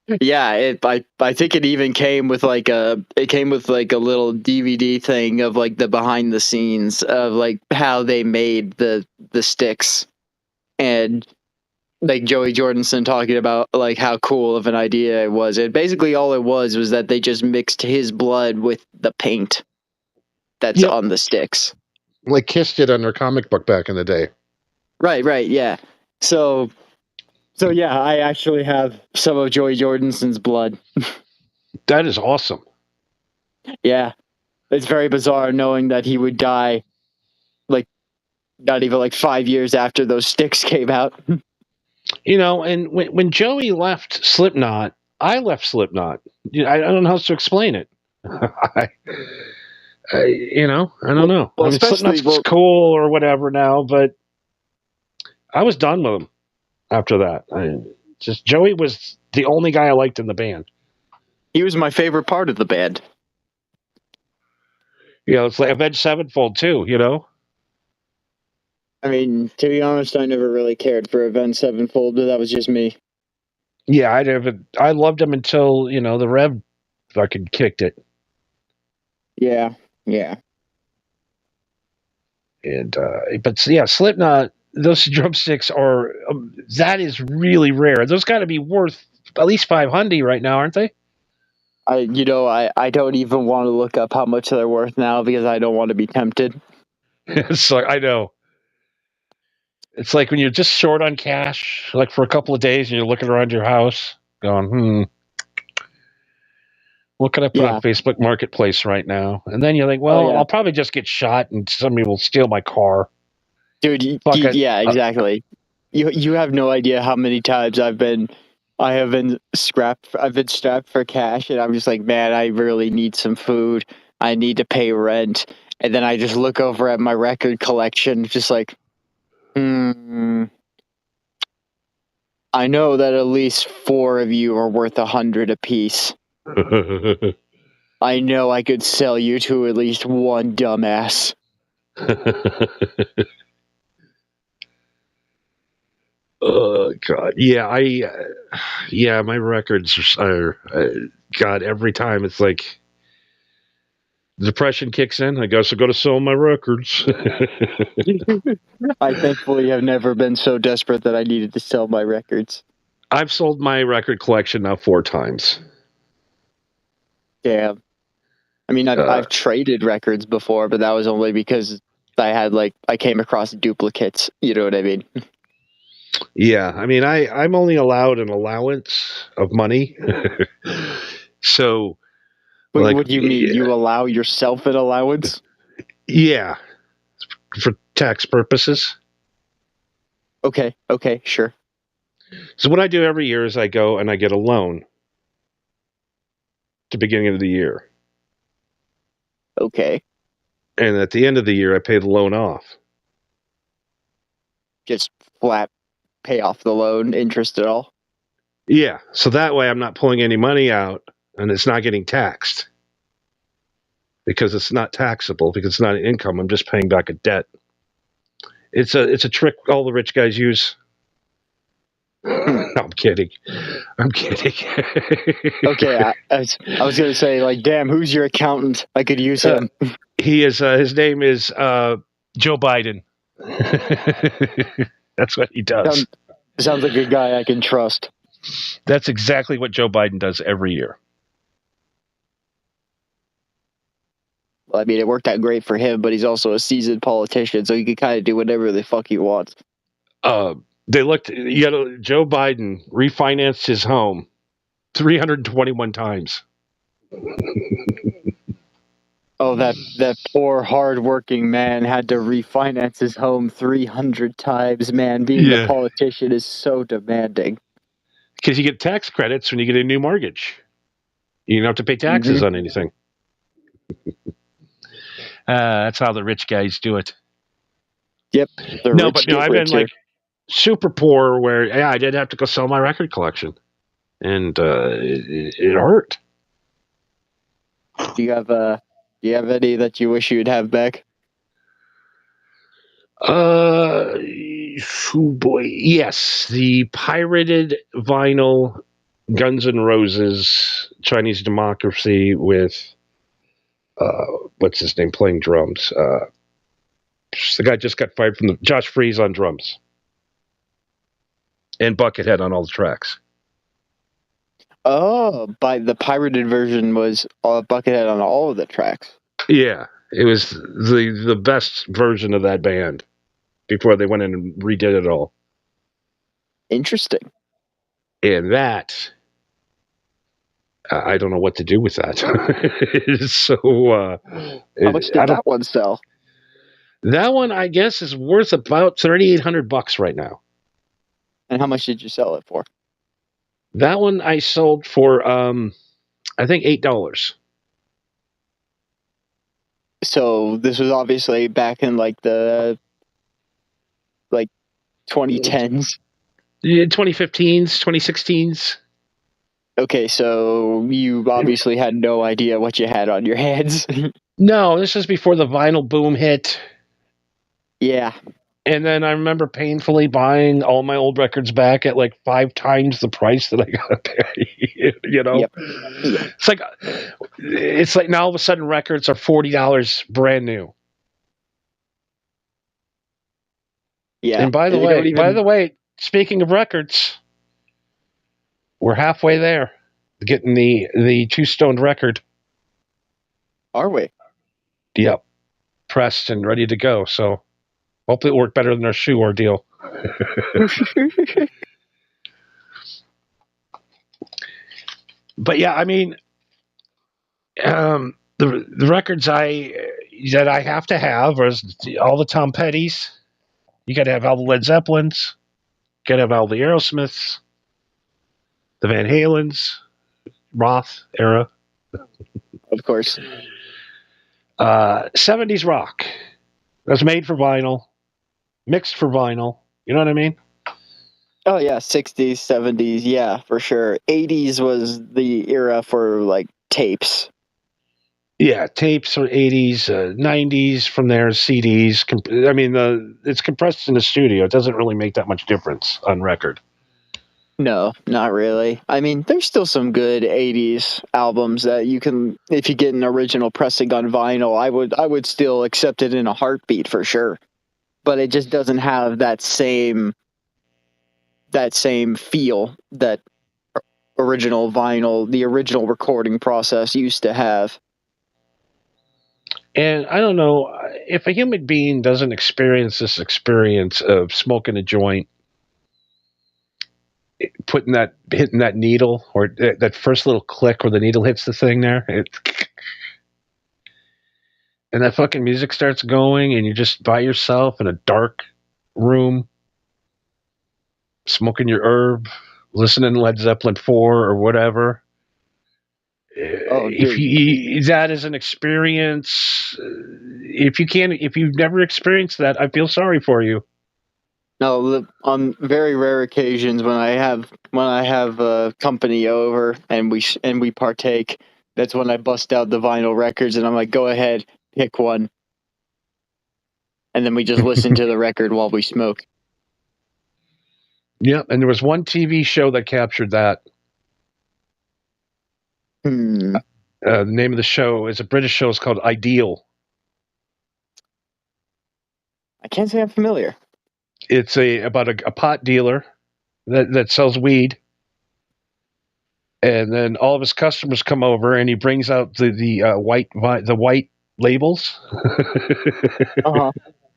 them. Yeah, I think it even came with like a little DVD thing of like the behind the scenes of like how they made the sticks, and like Joey Jordison talking about like how cool of an idea it was. And basically all it was that they just mixed his blood with the paint that's on the sticks. Like Kiss did on their comic book back in the day. Right, yeah. So yeah, I actually have some of Joey Jordison's blood. That is awesome. Yeah. It's very bizarre knowing that he would die like not even like 5 years after those sticks came out. And when Joey left Slipknot, I left Slipknot. I don't know how to explain it. I don't know. Well, Slipknot's cool or whatever now, but I was done with them after that. Joey was the only guy I liked in the band. He was my favorite part of the band. It's like Avenged Sevenfold too, I mean, to be honest, I never really cared for Avenged Sevenfold, but that was just me. Yeah, I loved him until, the Rev fucking kicked it. Yeah. And, but yeah, Slipknot, those drumsticks are that is really rare. Those got to be worth at least $500 right now, aren't they? I don't even want to look up how much they're worth now because I don't want to be tempted. It's like I know. It's like when you're just short on cash, like for a couple of days, and you're looking around your house, going, what can I put on Facebook Marketplace right now? And then you're like, well, I'll probably just get shot, and somebody will steal my car. Dude, exactly. You have no idea how many times I've been strapped for cash, and I'm just like, man, I really need some food. I need to pay rent, and then I just look over at my record collection, just like, I know that at least 4 of you are worth 100 apiece. I know I could sell you to at least one dumbass. Oh God, yeah, my records are God. Every time it's like depression kicks in. I guess I got to sell my records. I thankfully have never been so desperate that I needed to sell my records. I've sold my record collection now 4 times. Damn. I mean, I've traded records before, but that was only because I came across duplicates. You know what I mean? Yeah, I mean, I'm only allowed an allowance of money. So, wait, what do you mean? You allow yourself an allowance? Yeah, for tax purposes. Okay, sure. So what I do every year is I go and I get a loan at the beginning of the year. Okay. And at the end of the year, I pay the loan off. Just flat pay off the loan, interest at all? Yeah, so that way I'm not pulling any money out and it's not getting taxed. Because it's not taxable, because it's not an income. I'm just paying back a debt. It's a trick all the rich guys use. No, I'm kidding. Okay, I was going to say, like, damn, who's your accountant? I could use him. He is. His name is Joe Biden. That's what he does. Sounds like a guy I can trust. That's exactly what Joe Biden does every year. Well, I mean, it worked out great for him, but he's also a seasoned politician, so he can kind of do whatever the fuck he wants. They looked. Joe Biden refinanced his home 321 times. Oh, that poor hardworking man had to refinance his home 300 times. Man, being a politician is so demanding. Because you get tax credits when you get a new mortgage. You don't have to pay taxes on anything. That's how the rich guys do it. Yep. I've been like super poor where I did have to go sell my record collection, and it hurt. Do you have any that you wish you'd have back? Oh boy, yes, the pirated vinyl Guns N' Roses Chinese Democracy with what's his name playing drums. The guy just got fired from Josh Freese on drums. And Buckethead on all the tracks. Oh, the pirated version was Buckethead on all of the tracks. Yeah, it was the best version of that band before they went in and redid it all. Interesting. And that, I don't know what to do with that. So, how much did that one sell? That one, I guess, is worth about $3,800 right now. And how much did you sell it for? That one I sold for, I think $8. So this was obviously back in the 2010s. 2015s, 2016s. Okay, so you obviously had no idea what you had on your hands. No, this was before the vinyl boom hit. Yeah. And then I remember painfully buying all my old records back at 5 times the price that I got to pay. Yep. It's like now all of a sudden records are $40 brand new. Yeah. And by the you don't even. way, speaking of records, we're halfway there, getting the Two Stoned record. Are we? Yep, pressed and ready to go. So hopefully it'll work better than our shoe ordeal. But yeah, I mean, the records that I have to have are all the Tom Petty's. You got to have all the Led Zeppelins. You got to have all the Aerosmiths, the Van Halens, Roth era. Of course. 70s rock. It was made for vinyl, mixed for vinyl. You know what I mean? Oh yeah, 60s, 70s, yeah, for sure. 80s was the era for like tapes. Yeah, tapes or 80s, 90s from there, CDs. I mean, it's compressed in the studio. It doesn't really make that much difference on record. No, not really. I mean, there's still some good 80s albums that you can, if you get an original pressing on vinyl, I would still accept it in a heartbeat for sure. But it just doesn't have that same feel that original vinyl, the original recording process used to have. And I don't know if a human being doesn't experience this experience of smoking a joint, hitting that needle, or that first little click where the needle hits the thing there, and that fucking music starts going, and you're just by yourself in a dark room, smoking your herb, listening to Led Zeppelin 4 or whatever. Oh, if that is an experience, if you've never experienced that, I feel sorry for you. No, on very rare occasions when I have company over and we partake, that's when I bust out the vinyl records and I'm like, go ahead, pick one, and then we just listen to the record while we smoke. Yeah, and there was one TV show that captured that. The name of the show is a British show. It's called Ideal. I can't say I'm familiar. It's about a pot dealer that sells weed, and then all of his customers come over, and he brings out the white labels. Uh-huh.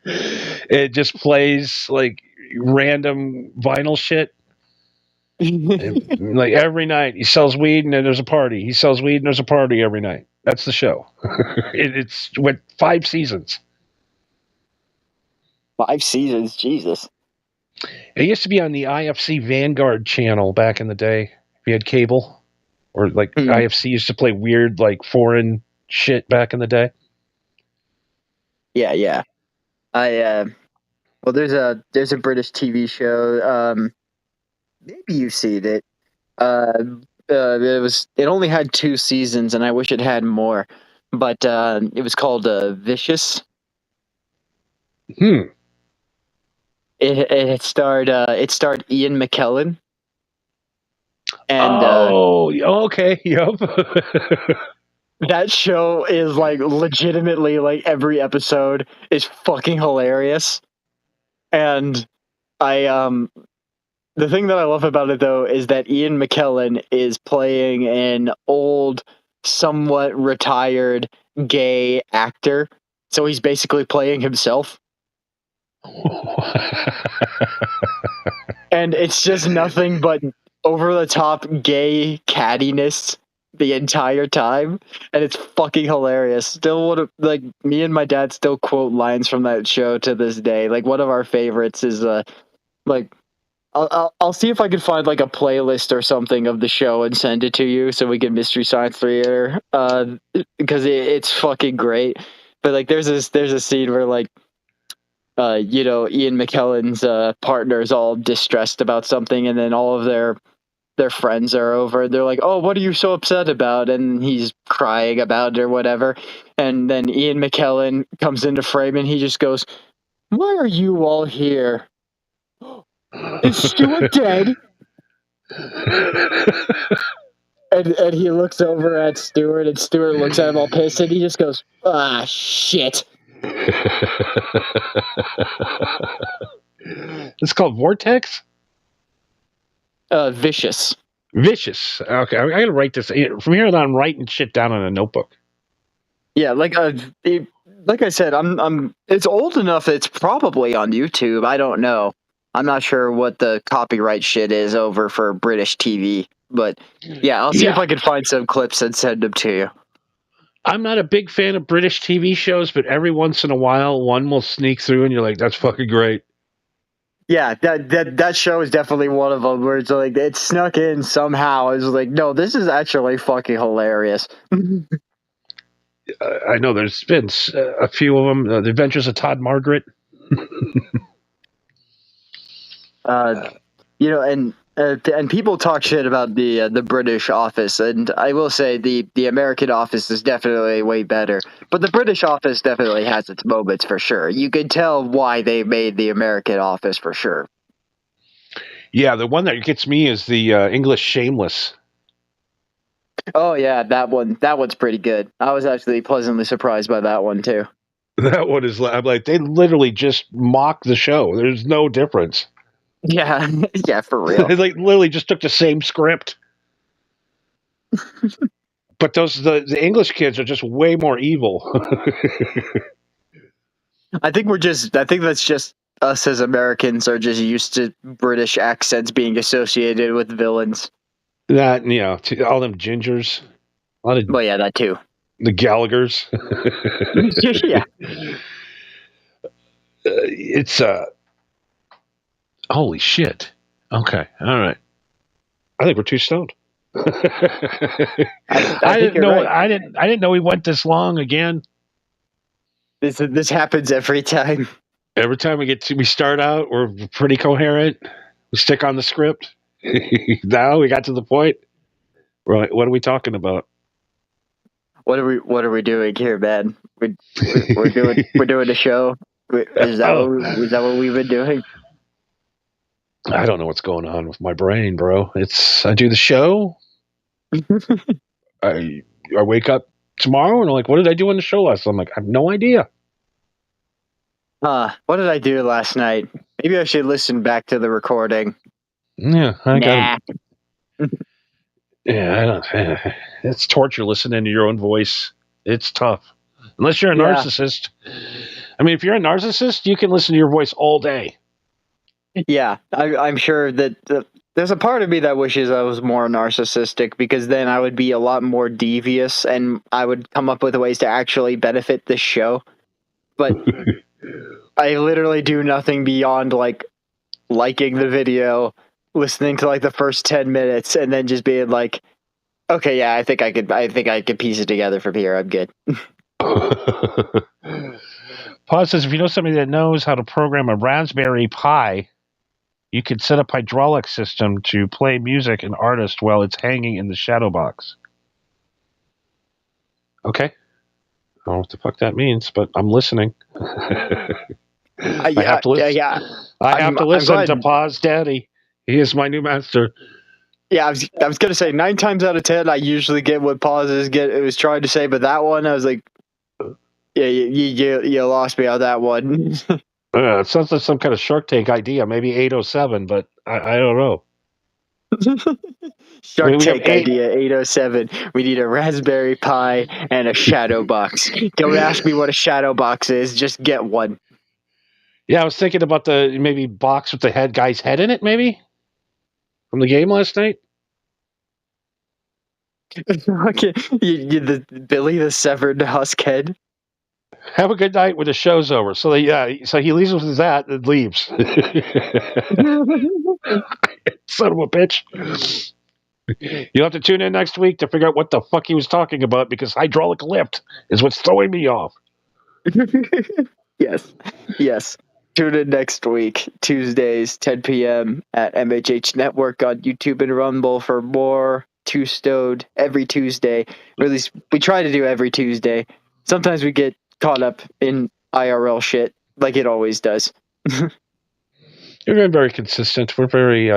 It just plays like random vinyl shit. Like every night he sells weed and then there's a party. He sells weed and there's a party every night. That's the show. It's went 5 seasons. 5 seasons, Jesus. It used to be on the IFC Vanguard channel back in the day. If you had cable, or like IFC used to play weird like foreign shit back in the day. Yeah. Well, there's a British TV show. Maybe you've seen it. It only had 2 seasons, and I wish it had more. But it was called Vicious. It starred Ian McKellen. And okay, yep. That show is like legitimately like every episode is fucking hilarious. And the thing that I love about it, though, is that Ian McKellen is playing an old, somewhat retired gay actor. So he's basically playing himself. And it's just nothing but over-the-top gay cattiness the entire time. And it's fucking hilarious. Still, like, me and my dad still quote lines from that show to this day. Like, one of our favorites is, like... I'll see if I can find like a playlist or something of the show and send it to you so we can Mystery Science Theater because it's fucking great. But like there's a scene where like Ian McKellen's partner is all distressed about something, and then all of their friends are over. They're like, "Oh, what are you so upset about?" And he's crying about it or whatever. And then Ian McKellen comes into frame and he just goes, "Why are you all here? Is Stuart dead?" and he looks over at Stuart, and Stuart looks at him all pissed, and he just goes, "Ah, shit." It's called Vortex? Vicious. Vicious. Okay, I gotta write this. From here on, I'm writing shit down on a notebook. Yeah, like I said, I'm. It's old enough. It's probably on YouTube. I don't know. I'm not sure what the copyright shit is over for British TV, but yeah, I'll see if I can find some clips and send them to you. I'm not a big fan of British TV shows, but every once in a while, one will sneak through, and you're like, "That's fucking great." Yeah, that show is definitely one of them where it's like it snuck in somehow. It's like, no, this is actually fucking hilarious. I know there's been a few of them. The Adventures of Todd Margaret. And people talk shit about the British Office, and I will say the American Office is definitely way better. But the British Office definitely has its moments for sure. You can tell why they made the American Office for sure. Yeah, the one that gets me is the English Shameless. Oh yeah, that one's pretty good. I was actually pleasantly surprised by that one too. That one is. I'm like, they literally just mock the show. There's no difference. Yeah, yeah, for real. They like literally just took the same script. But the English kids are just way more evil. I think that's just us as Americans are just used to British accents being associated with villains. That, all them gingers. A lot of, well, yeah, that too. The Gallaghers. Yeah. It's holy shit. Okay, all right. I think we're too stoned. I didn't know. Right. I didn't know we went this long again. This happens every time. Every time we start out, we're pretty coherent. We stick on the script. Now we got to the point. Right, what are we talking about? What are we doing here, man? We're doing a show. Is that what we've been doing? I don't know what's going on with my brain, bro. I do the show. I wake up tomorrow and I'm like, what did I do on the show last night? I'm like, I have no idea. What did I do last night? Maybe I should listen back to the recording. Yeah, I got it. Yeah, it's torture listening to your own voice. It's tough. Unless you're a narcissist. I mean, if you're a narcissist, you can listen to your voice all day. Yeah, I'm sure that there's a part of me that wishes I was more narcissistic, because then I would be a lot more devious and I would come up with ways to actually benefit this show. But I literally do nothing beyond like liking the video, listening to like the first 10 minutes, and then just being like, okay, yeah, I think I could piece it together from here. I'm good. Paul says, if you know somebody that knows how to program a Raspberry Pi, you could set up a hydraulic system to play music and artist while it's hanging in the shadow box. Okay. I don't know what the fuck that means, but I'm listening. I have to listen. Yeah. I have to listen to Pa's daddy. He is my new master. Yeah, I was gonna say 9 times out of 10, I usually get what Pa's was trying to say, but that one I was like, yeah, you lost me on that one. It sounds like some kind of Shark Tank idea, maybe 807, but I don't know. Shark Tank idea 807. We need a Raspberry Pi and a shadow box. Don't ask me what a shadow box is. Just get one. Yeah, I was thinking about the maybe box with the guy's head in it, maybe from the game last night. Okay, Billy the severed husk head. Have a good night when the show's over. So so he leaves with that and leaves. Son of a bitch. You'll have to tune in next week to figure out what the fuck he was talking about, because hydraulic lift is what's throwing me off. Yes. Tune in next week, Tuesdays, 10 p.m. at MHH Network on YouTube and Rumble for more Two Stoned every Tuesday. Or at least we try to do every Tuesday. Sometimes we get caught up in IRL shit, like it always does. We've been very consistent. We're very,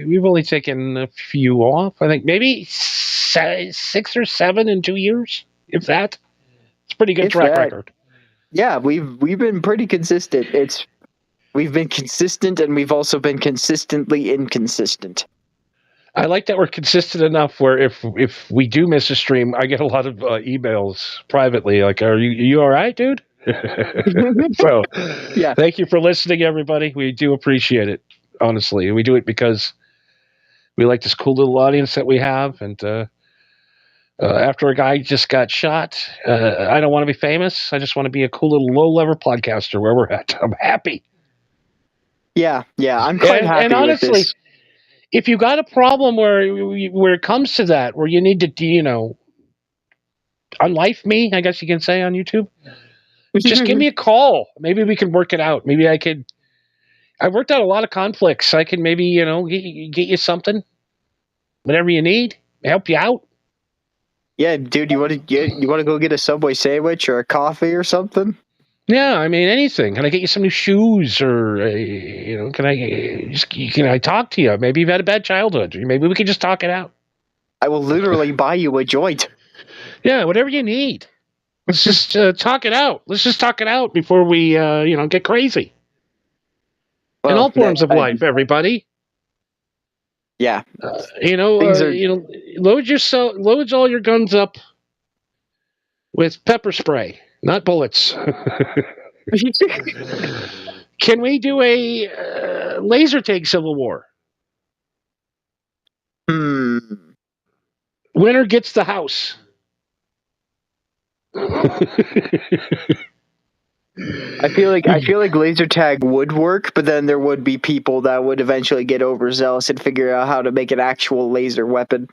we've only taken a few off. I think maybe 6 or 7 in 2 years, if that. It's a pretty good track record. Yeah, we've been pretty consistent. We've been consistent, and we've also been consistently inconsistent. I like that we're consistent enough where if we do miss a stream, I get a lot of emails privately like, "Are you all right, dude?" So, Yeah. thank you for listening, everybody. We do appreciate it, honestly. We do it because we like this cool little audience that we have, and after a guy just got shot, I don't want to be famous. I just want to be a cool little low-level podcaster where we're at. I'm happy. Yeah, I'm quite happy and honestly, with this. if you got a problem where it comes to that, where you need to, unlife me, I guess you can say on YouTube, just give me a call. Maybe we can work it out. Maybe I worked out a lot of conflicts. I can maybe, get you something, whatever you need, help you out. Yeah, dude, you want to go get a Subway sandwich or a coffee or something? Yeah, I mean anything. Can I get you some new shoes, or can I talk to you? Maybe you've had a bad childhood. Maybe we can just talk it out. I will literally buy you a joint. Yeah, whatever you need. Let's just talk it out. Let's just talk it out before we get crazy. Well, in all forms of life, everybody. Yeah. Loads all your guns up with pepper spray, not bullets. Can we do a laser tag civil war? Winner gets the house. I feel like laser tag would work, but then there would be people that would eventually get overzealous and figure out how to make an actual laser weapon.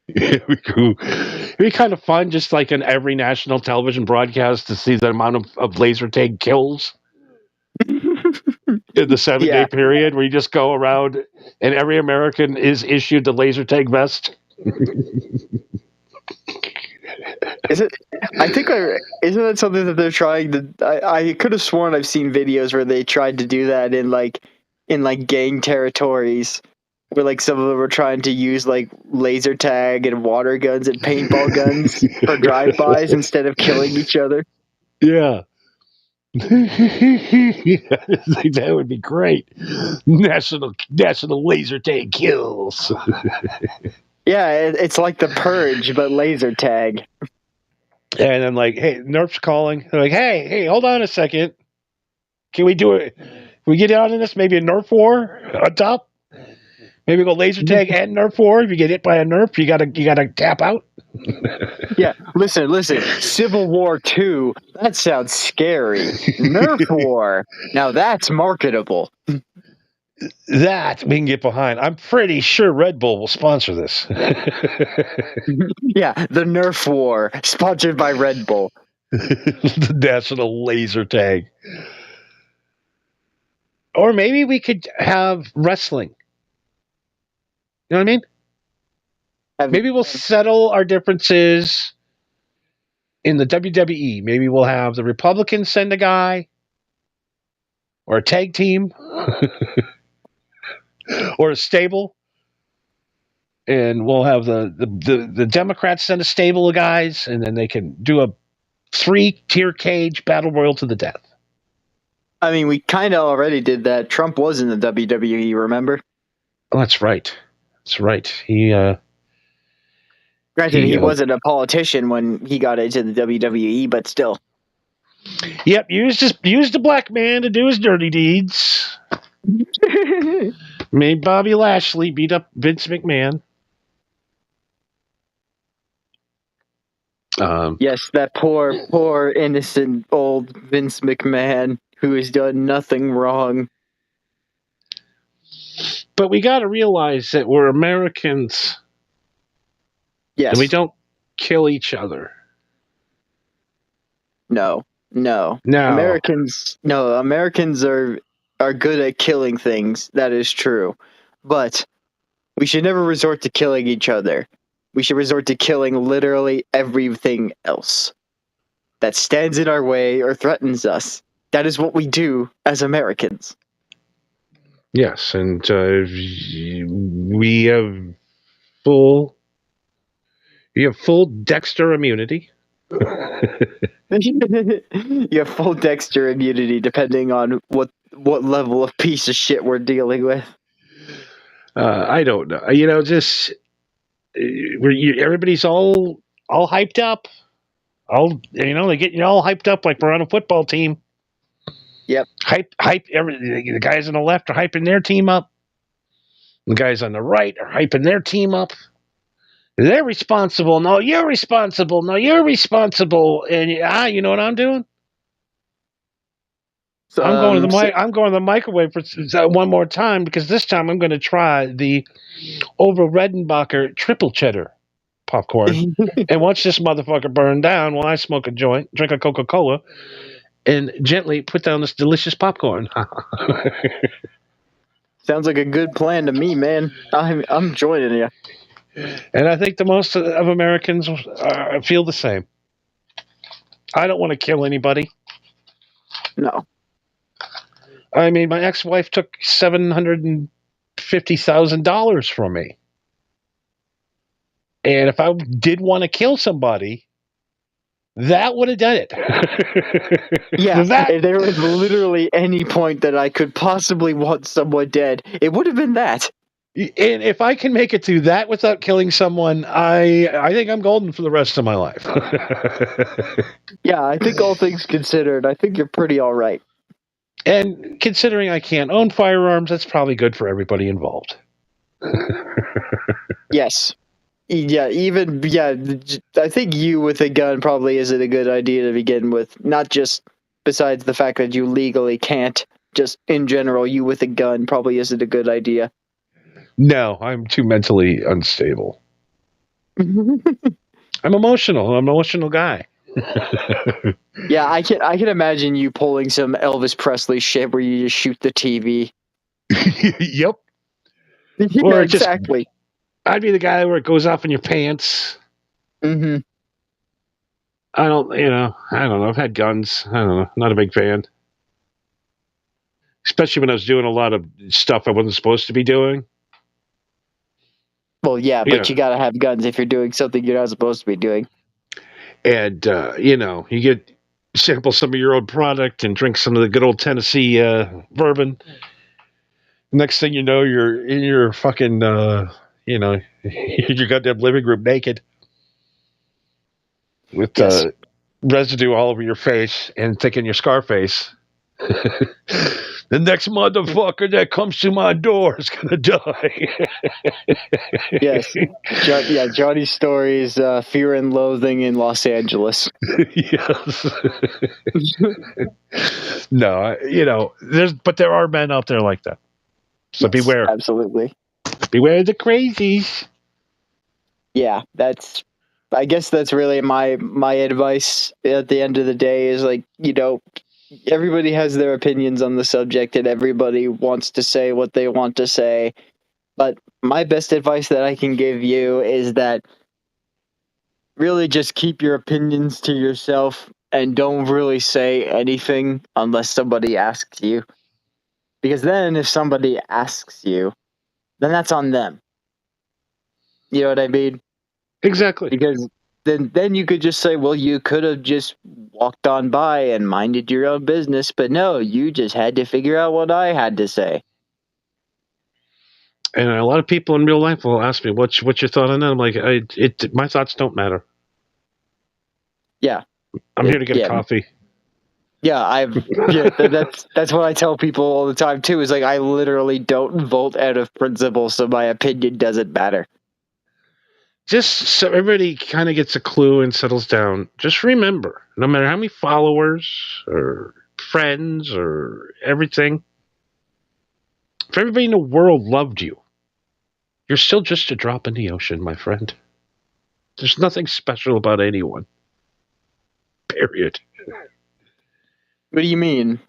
It'd be kind of fun, just like in every national television broadcast, to see the amount of laser tag kills in the 7-day period, where you just go around and every American is issued the laser tag vest. Isn't that something that they're trying to? I could have sworn I've seen videos where they tried to do that in gang territories, where like some of them were trying to use like laser tag and water guns and paintball guns for drive-bys instead of killing each other. Yeah. That would be great. National laser tag kills. Yeah, it's like the Purge, but laser tag. And then like, hey, Nerf's calling. They're like, hey, hold on a second. Can we do it? Can we get out of this? Maybe a Nerf war on top? Maybe go laser tag and Nerf war. If you get hit by a Nerf, you gotta tap out. Yeah, listen. Civil War 2, that sounds scary. Nerf War, now that's marketable. That we can get behind. I'm pretty sure Red Bull will sponsor this. Yeah, the Nerf War, sponsored by Red Bull. The national laser tag. Or maybe we could have wrestling. You know what I mean? Maybe we'll settle our differences in the WWE. Maybe we'll have the Republicans send a guy, or a tag team, or a stable, and we'll have the Democrats send a stable of guys, and then they can do a 3-tier cage battle royal to the death. I mean, we kind of already did that. Trump was in the WWE, remember? Oh, that's right. Granted, he wasn't a politician when he got into the WWE, but still. Yep, used a black man to do his dirty deeds. Made Bobby Lashley beat up Vince McMahon. Yes, that poor innocent old Vince McMahon who has done nothing wrong. But we got to realize that we're Americans. Yes. And we don't kill each other. No. Americans are good at killing things. That is true. But we should never resort to killing each other. We should resort to killing literally everything else that stands in our way or threatens us. That is what we do as Americans. Yes, and we have full Dexter immunity. You have full Dexter immunity depending on what what level of piece of shit we're dealing with. I don't know. Just everybody's all hyped up. They get you all hyped up like we're on a football team. Yep. Hype. The guys on the left are hyping their team up. The guys on the right are hyping their team up. They're responsible. No, you're responsible. No, you're responsible. And you know what I'm doing? I'm going to the microwave for one more time, because this time I'm going to try the Over Redenbacher triple cheddar popcorn and watch this motherfucker burn down while I smoke a joint, drink a Coca-Cola, and gently put down this delicious popcorn. Sounds like a good plan to me, man. I'm joining you. And I think the most of Americans feel the same. I don't want to kill anybody. No. I mean, my ex-wife took $750,000 from me. And if I did want to kill somebody, that would have done it. Yeah, if there was literally any point that I could possibly want someone dead, it would have been that. And if I can make it through that without killing someone, I think I'm golden for the rest of my life. Yeah, I think all things considered, I think you're pretty all right. And considering I can't own firearms, that's probably good for everybody involved. Yes. Yeah, I think you with a gun probably isn't a good idea to begin with. Not just besides the fact that you legally can't, just in general, you with a gun probably isn't a good idea. No, I'm too mentally unstable. I'm emotional. I'm an emotional guy. Yeah, I can imagine you pulling some Elvis Presley shit where you just shoot the TV. Yep. Yeah, Or exactly. I'd be the guy where it goes off in your pants. Mm-hmm. I don't know. I've had guns. I don't know. Not a big fan. Especially when I was doing a lot of stuff I wasn't supposed to be doing. Well, yeah, but you gotta have guns if you're doing something you're not supposed to be doing. And, you get sample some of your own product and drink some of the good old Tennessee bourbon. Next thing you know, you're in your fucking, your goddamn living room naked with residue all over your face and thinking you're Scarface. The next motherfucker that comes to my door is gonna die. Yes. Johnny's Stories, Fear and Loathing in Los Angeles. Yes. No, but there are men out there like that. So yes, beware. Absolutely. Beware the crazies. Yeah, I guess that's really my advice at the end of the day is everybody has their opinions on the subject and everybody wants to say what they want to say. But my best advice that I can give you is that really just keep your opinions to yourself and don't really say anything unless somebody asks you. Because then if somebody asks you, then that's on them. You know what I mean? Exactly. Because then you could just say, well, you could have just walked on by and minded your own business, but no, you just had to figure out what I had to say. And a lot of people in real life will ask me, "What's your thought on that?" I'm like, my thoughts don't matter. Yeah, I'm here to get a coffee. Yeah, that's what I tell people all the time too. Is I literally don't vote out of principle, so my opinion doesn't matter. Just so everybody kind of gets a clue and settles down, just remember, no matter how many followers or friends or everything, if everybody in the world loved you, you're still just a drop in the ocean, my friend. There's nothing special about anyone. Period. What do you mean?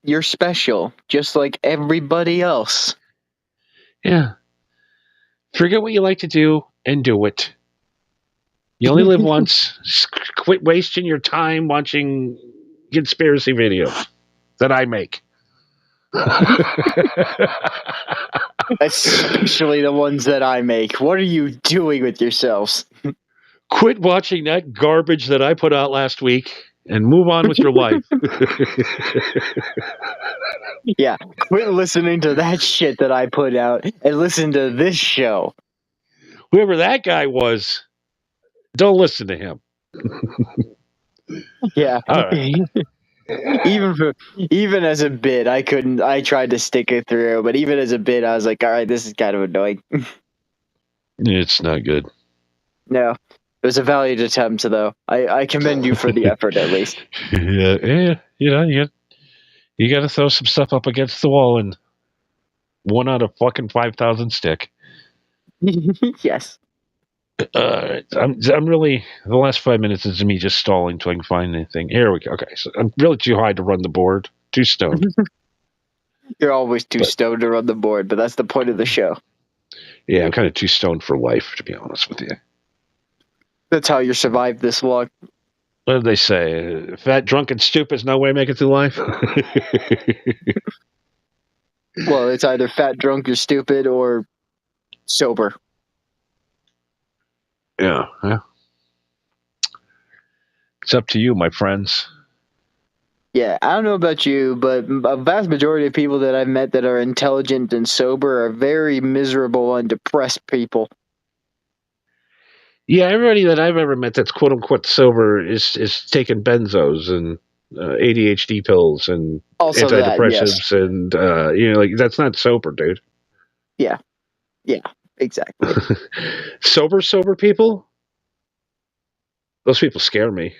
You're special, just like everybody else. Yeah. Forget what you like to do and do it. You only live once. Quit wasting your time watching conspiracy videos that I make. Especially the ones that I make. What are you doing with yourselves? Quit watching that garbage that I put out last week. and move on with your life. Yeah, quit listening to that shit that I put out and listen to this show. Whoever that guy was, don't listen to him. Yeah. All right. Even as a bit, I tried to stick it through, but even as a bit, I was like, all right, this is kind of annoying. It's not good. No, it was a valiant attempt, though. I commend you for the effort, at least. Yeah. You got to throw some stuff up against the wall and one out of fucking 5,000 stick. Yes. I'm really, the last 5 minutes is me just stalling till I can find anything. Here we go. Okay, so I'm really too high to run the board. Too stoned. You're always too stoned to run the board, but that's the point of the show. Yeah, I'm kind of too stoned for life, to be honest with you. That's how you survive this long. What did they say? Fat, drunk, and stupid is no way to make it through life? Well, it's either fat, drunk, or stupid, or sober. Yeah. It's up to you, my friends. Yeah, I don't know about you, but a vast majority of people that I've met that are intelligent and sober are very miserable and depressed people. Yeah, everybody that I've ever met that's quote unquote sober is taking benzos and ADHD pills and Also antidepressants and like that's not sober, dude. Yeah, exactly. sober people? Those people scare me.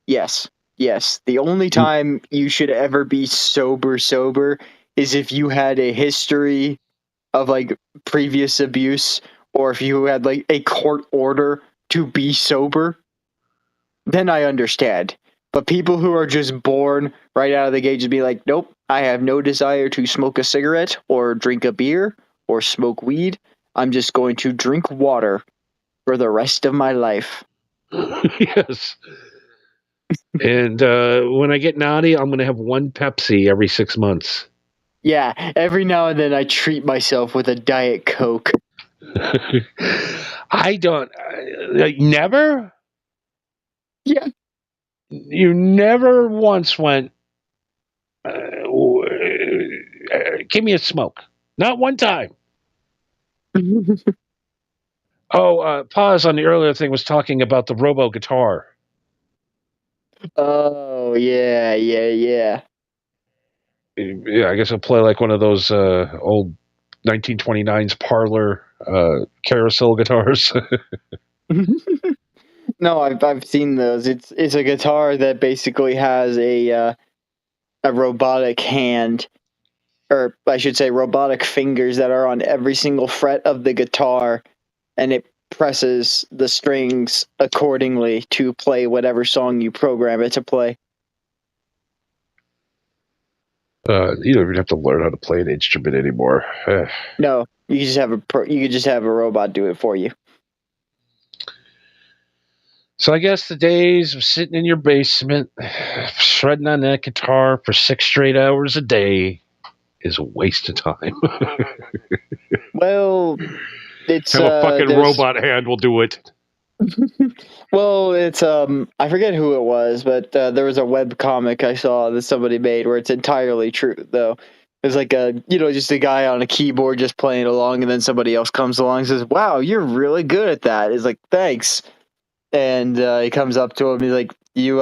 Yes. The only time you should ever be sober is if you had a history of like previous abuse, or if you had like a court order to be sober, then I understand. But people who are just born right out of the gate just be like, nope, I have no desire to smoke a cigarette or drink a beer or smoke weed. I'm just going to drink water for the rest of my life. Yes. And when I get naughty, I'm going to have one Pepsi every 6 months. Yeah, every now and then I treat myself with a Diet Coke. I don't. Never? Yeah. You never once went, give me a smoke. Not one time. Pause on the earlier thing was talking about the robo guitar. Oh, yeah. Yeah, I guess I'll play like one of those old 1929's parlor carousel guitars. No, I've seen those. It's a guitar that basically has a robotic hand, or I should say robotic fingers that are on every single fret of the guitar, and it presses the strings accordingly to play whatever song you program it to play. You don't even have to learn how to play an instrument anymore. No, you could just have a robot do it for you. So I guess the days of sitting in your basement, shredding on that guitar for 6 straight hours a day is a waste of time. Well, it's have a fucking robot hand will do it. Well, it's I forget who it was, but there was a web comic I saw that somebody made where it's entirely true though. It's like just a guy on a keyboard just playing along, and then somebody else comes along and says, "Wow, you're really good at that." It's like, "Thanks." And he comes up to him, he's like, You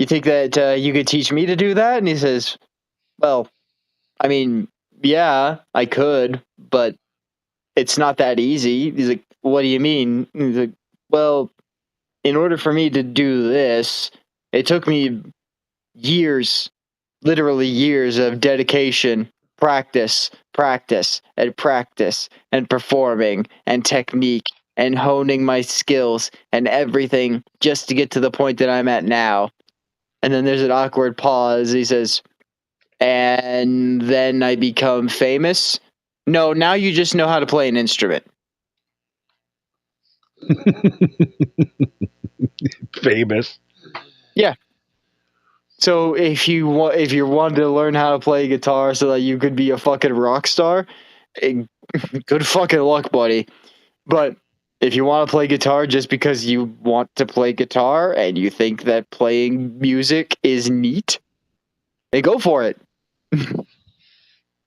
think that you could teach me to do that?" And he says, "Well, I mean, yeah, I could, but it's not that easy." He's like, "What do you mean?" And he's like, "Well, in order for me to do this, it took me years, literally years of dedication, practice, and performing, and technique, and honing my skills, and everything just to get to the point that I'm at now." And then there's an awkward pause. He says, "And then I become famous?" "No, now you just know how to play an instrument." Famous. Yeah. So if you wanted to learn how to play guitar so that you could be a fucking rock star, good fucking luck, buddy. But If you want to play guitar just because you want to play guitar and you think that playing music is neat, then go for it.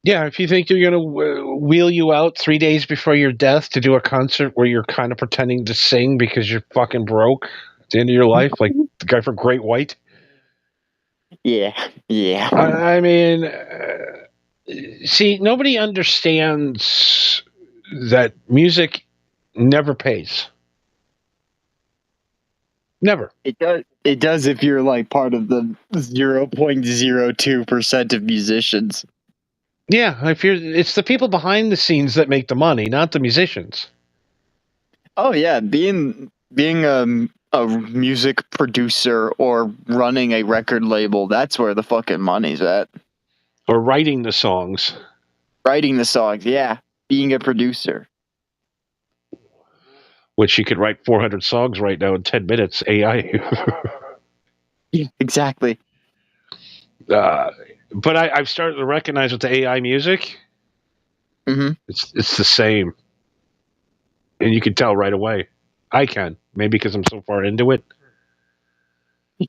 Yeah, if you think you're going to wheel you out 3 days before your death to do a concert where you're kind of pretending to sing because you're fucking broke at the end of your life, like the guy from Great White. Yeah. I mean, see, nobody understands that music never pays. Never. It does. It does if you're like part of the 0.02% of musicians. Yeah, it's the people behind the scenes that make the money, not the musicians. Oh yeah, being a music producer or running a record label, that's where the fucking money's at. Or writing the songs. Writing the songs, yeah. Being a producer. Which you could write 400 songs right now in 10 minutes, AI. Yeah, exactly. But I've started to recognize with the AI music, it's the same. And you can tell right away. I can. Maybe because I'm so far into it.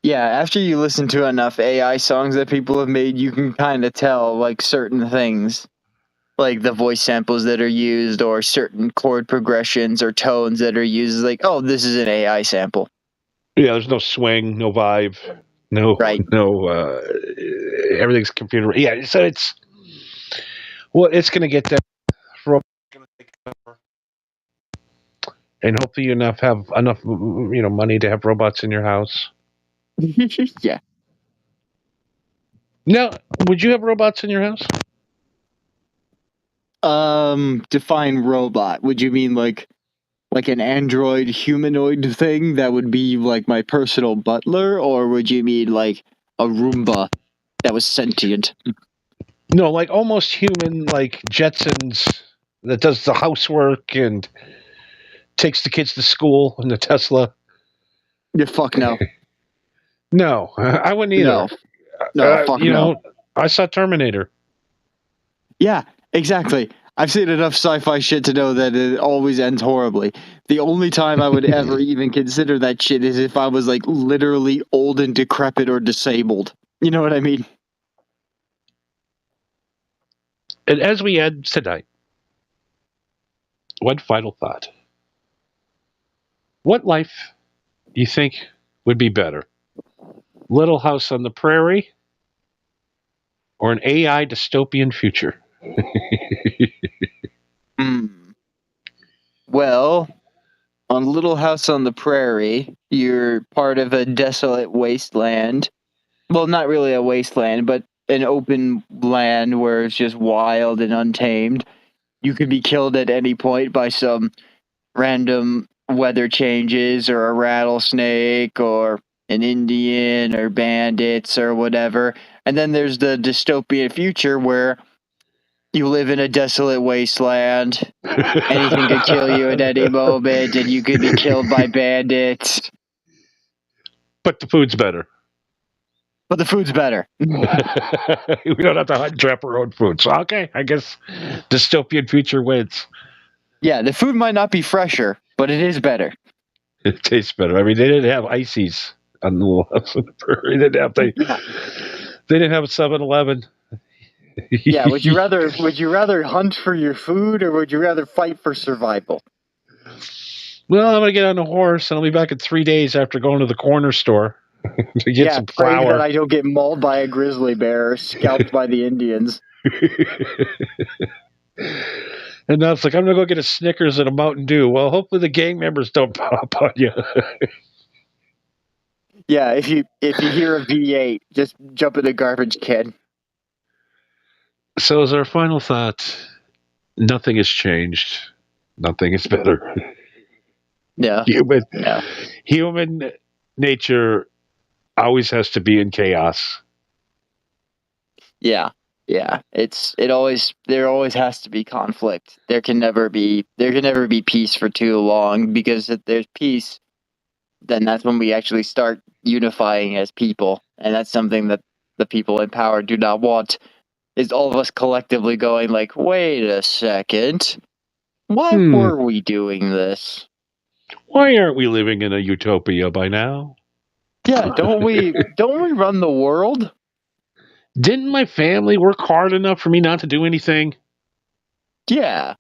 Yeah, after you listen to enough AI songs that people have made, you can kind of tell like certain things. Like the voice samples that are used or certain chord progressions or tones that are used. Like, oh, this is an AI sample. Yeah, there's no swing, no vibe, no, everything's computer. Yeah, so it's going to get there. And hopefully you have enough, money to have robots in your house. Yeah. Now, would you have robots in your house? Define robot. Would you mean like an android humanoid thing that would be like my personal butler, or would you mean like a Roomba that was sentient? No, like almost human, like Jetsons that does the housework and takes the kids to school in the Tesla. Yeah, fuck no. No, I wouldn't either. No, fuck no. I saw Terminator. Yeah, exactly. I've seen enough sci-fi shit to know that it always ends horribly. The only time I would ever even consider that shit is if I was like literally old and decrepit or disabled. You know what I mean? And as we end tonight, one final thought. What life do you think would be better? Little House on the Prairie or an AI dystopian future? Well, on Little House on the Prairie, you're part of a desolate wasteland. Well, not really a wasteland, but an open land where it's just wild and untamed. You could be killed at any point by some random weather changes or a rattlesnake or an Indian or bandits or whatever. And then there's the dystopian future where you live in a desolate wasteland. Anything could kill you at any moment, and you could be killed by bandits. But the food's better. But the food's better. We don't have to hunt and trap our own food. So, okay, I guess dystopian future wins. Yeah, the food might not be fresher, but it is better. It tastes better. I mean, they didn't have ices on the Little House on the Prairie. They didn't have a 7-Eleven. Yeah, would you rather hunt for your food or would you rather fight for survival? Well, I'm gonna get on a horse and I'll be back in 3 days after going to the corner store to get some praying flour. that I don't get mauled by a grizzly bear or scalped by the Indians. And now it's like, I'm gonna go get a Snickers and a Mountain Dew. Well, hopefully the gang members don't pop on you. Yeah, if you hear a V8, just jump in the garbage can. So as our final thought, nothing has changed. Nothing is better. Yeah. Human nature always has to be in chaos. Yeah. There always has to be conflict. There can never be peace for too long, because if there's peace, then that's when we actually start unifying as people. And that's something that the people in power do not want, is all of us collectively going like, wait a second, why were we doing this? Why aren't we living in a utopia by now? Yeah, don't we run the world? Didn't my family work hard enough for me not to do anything? Yeah.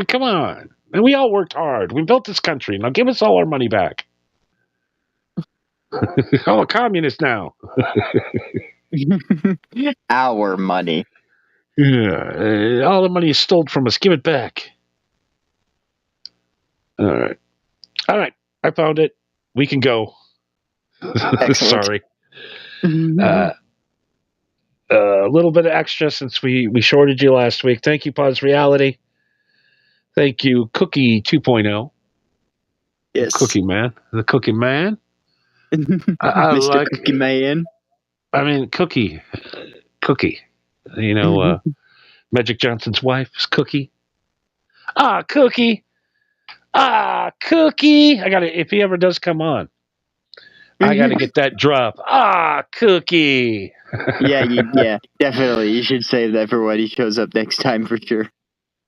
Come on. And we all worked hard. We built this country. Now give us all our money back. I'm a communist now. Our money. Yeah, all the money is stolen from us. Give it back. All right. All right. I found it. We can go. Excellent. Sorry. A little bit of extra since we shorted you last week. Thank you, Pause Reality. Thank you, Cookie 2.0. Yes. Cookie Man. The Cookie Man. I Mr. like, Cookie Man. I mean, Cookie. Cookie. You know, Magic Johnson's wife is Cookie. Ah, Cookie. Ah, Cookie. I got to, if he ever does come on, I got to get that drop. Ah, Cookie. yeah, definitely. You should save that for when he shows up next time for sure.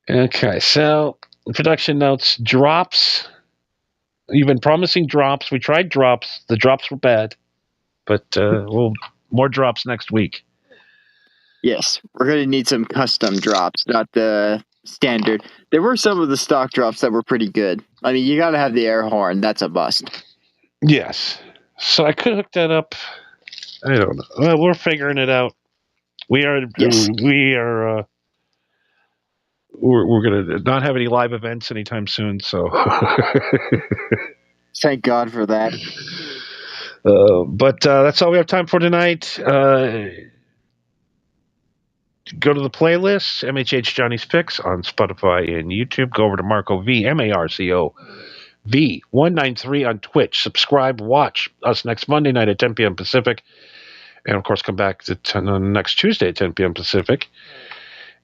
Okay, so production notes, drops. You've been promising drops. We tried drops. The drops were bad, but we'll more drops next week. Yes, we're going to need some custom drops, not the standard. There were some of the stock drops that were pretty good. I mean, you got to have the air horn. That's a must. Yes. So I could hook that up. I don't know. Well, we're figuring it out. We are. Yes. We are. We're gonna not have any live events anytime soon. So. Thank God for that. But that's all we have time for tonight. Go to the playlist, MHH Johnny's Picks on Spotify and YouTube. Go over to Marco V, MARCO V193 on Twitch. Subscribe, watch us next Monday night at 10 p.m. Pacific. And of course, come back to next Tuesday at 10 p.m. Pacific.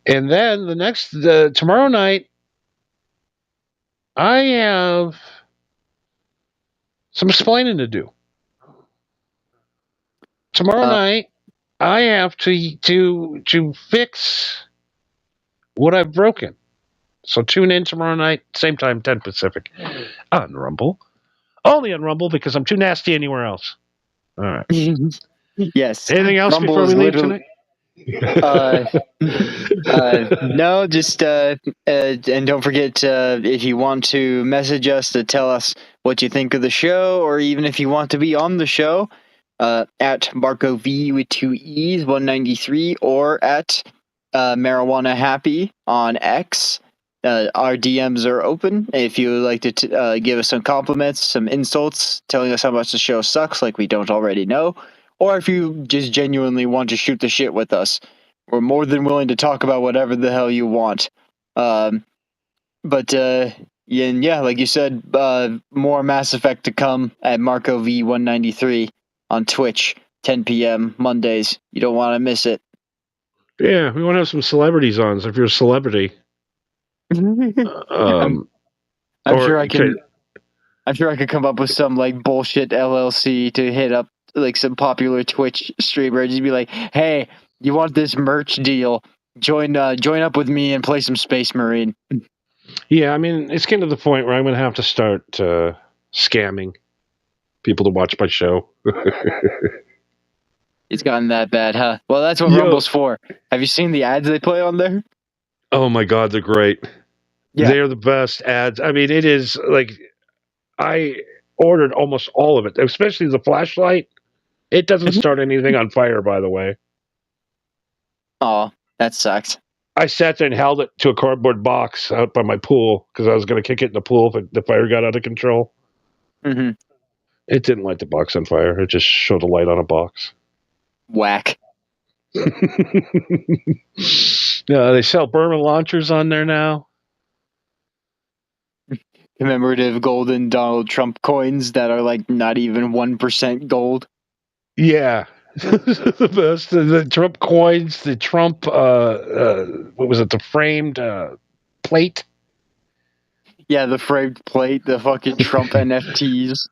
And then tomorrow night, I have some explaining to do. Tomorrow night, I have to fix what I've broken. So tune in tomorrow night, same time, 10 Pacific, on Rumble. Only on Rumble because I'm too nasty anywhere else. All right. Yes. Anything else Rumble before we leave tonight? No, just and don't forget if you want to message us to tell us what you think of the show, or even if you want to be on the show, at Marco V with 2 E's 193, or at Marijuana Happy on X. Our DMs are open. If you would like to give us some compliments, some insults, telling us how much the show sucks, like we don't already know, or if you just genuinely want to shoot the shit with us, we're more than willing to talk about whatever the hell you want. Yeah, like you said, more Mass Effect to come at Marco V193 on Twitch, 10 p.m. Mondays. You don't want to miss it. Yeah, we want to have some celebrities on. So if you're a celebrity, I'm sure I can. I'm sure I could come up with some like bullshit LLC to hit up like some popular Twitch streamer. Just be like, "Hey, you want this merch deal? Join up with me and play some Space Marine." Yeah, I mean, it's getting to the point where I'm going to have to start scamming people to watch my show. It's gotten that bad, huh? Well, that's what Rumble's for. Have you seen the ads they play on there? Oh my God, they're great. Yeah. They're the best ads. I mean, it is like I ordered almost all of it, especially the flashlight. It doesn't start anything on fire, by the way. Oh, that sucks. I sat there and held it to a cardboard box out by my pool because I was going to kick it in the pool if the fire got out of control. Mm-hmm. It didn't light the box on fire. It just showed a light on a box. Whack. They sell Burma launchers on there now. Commemorative golden Donald Trump coins that are like not even 1% gold. Yeah. The best. The Trump coins, the Trump, what was it, the framed plate? Yeah, the framed plate, the fucking Trump NFTs.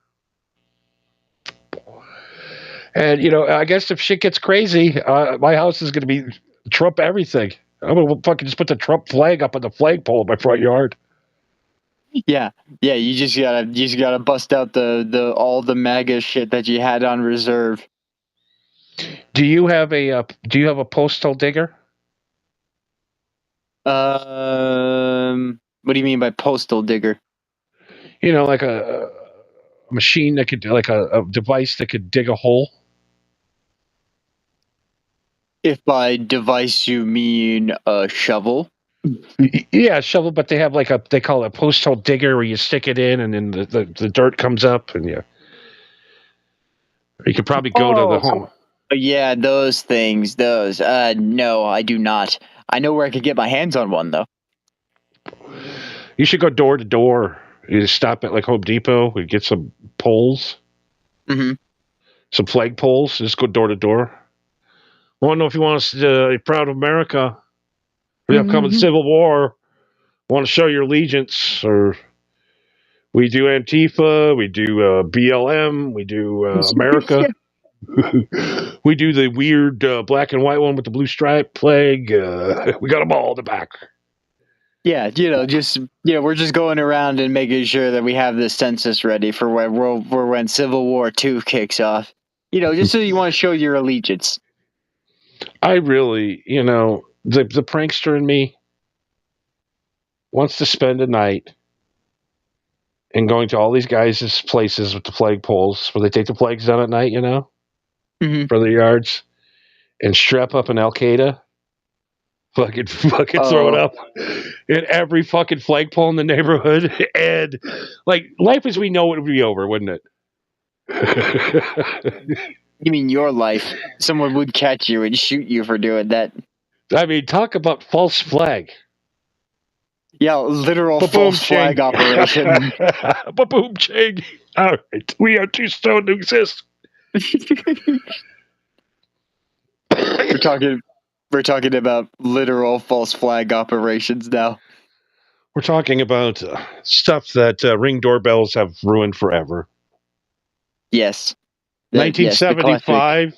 And, I guess if shit gets crazy, my house is going to be Trump everything. I'm going to fucking just put the Trump flag up on the flagpole in my front yard. Yeah. You just gotta bust out the all the MAGA shit that you had on reserve. Do you have a postal digger? What do you mean by postal digger? Like a machine that could, like a device that could dig a hole. If by device you mean a shovel. Yeah, shovel, but they have they call it a postal digger, where you stick it in and then the dirt comes up, and you could probably go to the home. Yeah, those things. Those. No, I do not. I know where I could get my hands on one though. You should go door to door. You just stop at like Home Depot and get some poles. Mm-hmm. Some flag poles. Just go door to door. I don't know if you want us to be proud of America for the upcoming Civil War. Want to show your allegiance, or we do Antifa, we do BLM, we do America. We do the weird black and white one with the blue stripe flag. We got them all in the back. Yeah, we're just going around and making sure that we have the census ready for when Civil War II kicks off. Just so you want to show your allegiance. I really, the prankster in me wants to spend a night and going to all these guys' places with the flag poles where they take the flags down at night, for their yards, and strap up an Al-Qaeda. Fucking throw it up in every fucking flagpole in the neighborhood, and like life as we know it would be over, wouldn't it? You mean your life? Someone would catch you and shoot you for doing that. I mean, talk about false flag. Yeah, literal false flag operation. Ba-boom ching. All right, we are too stoned to exist. We're talking about literal false flag operations now. We're talking about stuff that Ring doorbells have ruined forever. Yes. 1975,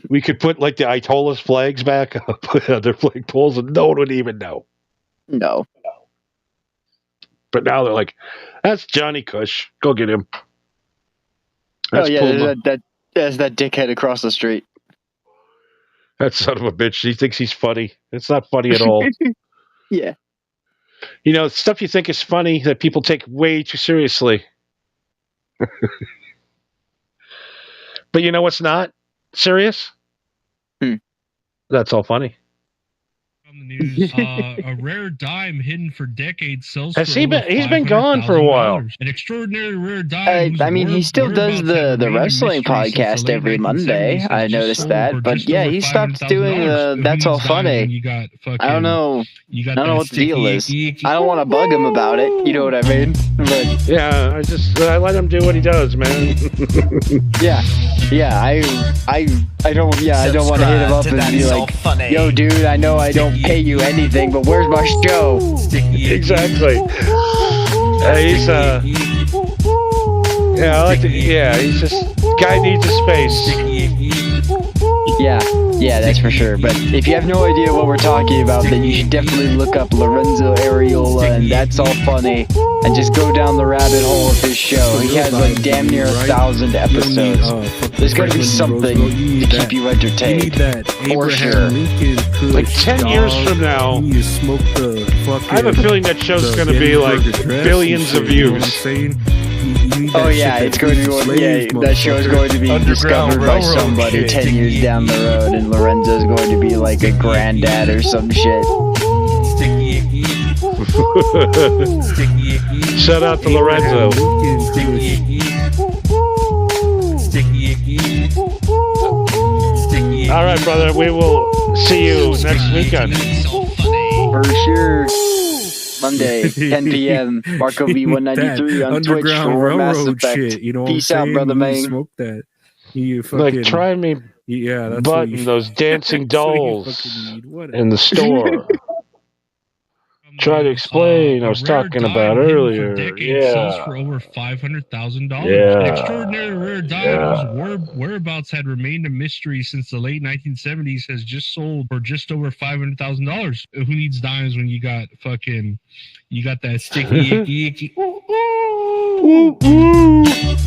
we could put like the Ayatollah's flags back up, their flag poles, and no one would even know. No. But now they're like, that's Johnny Cush. Go get him. That's that's that dickhead across the street. That son of a bitch. He thinks he's funny. It's not funny at all. Yeah. Stuff you think is funny that people take way too seriously. But you know what's not serious? That's all funny. On the news, a rare dime hidden for decades sells for He's been gone for a while. An extraordinary rare dime. He still does the wrestling podcast every Monday. I noticed that, but yeah, he stopped doing That's All Funny. I don't know. I don't know what the deal is. I don't want to bug him about it. You know what I mean? But yeah, I let him do what he does, man. yeah. I don't want to hit him up and be like, yo, dude, I know I don't pay you anything, but where's my show? Exactly. He's he's just guy needs a space. Yeah, that's for sure. But if you have no idea what we're talking about, then you should definitely look up Lorenzo Areola and That's All Funny, and just go down the rabbit hole of his show. He has like damn near 1,000 episodes. There's gotta be something to keep you entertained, for sure. Like 10 years from now, I have a feeling that show's gonna be like billions of views. Oh yeah, it's going to be that show is going to be discovered by somebody 10 years down the road, and Lorenzo's going to be like a granddad or some shit. Shout out to Lorenzo. All right, brother, we will see you next weekend. For sure. Monday, 10 p.m. Marco V193 on Twitch for Mass Effect. Shit, you know what Peace I'm out, saying? brother man. Smoke that. You fucking, like, try me that's button those dancing dolls in the store. Try to explain. I A was rare talking dime about hidden earlier. for decades sells Yeah. for over $500,000. Yeah. The extraordinary rare dime whose whereabouts had remained a mystery since the late 1970s has just sold for just over $500,000. Who needs dimes when you got that sticky icky icky? Ooh, ooh. Ooh, ooh.